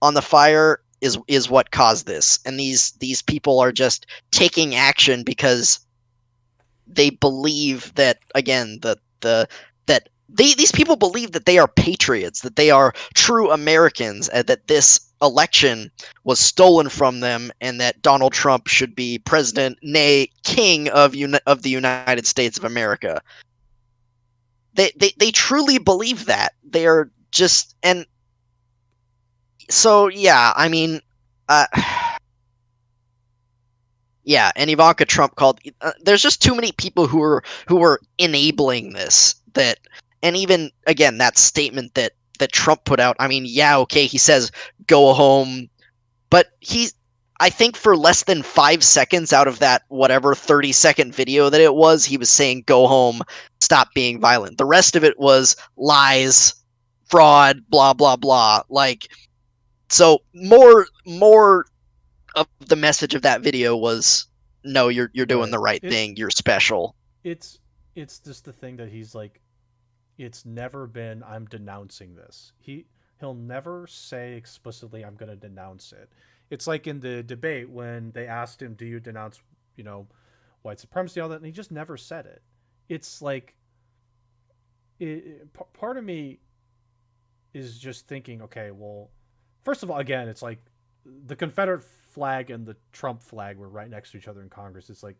on the fire is what caused this. And these people are just taking action because they believe that, again, that these people believe that they are patriots, that they are true Americans, and that this election was stolen from them, and that Donald Trump should be president, nay, king of the United States of America. They truly believe that. They are just, and so yeah, I mean, uh, yeah, and Ivanka Trump called. There's just too many people who are enabling this. That, and even again, that statement that Trump put out. I mean, yeah, okay, he says go home, but I think for less than 5 seconds out of that whatever 30-second video that it was, he was saying go home, stop being violent. The rest of it was lies, fraud, blah blah blah. Like, so more of the message of that video was, no, you're doing Right. the right It's thing, you're special. it's it's just the thing that he's like, it's never been I'm denouncing this. He'll never say explicitly I'm going to denounce it. It's like in the debate when they asked him, "Do you denounce, you know, white supremacy, all that?" And he just never said it. It's like part of me is just thinking, okay, well, first of all, again, it's like the Confederate flag and the Trump flag were right next to each other in Congress. It's like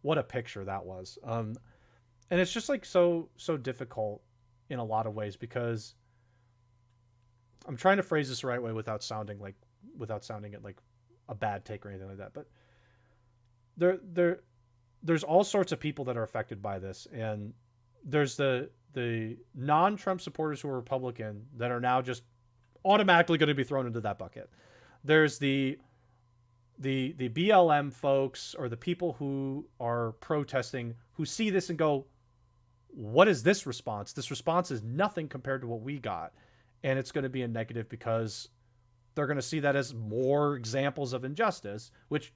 what a picture that was. And it's just like so difficult in a lot of ways because I'm trying to phrase this the right way without sounding it like a bad take or anything like that. But there's all sorts of people that are affected by this, and there's the non-Trump supporters who are Republican that are now just automatically going to be thrown into that bucket. There's the BLM folks or the people who are protesting who see this and go, "What is this response? This response is nothing compared to what we got." and it's going to be a negative because they're going to see that as more examples of injustice, which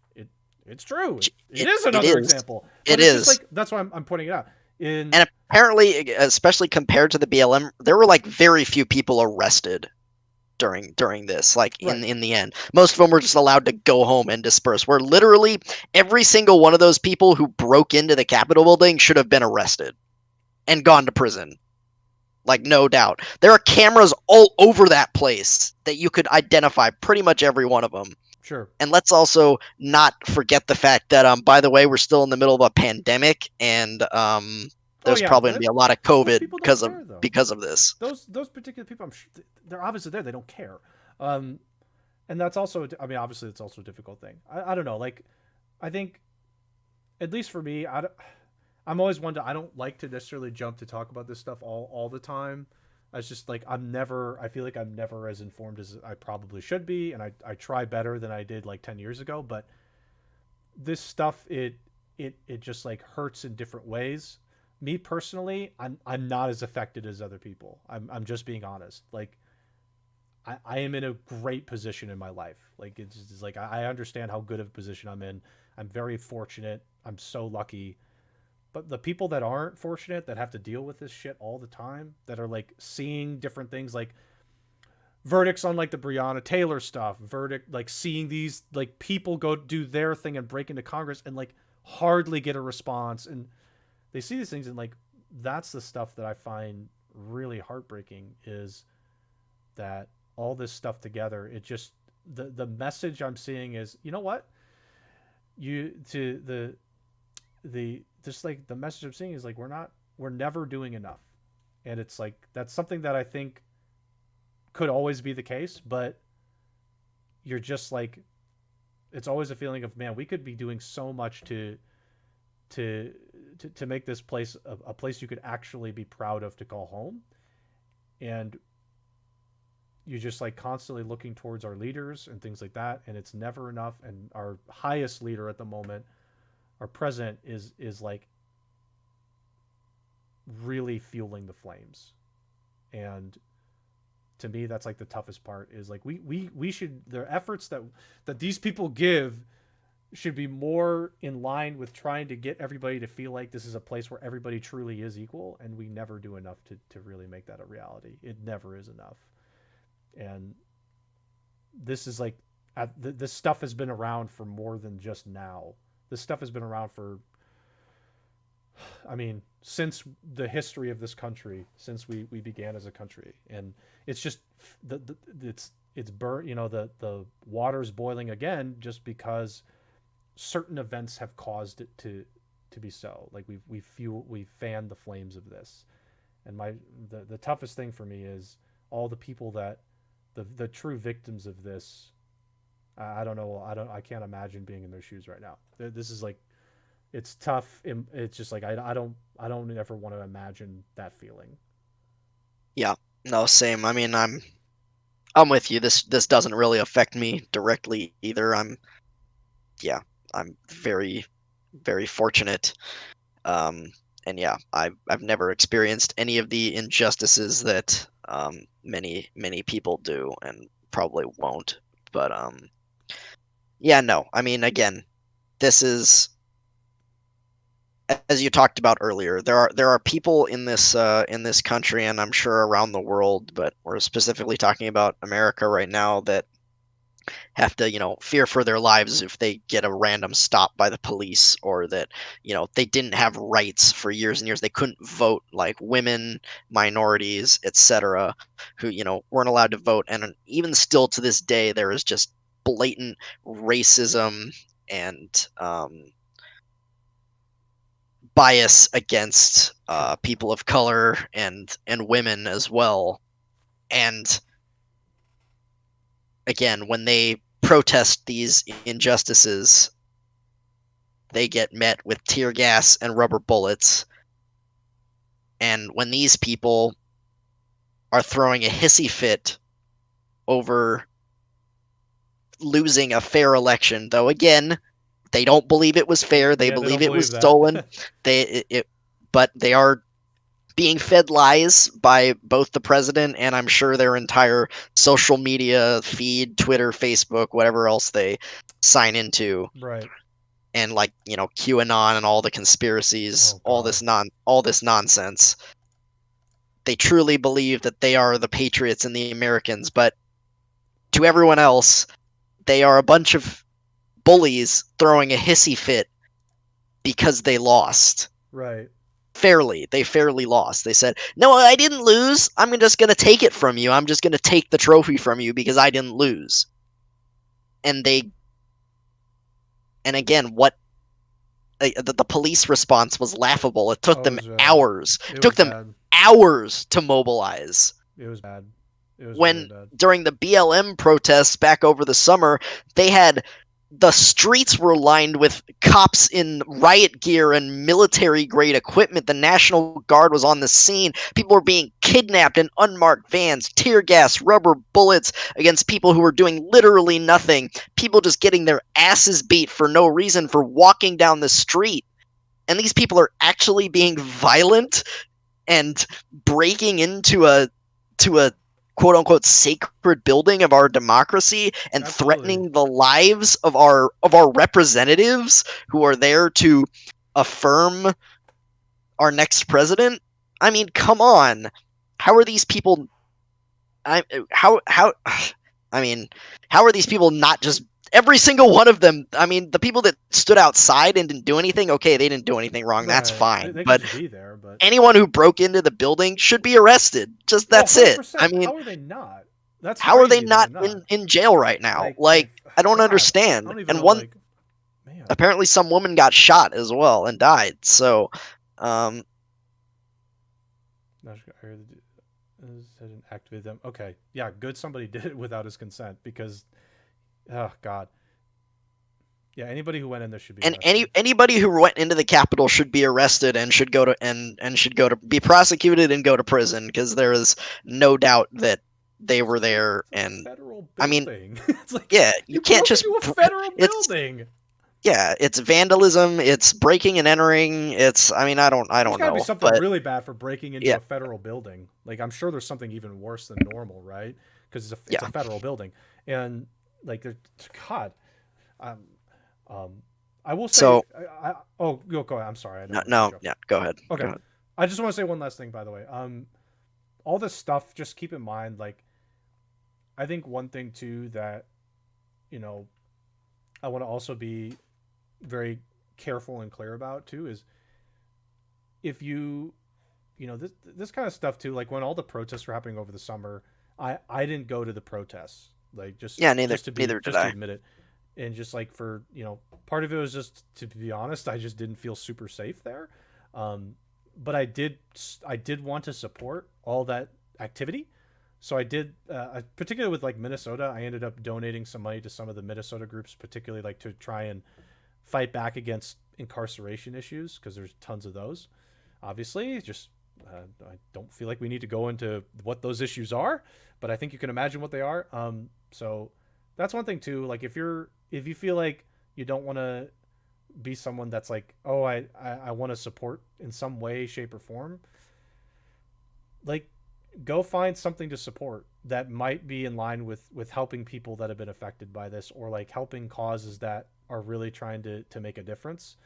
it's true. It It is it another is. example, but It it's just is. like that's why I'm pointing it out. In And apparently, especially compared to the BLM, there were like very few people arrested during this. Like right, in the end, most of them were just allowed to go home and disperse. Where literally every single one of those people who broke into the Capitol building should have been arrested and gone to prison. Like, no doubt. There are cameras all over that place that you could identify pretty much every one of them. sure. And let's also not forget the fact that, by the way, we're still in the middle of a pandemic, and Oh there's yeah, probably going to be a lot of those COVID people don't care though. because of this. Those particular people, they're obviously there. They don't care, um, and that's also. I mean, obviously, it's also a difficult thing. I don't know. Like, I think, at least for me, I'm always one to. I don't like to necessarily jump to talk about this stuff all the time. It's just like I'm never. I feel like I'm never as informed as I probably should be, and I try better than I did like 10 years ago. But this stuff, it just like hurts in different ways. Me personally, I'm not as affected as other people. I'm just being honest. Like I am in a great position in my life. Like it's like I understand how good of a position I'm in. I'm very fortunate. I'm so lucky. But the people that aren't fortunate, that have to deal with this shit all the time, that are like seeing different things, like verdicts on like the Breonna Taylor stuff, verdict like seeing these like people go do their thing and break into Congress and like hardly get a response, and they see these things, and like that's the stuff that I find really heartbreaking, is that all this stuff together, it just the message I'm seeing is, you know what, you to the just like the message I'm seeing is like we're never doing enough, and it's like that's something that I think could always be the case, but you're just like it's always a feeling of, man, we could be doing so much to to make this place a place you could actually be proud of to call home, and you're just like constantly looking towards our leaders and things like that, and it's never enough. And our highest leader at the moment, our president, is like really fueling the flames, and to me that's like the toughest part, is like we should, the efforts that these people give should be more in line with trying to get everybody to feel like this is a place where everybody truly is equal, and we never do enough to really make that a reality. It never is enough. And this is like this stuff has been around for more than just now. This stuff has been around for, I mean, since the history of this country, since we began as a country, and it's just it's burnt. You know, the water's boiling again just because certain events have caused it to be so. Like we fanned the flames of this, and the toughest thing for me is all the people that the true victims of this. I don't know. I can't imagine being in their shoes right now. This is like it's tough. It's just like I don't ever want to imagine that feeling. Yeah, no, same. I mean, I'm with you. This doesn't really affect me directly either. Yeah, I'm very fortunate. Um, and yeah, I've never experienced any of the injustices that many people do, and probably won't. But yeah, no. I mean, again, this is, as you talked about earlier. There are people in this country, and I'm sure around the world, but we're specifically talking about America right now, that have to, fear for their lives if they get a random stop by the police, or that, they didn't have rights for years and years. They couldn't vote, like women, minorities, etc., who, weren't allowed to vote. And even still to this day, there is just blatant racism and bias against Sure. people of color and women as well. And again, when they protest these injustices, they get met with tear gas and rubber bullets. And when these people are throwing a hissy fit over losing a fair election, though again, they don't believe it was fair, they Yeah, they believe don't it was believe that. stolen. They it, but they are being fed lies by both the president and I'm sure their entire social media feed, Twitter, Facebook, whatever else they sign into, Right. and like QAnon and all the conspiracies, Oh God. all this nonsense. They truly believe that they are the patriots and the Americans, but to everyone else, they are a bunch of bullies throwing a hissy fit because they lost. Right. They fairly lost. They said, "No, I didn't lose. I'm just going to take it from you. I'm just going to take the trophy from you because I didn't lose." And they and again, what the police response was laughable. It took Oh, it them was bad. hours. It It was took them bad. hours to mobilize. It was bad. It was really When bad. during the BLM protests back over the summer, they had the streets were lined with cops in riot gear and military grade equipment. The National Guard was on the scene. People were being kidnapped in unmarked vans, tear gas, rubber bullets against people who were doing literally nothing. People just getting their asses beat for no reason for walking down the street. And these people are actually being violent and breaking into a quote unquote sacred building of our democracy and Absolutely. threatening the lives of our representatives who are there to affirm our next president. I mean, come on. How are these people I how I mean, how are these people not just every single one of them? I mean, the people that stood outside and didn't do anything, okay, they didn't do anything wrong. That's Right. fine. They could But just be there, but anyone who broke into the building should be arrested. Just oh, that's it. I 100%. mean, How are they not? That's how are they crazy that they're not not. in jail right now? Like, Like, I don't God, I understand. don't even And know. one Like, man, apparently some woman got shot as well and died. So, um, I didn't activate them. Okay, yeah, good. Somebody did it without his consent because, oh God, yeah. Anybody who went in there should be and arrested. anybody who went into the Capitol should be arrested and should go to and should go to be prosecuted and go to prison because there is no doubt that they were there. It's a And federal I mean, building. It's like yeah, you you can't broke just into a federal it's building. yeah, it's vandalism, it's breaking and entering. It's I mean, I There's don't got to be know, something but really bad for breaking into yeah, a federal building. Like I'm sure there's something even worse than normal, right? Because it's a yeah. federal building, and like God, um, um, I will say, So oh, go ahead. I'm sorry, I didn't no, want to cut no, you off. yeah, go ahead. Go Okay, ahead. I just want to say one last thing, by the way. All this stuff, just keep in mind, like I think one thing too that you know I want to also be very careful and clear about too is if this kind of stuff too, like when all the protests were happening over the summer, I didn't go to the protests, like Yeah, neither neither did just to I. admit it, and just like for part of it was just to be honest, I just didn't feel super safe there, um, but I did want to support all that activity, so I did, particularly with like Minnesota, I ended up donating some money to some of the Minnesota groups, particularly like to try and fight back against incarceration issues because there's tons of those. Obviously, just I don't feel like we need to go into what those issues are, but I think you can imagine what they are. So that's one thing too. Like if you feel like you don't want to be someone that's like, oh, I want to support in some way, shape, or form. Like, go find something to support that might be in line with helping people that have been affected by this, or like helping causes that are really trying to make a difference.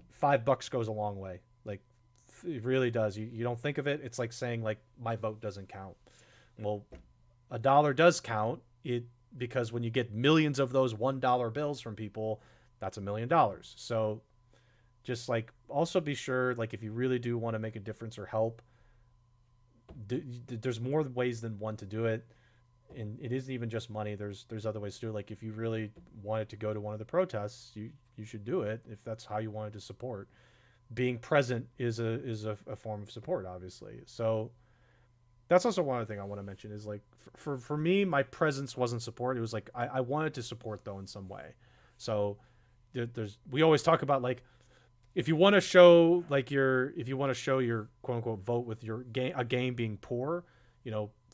$5 goes a long way. Like it really does. You don't think of it. It's like saying like my vote doesn't count. Well, a dollar does count. It because when you get millions of those $1 bills from people, that's $1 million. So just like also be sure like if you really do want to make a difference or help, there's more ways than one to do it, and it isn't even just money. There's other ways to do it. Like if you really wanted to go to one of the protests, you should do it if that's how you wanted to support. Being present is a form of support, obviously. So that's also one other thing I want to mention is like for me, my presence wasn't support. It was like I wanted to support though in some way. So there's we always talk about like if you want to show like your if you want to show your quote unquote vote with your game a game being poor,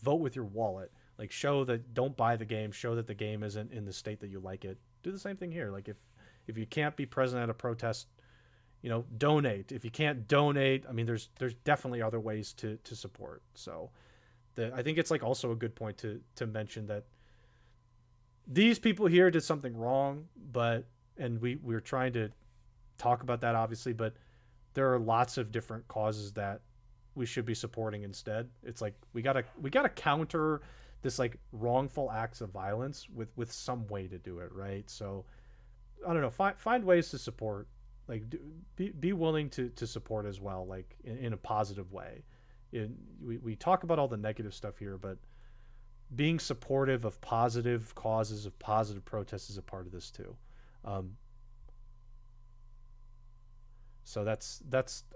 vote with your wallet. Like show that don't buy the game, show that the game isn't in the state that you like it. Do the same thing here. Like if you can't be present at a protest, donate. If you can't donate, I mean, there's definitely other ways to support. So I think it's like also a good point to mention that these people here did something wrong, but and we're trying to talk about that obviously, but there are lots of different causes that we should be supporting instead. It's like we gotta counter this like wrongful acts of violence with some way to do it, right? So I don't know, find ways to support, like be willing to support as well, like in a positive way. We talk about all the negative stuff here, but being supportive of positive causes, of positive protests is a part of this too. Um, so that's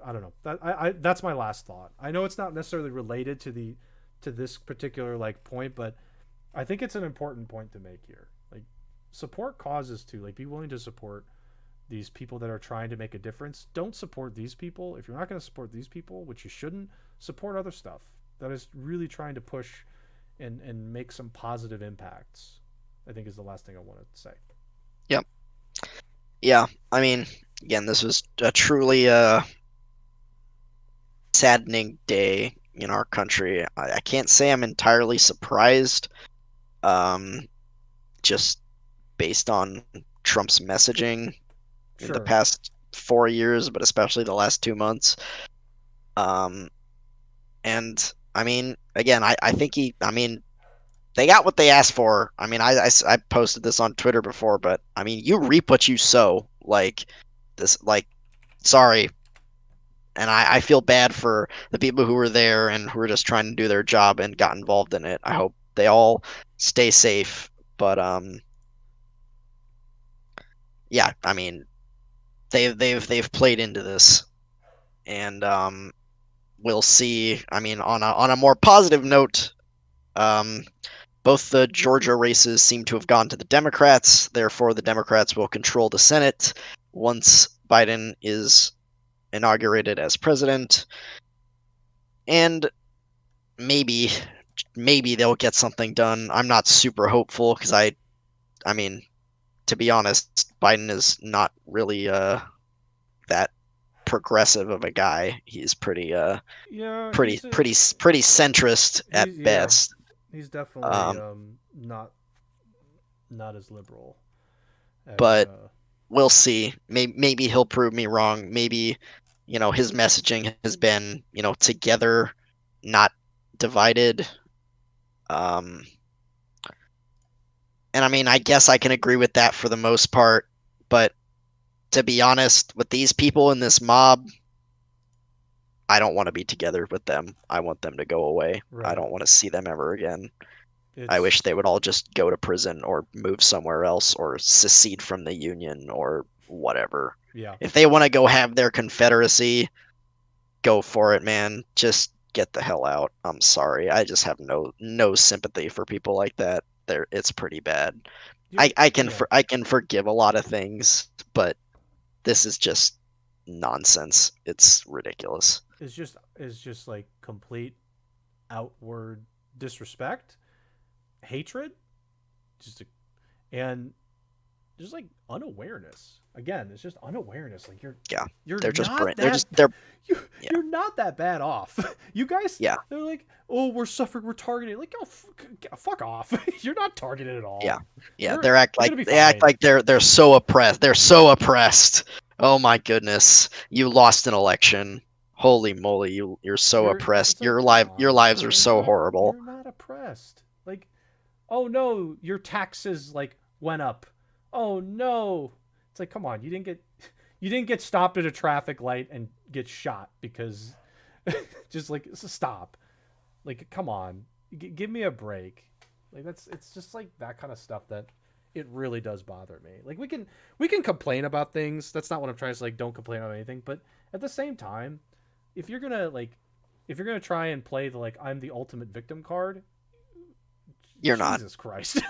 I don't know, that's my last thought. I know it's not necessarily related to this particular like point, but I think it's an important point to make here. Like support causes too. Like be willing to support these people that are trying to make a difference. Don't support these people. If you're not going to support these people, which you shouldn't, support other stuff that is really trying to push and make some positive impacts. I think is the last thing I wanted to say. Yep. Yeah. I mean, again, this was a truly saddening day in our country. I can't say I'm entirely surprised, um, just based on Trump's messaging in the Sure. past 4 years, but especially the last 2 months. Um, and I mean, again, I think I mean, they got what they asked for. I mean, I posted this on Twitter before, but I mean, you reap what you sow. Like, this, like, sorry. And I feel bad for the people who were there and who were just trying to do their job and got involved in it. I hope they all stay safe. But yeah, I mean, they've played into this, and we'll see. I mean, on a more positive note, um, both the Georgia races seem to have gone to the Democrats. Therefore, the Democrats will control the Senate once Biden is inaugurated as president, and maybe maybe they'll get something done. I'm not super hopeful because I mean, to be honest, Biden is not really that progressive of a guy. He's Yeah, pretty centrist at yeah, best. he's definitely Um, not as liberal as but we'll see. Maybe he'll prove me wrong. Maybe his messaging has been together, not divided. Um, and I mean, I guess I can agree with that for the most part. But to be honest, with these people in this mob, I don't want to be together with them. I want them to go away. I right. don't want to see them ever again. I wish It's they would all just go to prison or move somewhere else or secede from the union or whatever. yeah. If they want to go have their confederacy, go for it, man. Just get the hell out. I'm sorry. I just have no sympathy for people like that. It's pretty bad. Yeah. I can forgive a lot of things, but this is just nonsense. It's ridiculous. Is just like complete outward disrespect, hatred, just a, and just like unawareness. Again, it's just unawareness. Like Yeah, you're they're just not they're that just they're you yeah you're not that bad off. You guys, yeah they're like, oh, we're suffering, we're targeted. Like, oh, fuck off. You're not targeted at yeah all. yeah. You're you're gonna be They act fine. like they're so oppressed. They're so oppressed. Oh my goodness, you lost an election. Holy moly, you're so It's oppressed. like, come Your on, lives are you're so not horrible. you're not oppressed. Like, oh no, your taxes like went up. Oh no. It's like, come on, you didn't get stopped at a traffic light and get shot because just like stop. Like, come on. Give me a break. Like it's just like that kind of stuff that it really does bother me. Like we can complain about things. That's not what I'm trying to say. Like, don't complain about anything, but at the same time, if you're gonna like if you're gonna try and play the like I'm the ultimate victim card, You're not. Jesus Christ,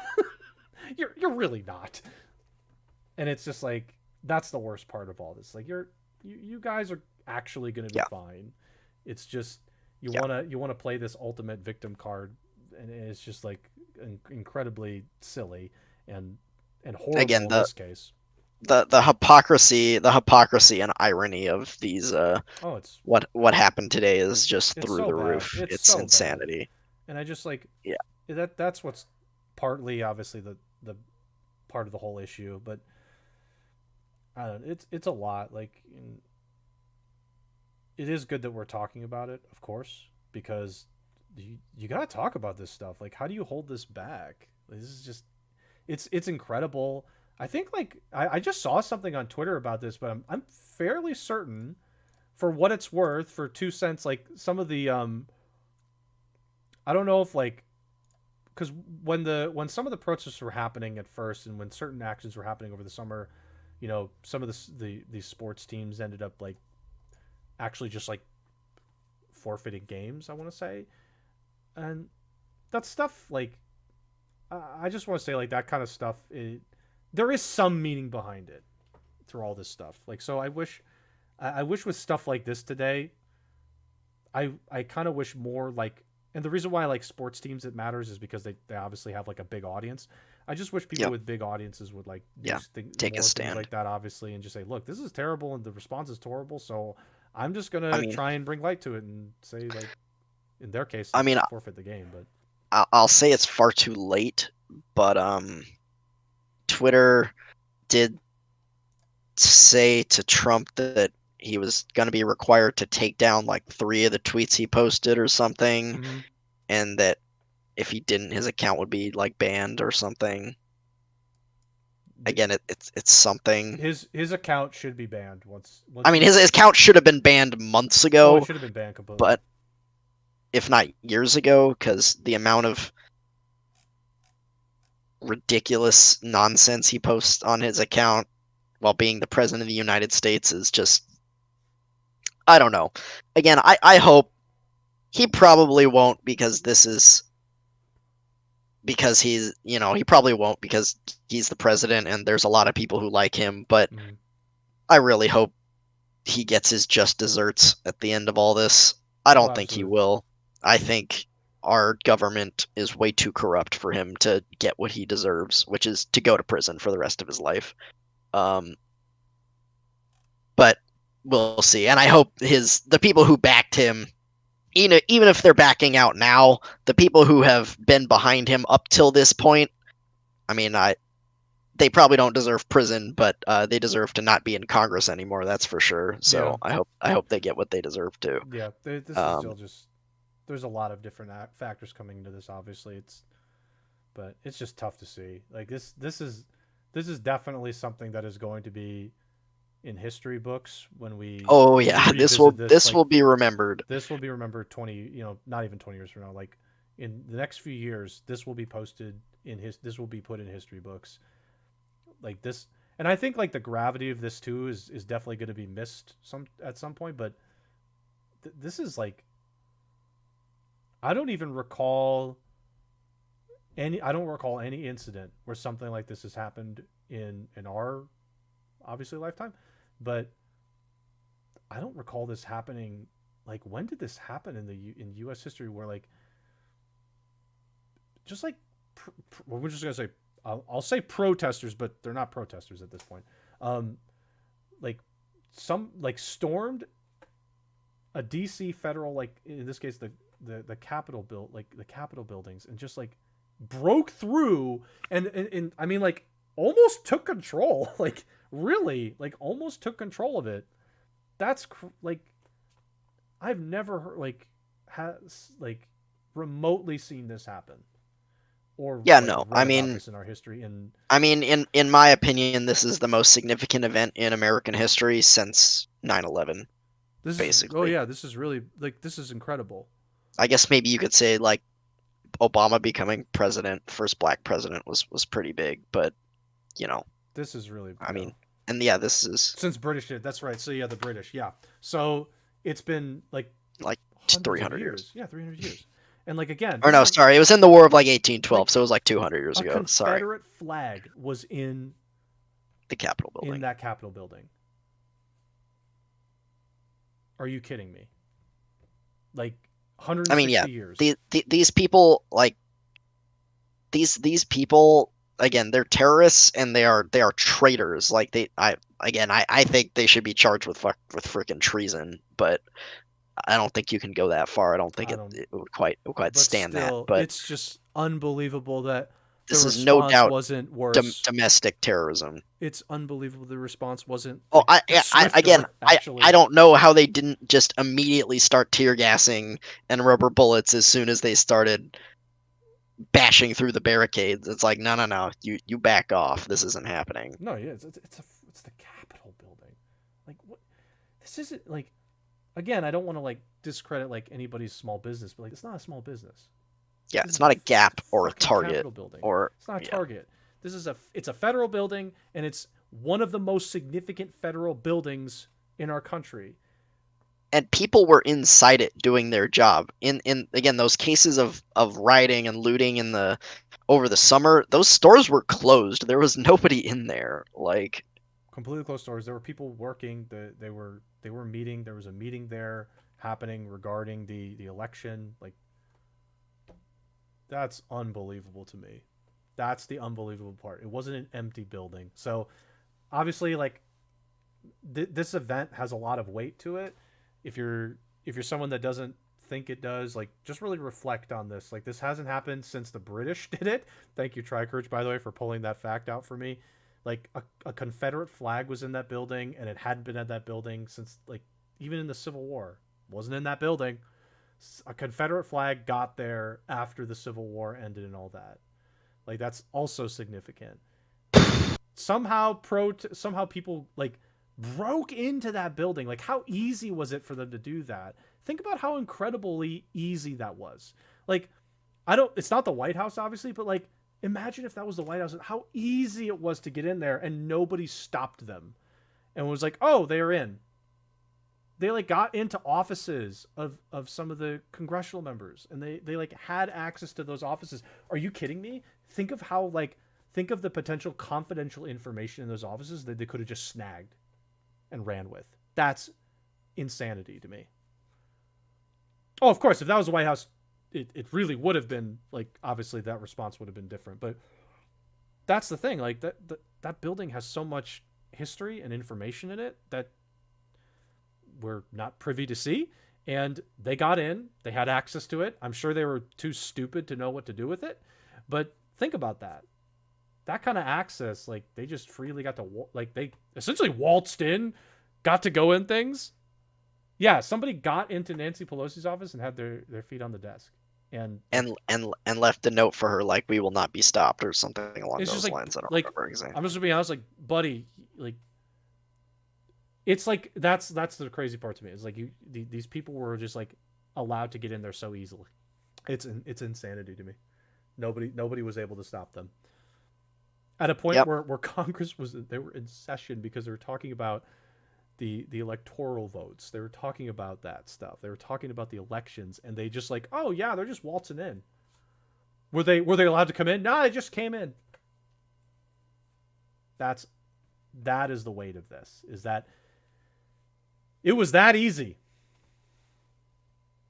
you're really not. And it's just like that's the worst part of all this. Like you guys are actually gonna be Yeah fine. It's just you yeah. wanna play this ultimate victim card, and it's just like incredibly silly and horrible Again, in this case. the hypocrisy and irony of these Oh, it's what happened today is just it's through so the bad. roof. It's It's so bad. insanity. And I just like Yeah. that's what's partly obviously the part of the whole issue, but I don't know, it's a lot. Like it is good that we're talking about it, of course, because you got to talk about this stuff. Like how do you hold this back? Like, this is just it's incredible. I think like I just saw something on Twitter about this, but I'm fairly certain for what it's worth for 2 cents like some of the I don't know if like because when some of the protests were happening at first and when certain actions were happening over the summer, some of these sports teams ended up like actually just like forfeiting games, I want to say. And that stuff like I just want to say like that kind of stuff there is some meaning behind it through all this stuff. Like so I wish with stuff like this today, I kind of wish more like, and the reason why I like sports teams it matters is because they obviously have like a big audience. I just wish people Yep. with big audiences would like do Yeah. Take a more things stand. like that, obviously, and just say, look, this is terrible and the response is horrible. So I'm just I gonna mean, try and bring light to it and say like, in their case, I like mean, forfeit the game. But I'll say it's far too late, but Twitter did say to Trump that he was going to be required to take down like 3 of the tweets he posted or something, mm-hmm. and that if he didn't, his account would be like banned or something. Again, it's something. His account should be banned I once mean, he. his account should have been banned months Oh, it ago, should have been banned completely. but if not years ago, because the amount of ridiculous nonsense he posts on his account while being the president of the United States is just, I don't know. Again, I hope he probably won't because he probably won't because he's the president and there's a lot of people who like him, but Mm. I really hope he gets his just desserts at the end of all this. I Oh, don't think he absolutely. will. I think our government is way too corrupt for him to get what he deserves, which is to go to prison for the rest of his life. Um, but we'll see. And I hope the people who backed him, even if they're backing out now, the people who have been behind him up till this point, I mean, they probably don't deserve prison, but they deserve to not be in Congress anymore. That's for sure. Yeah, So I hope they get what they deserve to. yeah. This is Um, still just there's a lot of different factors coming into this. Obviously, but it's just tough to see. Like this is definitely something that is going to be in history books when oh we yeah, this revisit will this. this Like will be remembered. this will be remembered 20, not even 20 years from now. Like in the next few years, this will be posted this will be put in history books. Like this, and I think like the gravity of this too is definitely going to be missed at some point. But this is like I don't even recall I don't recall any incident where something like this has happened in our obviously lifetime, but I don't recall this happening. Like when did this happen in U.S. history where like just like well, we're just gonna say I'll say protesters, but they're not protesters at this point. Um, like some like stormed a DC federal like in this case the Capitol built like the Capitol buildings and just like broke through and I mean like almost took control like really like almost took control of it. That's like I've never heard like has like remotely seen this happen or Yeah, like no, read about this in our history and in my opinion, this is the most significant event in American history since 9/11, this is oh basically. yeah this is really like this is incredible. I guess maybe you could say like Obama becoming president, first black president was pretty big, but you know, This is really I yeah mean, and yeah, this is since British did. That's right. So yeah, the British. Yeah. So it's been like like hundreds of 300 years. years. Yeah, 300 years. And like again, Or this no, is sorry, it was in the War of like 1812, like so it was like 200 years a ago. Sorry, Confederate flag was the Capitol in building. that Capitol building. Are you kidding me? Like I mean, yeah, 160 years. these people like these people. again, they're terrorists and they are traitors. Like I think they should be charged with freaking treason, but I don't think you can go that far. I don't think I it, don't, it would quite but stand that. still, But it's just unbelievable that the this is no response doubt wasn't worse. domestic terrorism. It's unbelievable the response wasn't Oh, like I again, swifter. I Actually, don't know how they didn't just immediately start tear gassing and rubber bullets as soon as they started bashing through the barricades. It's like, no, no, no, you back off. This isn't happening. no, yeah, it's the Capitol building. Like what? This isn't like again. I don't want to like discredit like anybody's small business, but like it's not a small business. Yeah, This it's is the not a it's Gap the or a fucking Target Capitol building. or It's not a yeah. Target. This is a federal building, and it's one of the most significant federal buildings in our country. And people were inside it doing their job. In again those cases of rioting and looting in the over the summer, those stores were closed. There was nobody in there. Like Completely closed doors. There were people working. They were meeting. There was a meeting there happening regarding the election. Like that's unbelievable to me. That's the unbelievable part. It wasn't an empty building. So obviously, like this event has a lot of weight to it. If you're someone that doesn't think it does, like just really reflect on this. Like this hasn't happened since the British did it. Thank you, Tricourge, by the way, for pulling that fact out for me. Like a Confederate flag was in that building, and it hadn't been at that building since like even in the Civil War. It wasn't in that building. A Confederate flag got there after the Civil War ended and all that. Like that's also significant. And somehow people like broke into that building. Like how easy was it for them to do that? Think about how incredibly easy that was. Like I don't it's not the White House obviously, but like imagine if that was the White House, how easy it was to get in there and nobody stopped them and was like, "Oh, they're in." They like got into offices of some of the congressional members and they like had access to those offices. Are you kidding me? Think of the potential confidential information in those offices that they could have just snagged and ran with. That's insanity to me. Oh, of course, if that was the White House, it really would have been like obviously that response would have been different. But that's the thing. Like that building has so much history and information in it that we're not privy to see. And they got in, they had access to it. I'm sure they were too stupid to know what to do with it. But think about that. That kind of access, like they just freely got to, like they essentially waltzed in, got to go in things. Yeah, somebody got into Nancy Pelosi's office and had their feet on the desk. And like, and left a note for her like we will not be stopped or something along it's just those lines. I don't like, remember I'm just exactly. gonna be honest, like, buddy, like, it's like that's the crazy part to me. It's like these people were just like allowed to get in there so easily. It's insanity to me. Nobody was able to stop them. At a point Yep. where Congress was they were in session because they were talking about the electoral votes. They were talking about that stuff. They were talking about the elections, and they just like, oh yeah, they're just waltzing in. Were they allowed to come in? No, they just came in. That's that is the weight of this. Is that it was that easy,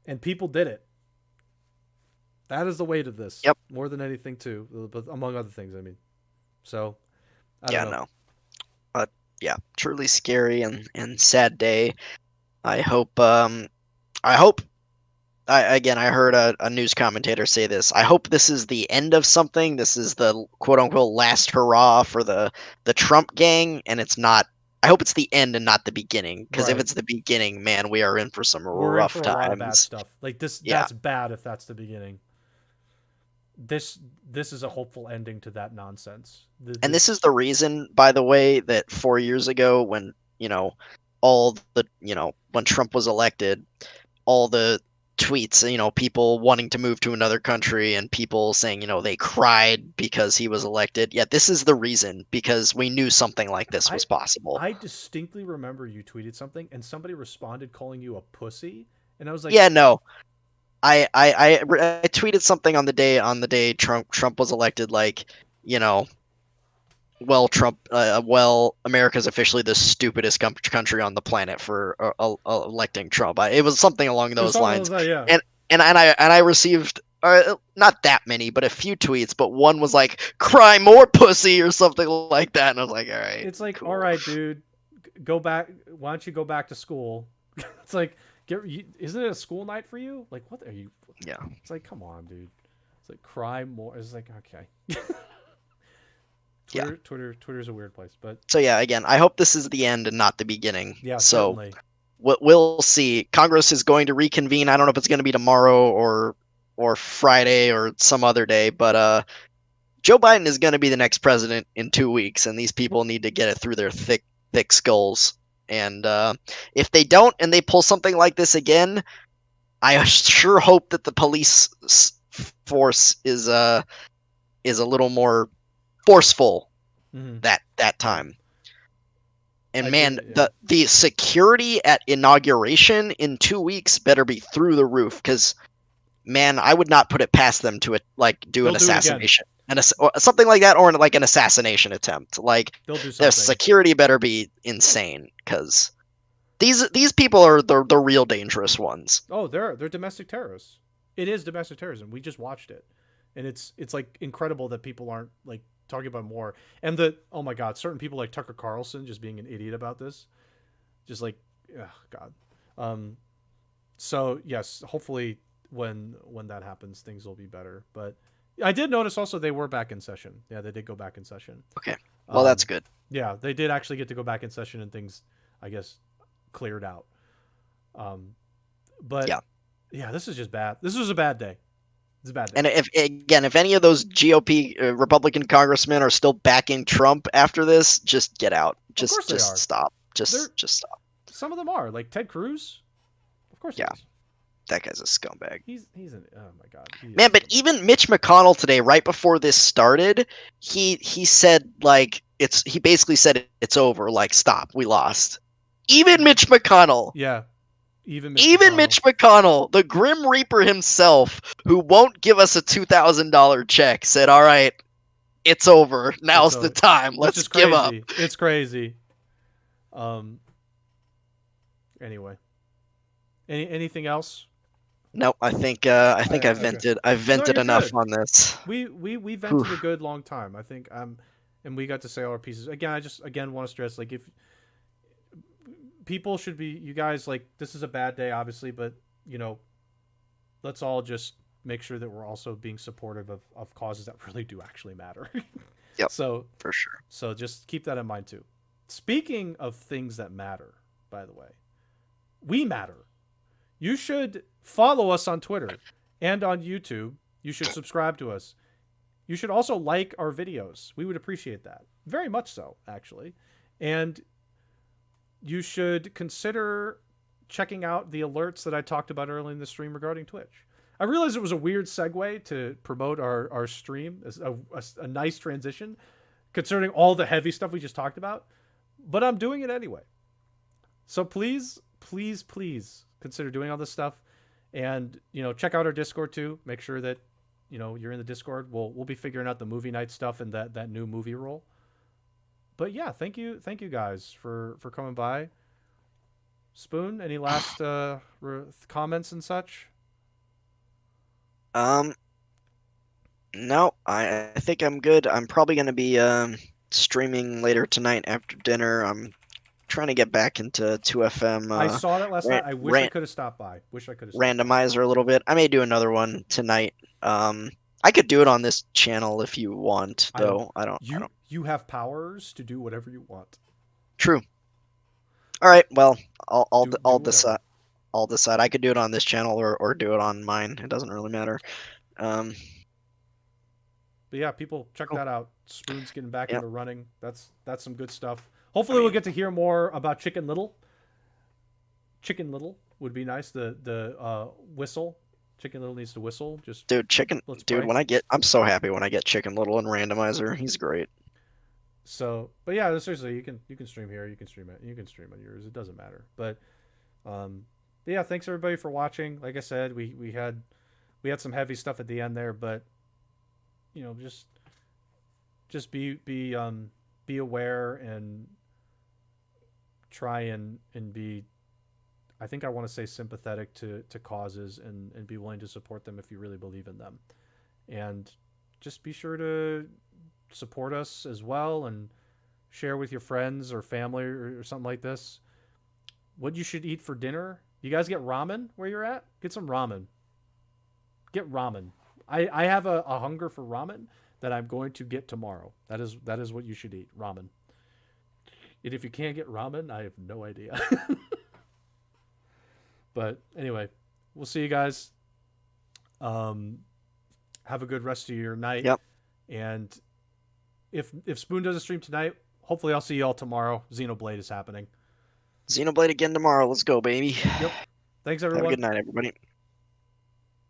and people did it. That is the weight of this Yep. more than anything too, but among other things. I mean, so I don't Yeah. know. No. But yeah, truly scary and sad day. I hope. I hope. I heard a news commentator say this. I hope this is the end of something. This is the quote unquote last hurrah for the Trump gang, and it's not. I hope it's the end and not the beginning. Because if Right, it's the beginning, man, we are in for some we're in rough for a lot of bad times. stuff. Like this, Yeah. that's bad if that's the beginning. This is a hopeful ending to that nonsense. And this is This the reason, by the way, that 4 years ago, when all the when Trump was elected, all the tweets, people wanting to move to another country and people saying, they cried because he was elected. Yeah, this is the reason because we knew something like this I was possible. I distinctly remember you tweeted something and somebody responded calling you a pussy, and I was like, Yeah, no. I tweeted something on the day Trump was elected, like, you know, America's officially the stupidest country on the planet for electing Trump. It was something along it was those something lines, like that, yeah. and I received not that many, but a few tweets. But one was like, "Cry more, pussy," or something like that, and I was like, "All right, It's like, all cool." right, dude, go back. Why don't you go back to school? It's like, isn't it a school night for you? Like, what are you? Yeah, It's like, come on, dude. It's like, cry more. It's like, okay. yeah. Twitter's a weird place, but So yeah, again, I hope this is the end and not the beginning. yeah, So certainly. we'll see. Congress is going to reconvene. I don't know if it's going to be tomorrow or Friday or some other day, but Joe Biden is going to be the next president in 2 weeks, and these people need to get it through their thick skulls. And if they don't, and they pull something like this again, I sure hope that the police force is a little more forceful Mm-hmm. that Yeah, time. And I man, did. Yeah, the security at inauguration in 2 weeks better be through the roof, because man, I would not put it past them to do an they'll do it again. assassination and or something like that, or like an assassination attempt. Like They'll do the something. security better be insane, because these people are the real dangerous ones. Oh, they're domestic terrorists. It is domestic terrorism. We just watched it, and it's like incredible that people aren't like talking about more. And the oh my god, certain people like Tucker Carlson just being an idiot about this, just like, oh god. Um, so yes, hopefully when that happens, things will be better. But I did notice also they were back in session. Yeah, they did go back in session. Okay, well that's Um, good. yeah, they did actually get to go back in session and things, I guess, cleared out. Um, but Yeah. yeah, this is just bad. This was a bad day. It's a bad day. And if any of those GOP Republican congressmen are still backing Trump after this, just get out. Of course they Just are. stop. They're Just stop. some of them are like Ted Cruz. Of course he Yeah, is. that guy's a scumbag. He's an oh my god. He is Man, a but scumbag. even Mitch McConnell today, right before this started, he said like he basically said it's over, like stop, we lost. Even Mitch McConnell, Yeah, even Mitch even McConnell. Mitch McConnell, the Grim Reaper himself, who won't give us a $2,000 check, said, "All right, it's over. It's Now's the a time. which Let's is give up." crazy. It's crazy. Um. Anyway, anything else? No, I think I've Okay. vented. I've No, vented you're enough good. on this. We Whew. vented a good long time. I think and we got to say all our pieces. Again, I just again want to stress like if people should be you guys like this is a bad day obviously, but you know, let's all just make sure that we're also being supportive of causes that really do actually matter. Yep, so for sure. so just keep that in mind too. Speaking of things that matter, by the way, we matter. You should follow us on Twitter and on YouTube. You should subscribe to us. You should also like our videos. We would appreciate that. Very much so, actually. And you should consider checking out the alerts that I talked about earlier in the stream regarding Twitch. I realized it was a weird segue to promote our stream, a nice transition, concerning all the heavy stuff we just talked about, but I'm doing it anyway. So please, please, please consider doing all this stuff, and check out our Discord too. Make sure that you're in the Discord. We'll be figuring out the movie night stuff and that new movie role. But yeah, thank you guys for coming by. Spoon, any last comments and such? Um, no, I think I'm good. I'm probably gonna be streaming later tonight after dinner. I'm trying to get back into 2FM I saw that last ran, night. I wish I ran, could have stopped by. Wish I could have stopped by. randomizer a little bit. I may do another one tonight. Um, I could do it on this channel if you want, I don't. though. I don't. I don't. You have powers to do whatever you want. True. All right. Well, Do I'll whatever. decide. I'll decide. I could do it on this channel or do it on mine. It doesn't really matter. Um, But yeah, people check cool. that out. Spoon's getting back Yep. into running. That's some good stuff. I Hopefully, we'll mean, get to hear more about Chicken Little. Chicken Little would be nice. The whistle. Chicken Little needs to whistle. Just let's dude, pray. I'm so happy when I get Chicken Little and Randomizer. He's great. So, but yeah, seriously, you can stream here. You can stream it. You can stream on yours. It doesn't matter. Um, but yeah, thanks everybody for watching. Like I said, we had some heavy stuff at the end there, but just be aware and try and be I think I want to say sympathetic to causes and be willing to support them if you really believe in them. And just be sure to support us as well and share with your friends or family or something like this what you should eat for dinner. You guys get ramen where you're at? Get some ramen. Get ramen. I have a hunger for ramen that I'm going to get tomorrow. That is what you should eat. Ramen. And if you can't get ramen, I have no idea. But anyway, we'll see you guys. Um, have a good rest of your night. Yep. And if Spoon does a stream tonight, hopefully I'll see y'all tomorrow. Xenoblade is happening. Xenoblade again tomorrow. Let's go, baby. Yep. Thanks Have a everyone. good night, everybody.